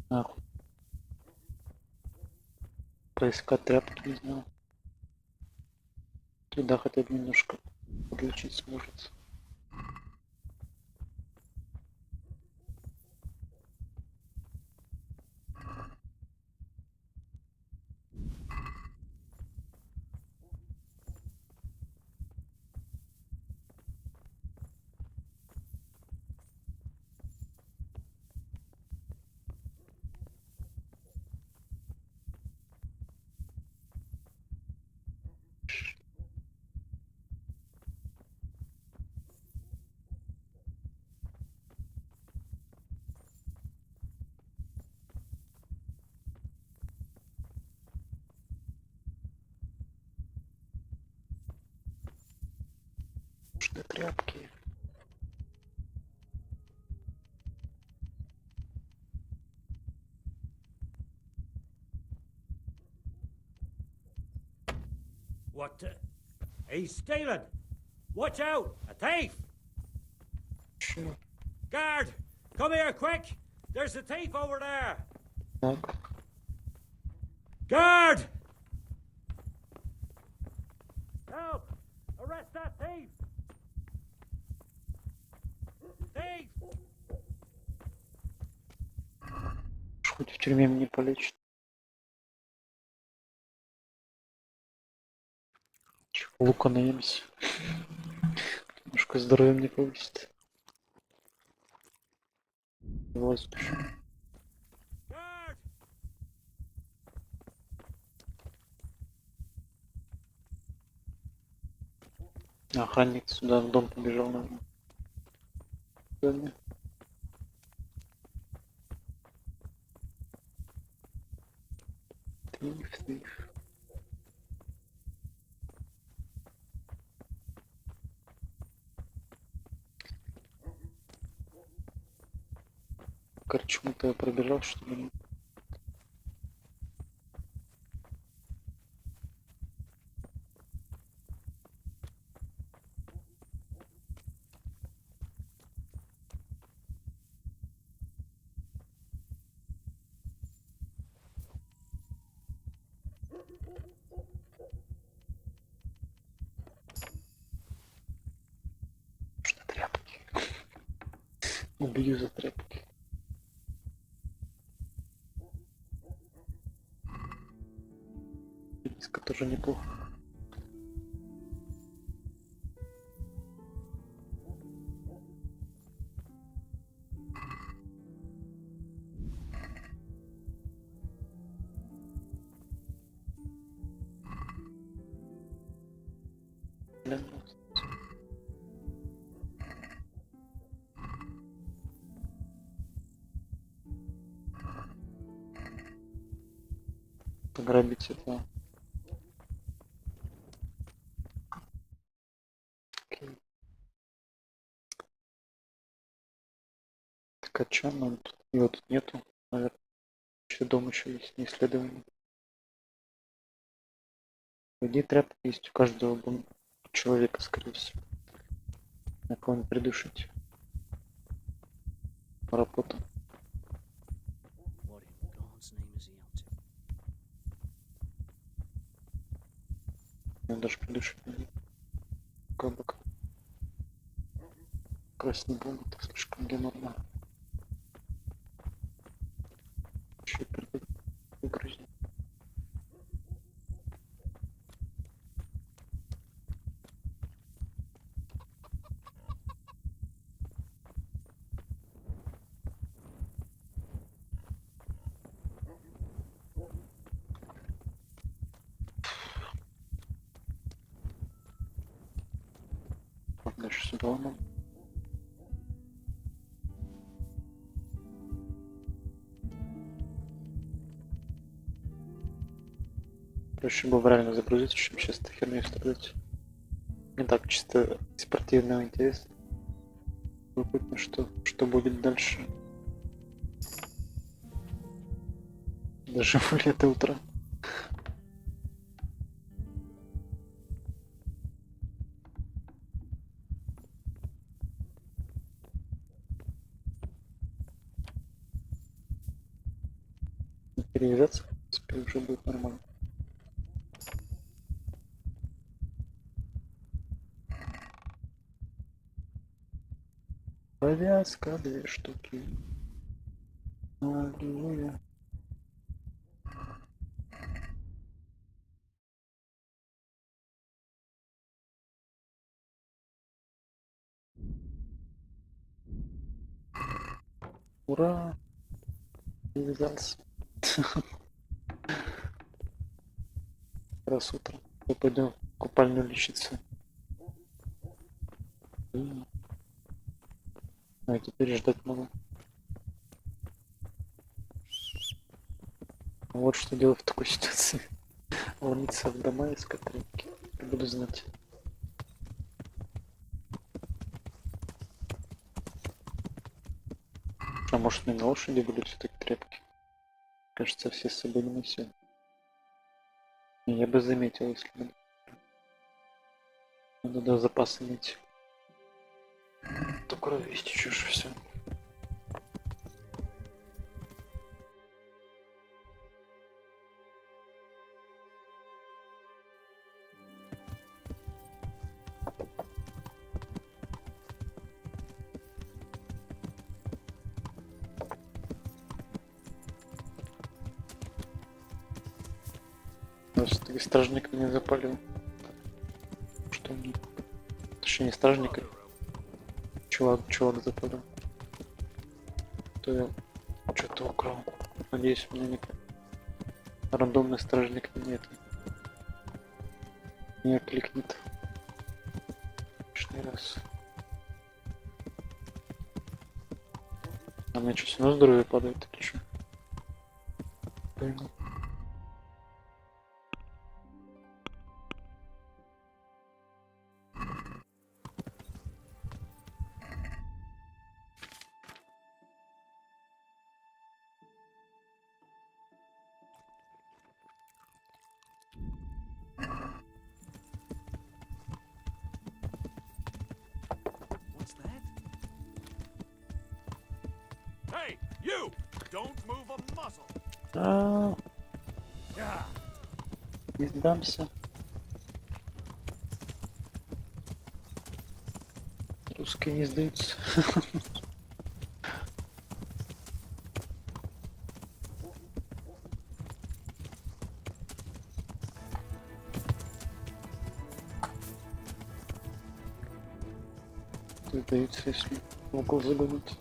Нахуй. Поискать тряпки, не знаю. Туда хотя бы немножко подлечиться может. Что тряпки? What? Hey, Stalin! Watch out! A thief! Sure. Guard! Come here, quick! There's a thief over there! Так. Guard! Help! Arrest that thief! Thief! Хоть в тюрьме мне полечит. Лука наемся. Немножко здоровье мне повысит. Воздух. Охранник сюда в дом побежал, наверное. Сегодня. Thief. Корчму-то я пробежал, что ли? Что тряпки? Убью за тряпки. Диска тоже неплохо. Пограбить это. Окей. Так, а чё нам тут? Его тут нету, наверное. Еще дом еще есть, не исследование. Где тряпка есть у каждого человека, скорее всего. На кого-нибудь придушить. Работа. What in God's name is he up to? Я даже придушить не могу. Кабак. Красть не буду, это слишком геморно. Еще выгрузить. Дальше сюда ломал. Проще было реально загрузить, чем чисто херню страдать. Не так чисто спортивного интереса. Любопытно, что будет дальше. Даже в лето утра. перевязаться, в принципе, уже будет нормально. Повязка 2 штуки. Аллилуйя. Ура! Перевязался. Раз утром. Мы пойдем в купальню лечиться. А я теперь ждать могу. Вот что делать в такой ситуации. Ломиться в дома, искать тряпки. Я буду знать. А может, не на лошади будут все-таки тряпки? Кажется, все с собой не носили. Я бы заметил, если бы. Надо запас иметь. То крови истечешь все. Все-таки стражник меня запалил. Что мне? Точнее, не стражника. Чувак запалил. То я что-то украл. Надеюсь, у меня не рандомный стражник нет. Не кликнет. Лишний раз. А мне что, все на здоровье падает или что? Пойму. What's that? Hey, you! Don't move a muscle. А, Yeah. не сдамся. Русские не сдаются. Сдаются, если в угол загонят.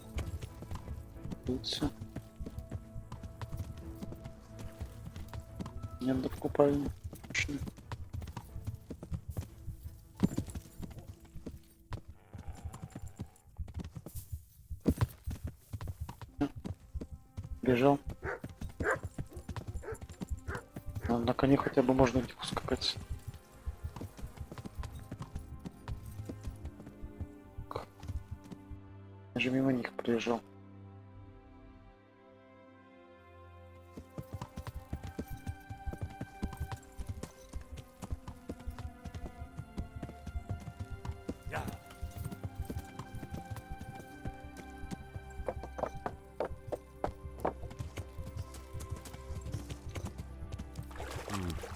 Сдаются. Нет, да в купальне. Точно. Бежал. На коне хотя бы можно не ускакать. Я же мимо них проезжал.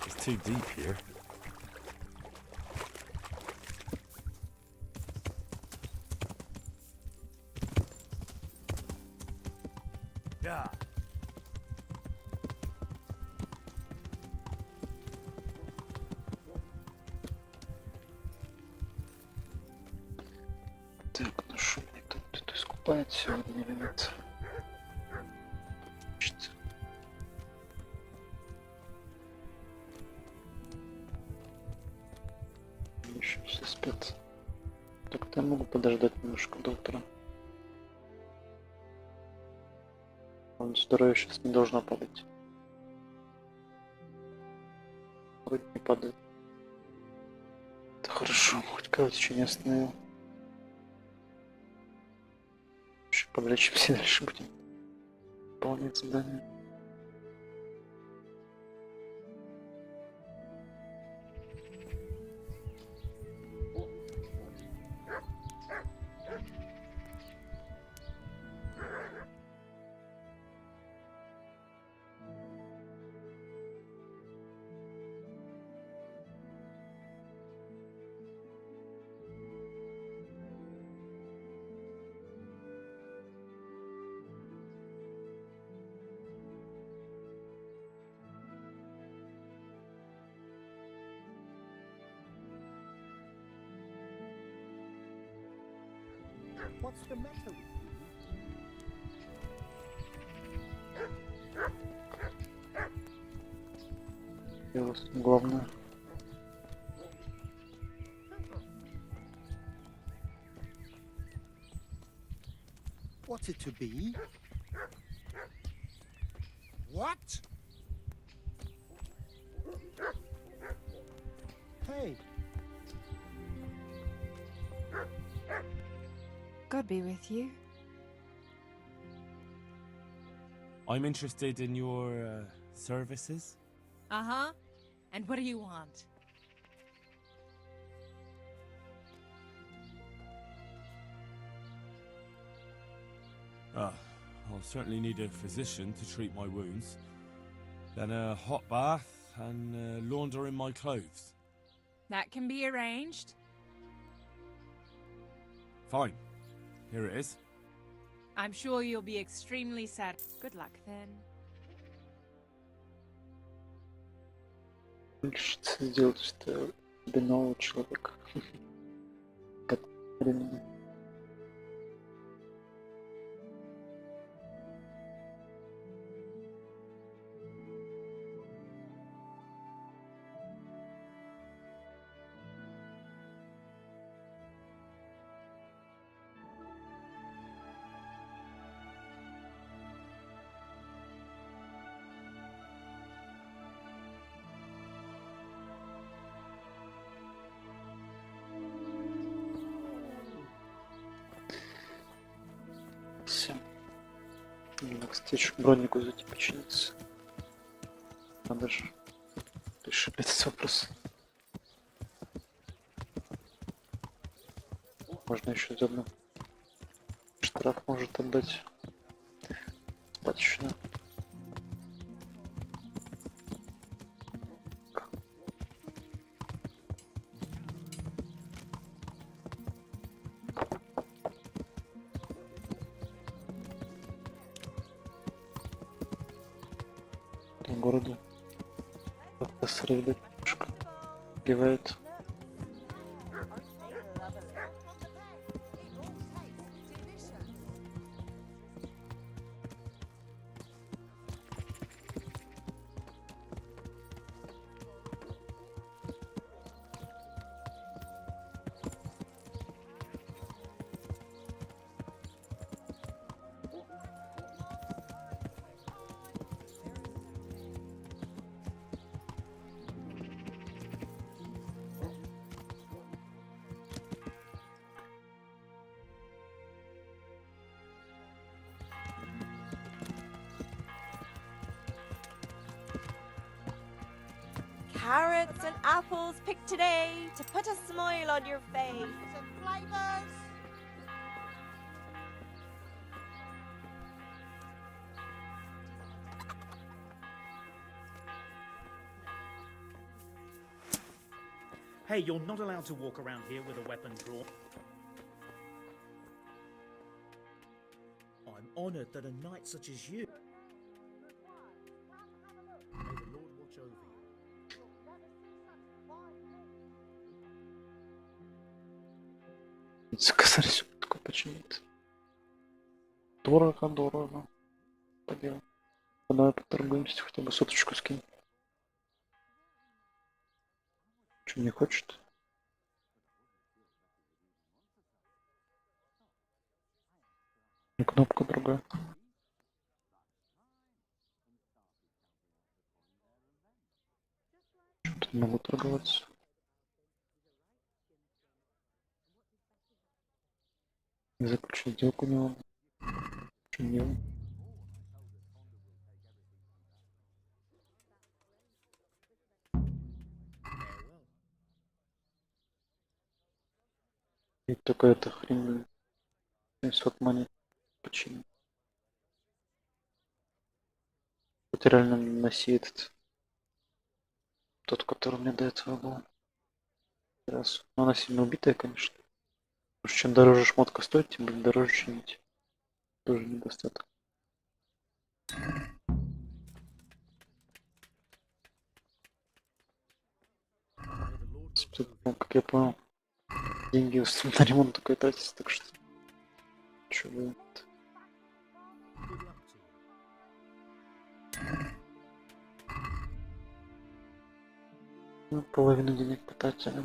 It's too deep here. Yeah. Так, ну что мне тут искупает сегодня или нет? Чё-то. Еще все спят. Так-то я могу подождать немножко до утра. Он здоровье сейчас не должно падать. Вроде не падает. Это хорошо, хоть короче не остановил. Еще подлечимся, дальше будем выполнять задание. What's the matter with Дело главное. What's it to be? What? Hey. God be with you. I'm interested in your services. Uh-huh. And what do you want? I'll certainly need a physician to treat my wounds. Then a hot bath and laundering my clothes. That can be arranged. Fine. Here it is. I'm sure you'll be extremely sad. Good luck then. Хочется сделать, что тебе нового человека. Как временно. Все. Надо, кстати, еще к бронику зайти починиться. Надо же решить этот вопрос. Можно еще заодно штраф может отдать. Достаточно. В городе профессор, видать, немножко плевает. Carrots and apples picked today to put a smile on your face. And flavors. Hey, you're not allowed to walk around here with a weapon drawn. I'm honored that a knight such as you... May the Lord watch over you. Заказали секундку починить. Дорого, дорого. Поделаем. Давай поторгуемся, хотя бы соточку скинь. Че, не хочет? И кнопка другая. Что-то не могу торговаться. Не заключить сделку не могу. Что делать? И только эта хрень 700 монет почему? Это реально носи этот. Тот, который у меня до этого был. Раз. Но она сильно убитая, конечно. Потому что чем дороже шмотка стоит, тем будет дороже чинить. Тоже недостаток. Ну, как я понял, деньги на ремонт только тратятся, так что Чего? Ну, половину денег потратили.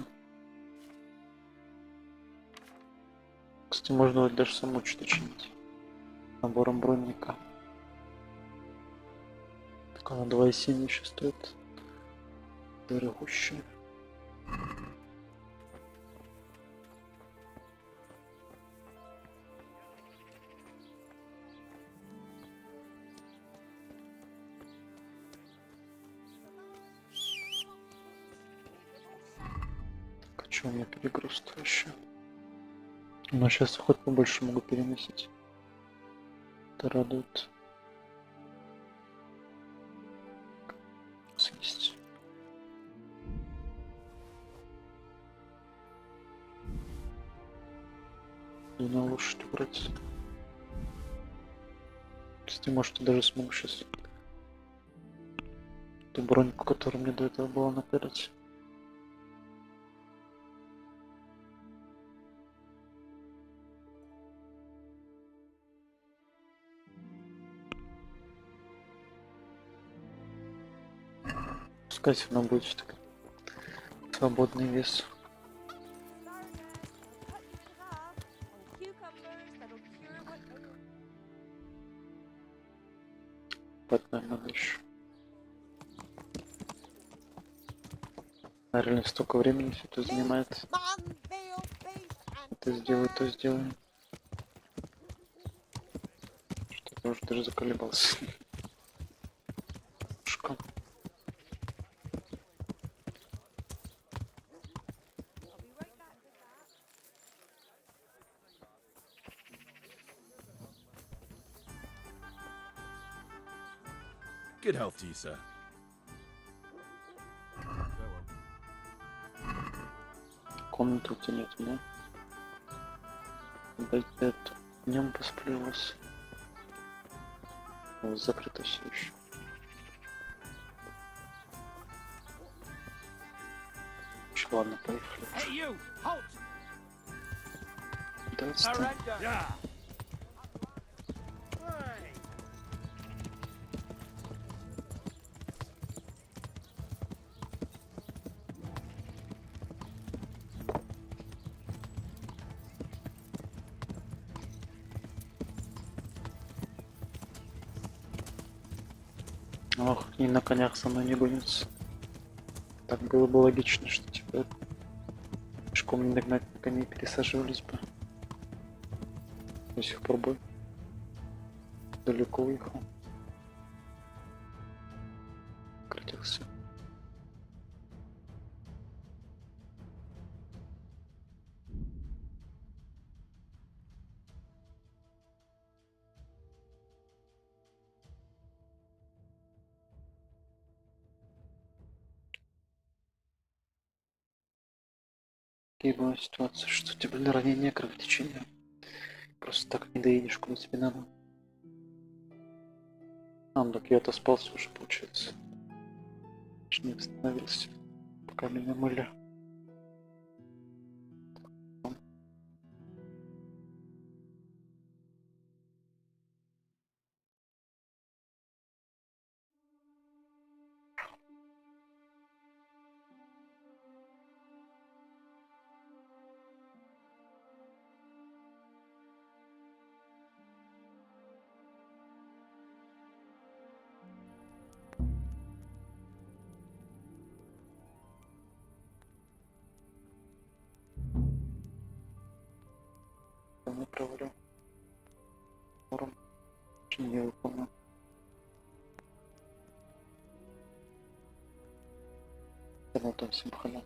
Кстати, можно вот даже саму что-то чинить. Набором бронника. Так она 2,7 еще стоит. Дорогущая. Так, а что у меня перегруз-то еще? Но сейчас хоть побольше могу переносить. Это радует. Съесть. И на лошадь убрать. Кстати, может, я даже смогу сейчас ту броньку, которая мне до этого была, напялить. Пускай все равно будет все-таки свободный вес. Потом надо еще. Реально столько времени все это занимает. Это сделаю, то сделаю. Что-то я уже даже заколебался. Шкаф. Good health to you, sir. Комнату у тебя нет, да? Дать эту. Днем посплю у вас. У вас закрыто все еще. Ладно, поехали. Hey, you! Halt! Да, Surrender! Yeah! Ох, и на конях со мной не гонятся. Так было бы логично, что типа пешком не догнать, на коней пересаживались бы. До сих пор бы далеко уехал. Крутился. Какие бывают ситуации, что у тебя ранение, кровотечение. Просто так не доедешь, куда тебе надо. А, ну так я отоспался уже, получается. Не остановился, пока меня мыли. Не провалил. Норм. Не выполнил. Ну там всем хана.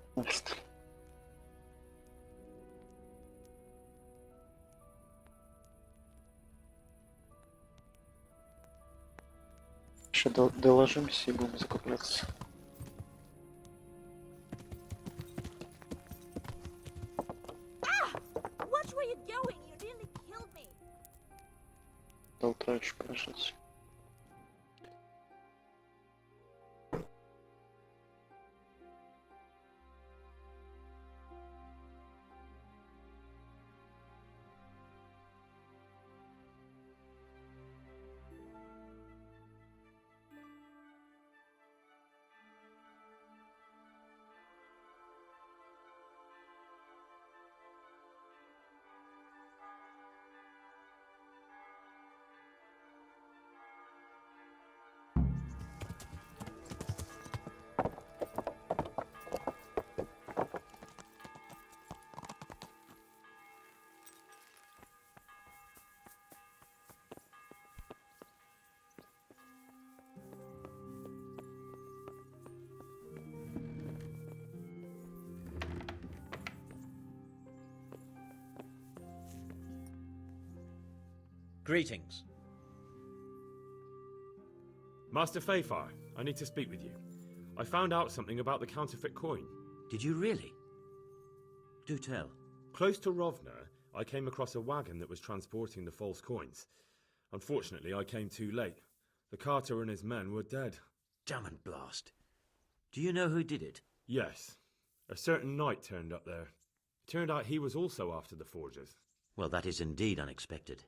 Еще доложимся и будем закупляться. Watch where you're going. You nearly killed me. До утра еще поражаться. Greetings. Master Fayfar, I need to speak with you. I found out something about the counterfeit coin. Did you really? Do tell. Close to Rovna, I came across a wagon that was transporting the false coins. Unfortunately, I came too late. The carter and his men were dead. Damn and blast. Do you know who did it? Yes. A certain knight turned up there. It turned out he was also after the forgers. Well, that is indeed unexpected.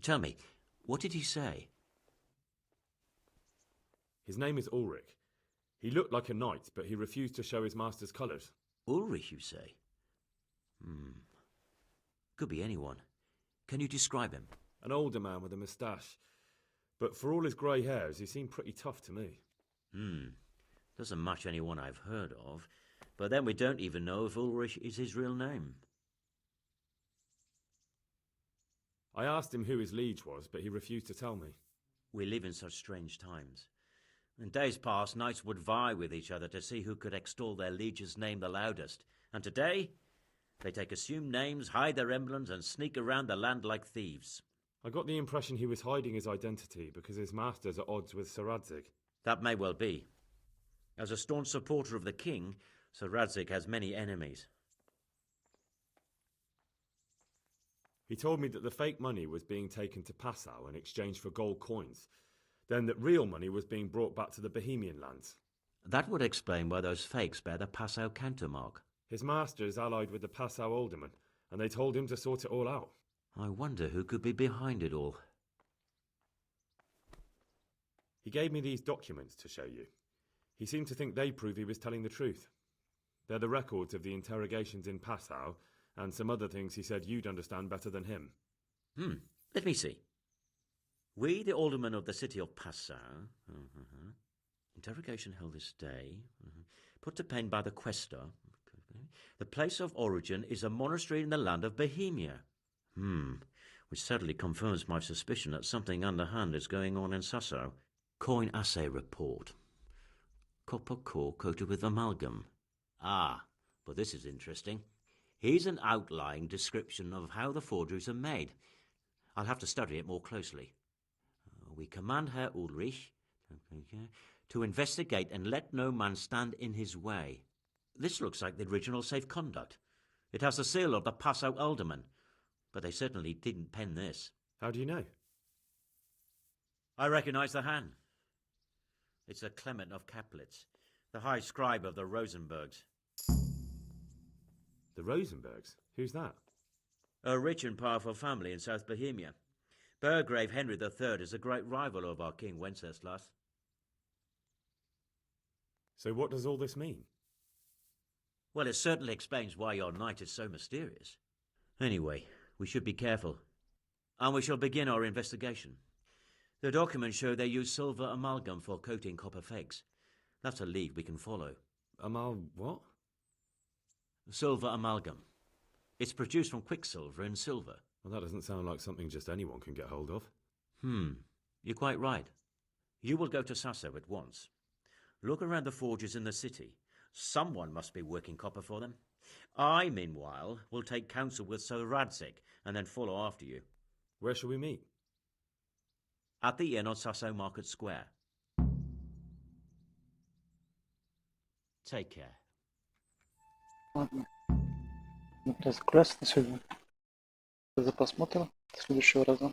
Tell me, what did he say? His name is Ulrich. He looked like a knight, but he refused to show his master's colours. Ulrich, you say? Could be anyone. Can you describe him? An older man with a moustache. But for all his grey hairs, he seemed pretty tough to me. Doesn't match anyone I've heard of. But then we don't even know if Ulrich is his real name. I asked him who his liege was, but he refused to tell me. We live in such strange times. In days past, knights would vie with each other to see who could extol their liege's name the loudest. And today, they take assumed names, hide their emblems, and sneak around the land like thieves. I got the impression he was hiding his identity because his master's at odds with Sir Radzig. That may well be. As a staunch supporter of the king, Sir Radzig has many enemies. He told me that the fake money was being taken to Passau in exchange for gold coins, then that real money was being brought back to the Bohemian lands. That would explain why those fakes bear the Passau countermark. His master is allied with the Passau alderman, and they told him to sort it all out. I wonder who could be behind it all. He gave me these documents to show you. He seemed to think they prove he was telling the truth. They're the records of the interrogations in Passau, and some other things he said you'd understand better than him. Let me see. We, the aldermen of the city of Passau, interrogation held this day, put to pen by the questor. The place of origin is a monastery in the land of Bohemia. Which sadly confirms my suspicion that something underhand is going on in Sasso. Coin assay report. Copper core coated with amalgam. But this is interesting. Here's an outline description of how the forgeries are made. I'll have to study it more closely. We command Herr Ulrich to investigate and let no man stand in his way. This looks like the original safe conduct. It has the seal of the Passau alderman, but they certainly didn't pen this. How do you know? I recognize the hand. It's a Clement of Kaplitz, the high scribe of the Rosenbergs. The Rosenbergs? Who's that? A rich and powerful family in South Bohemia. Burgrave Henry III is a great rival of our King Wenceslas. So what does all this mean? Well, it certainly explains why your knight is so mysterious. Anyway, we should be careful. And we shall begin our investigation. The documents show they use silver amalgam for coating copper fakes. That's a lead we can follow. What? Silver amalgam. It's produced from quicksilver and silver. Well, that doesn't sound like something just anyone can get hold of. You're quite right. You will go to Sasso at once. Look around the forges in the city. Someone must be working copper for them. I, meanwhile, will take counsel with Sir Radzig and then follow after you. Where shall we meet? At the inn on Sasso Market Square. Take care. Ладно. Это классно сегодня. За просмотр. До следующего раза.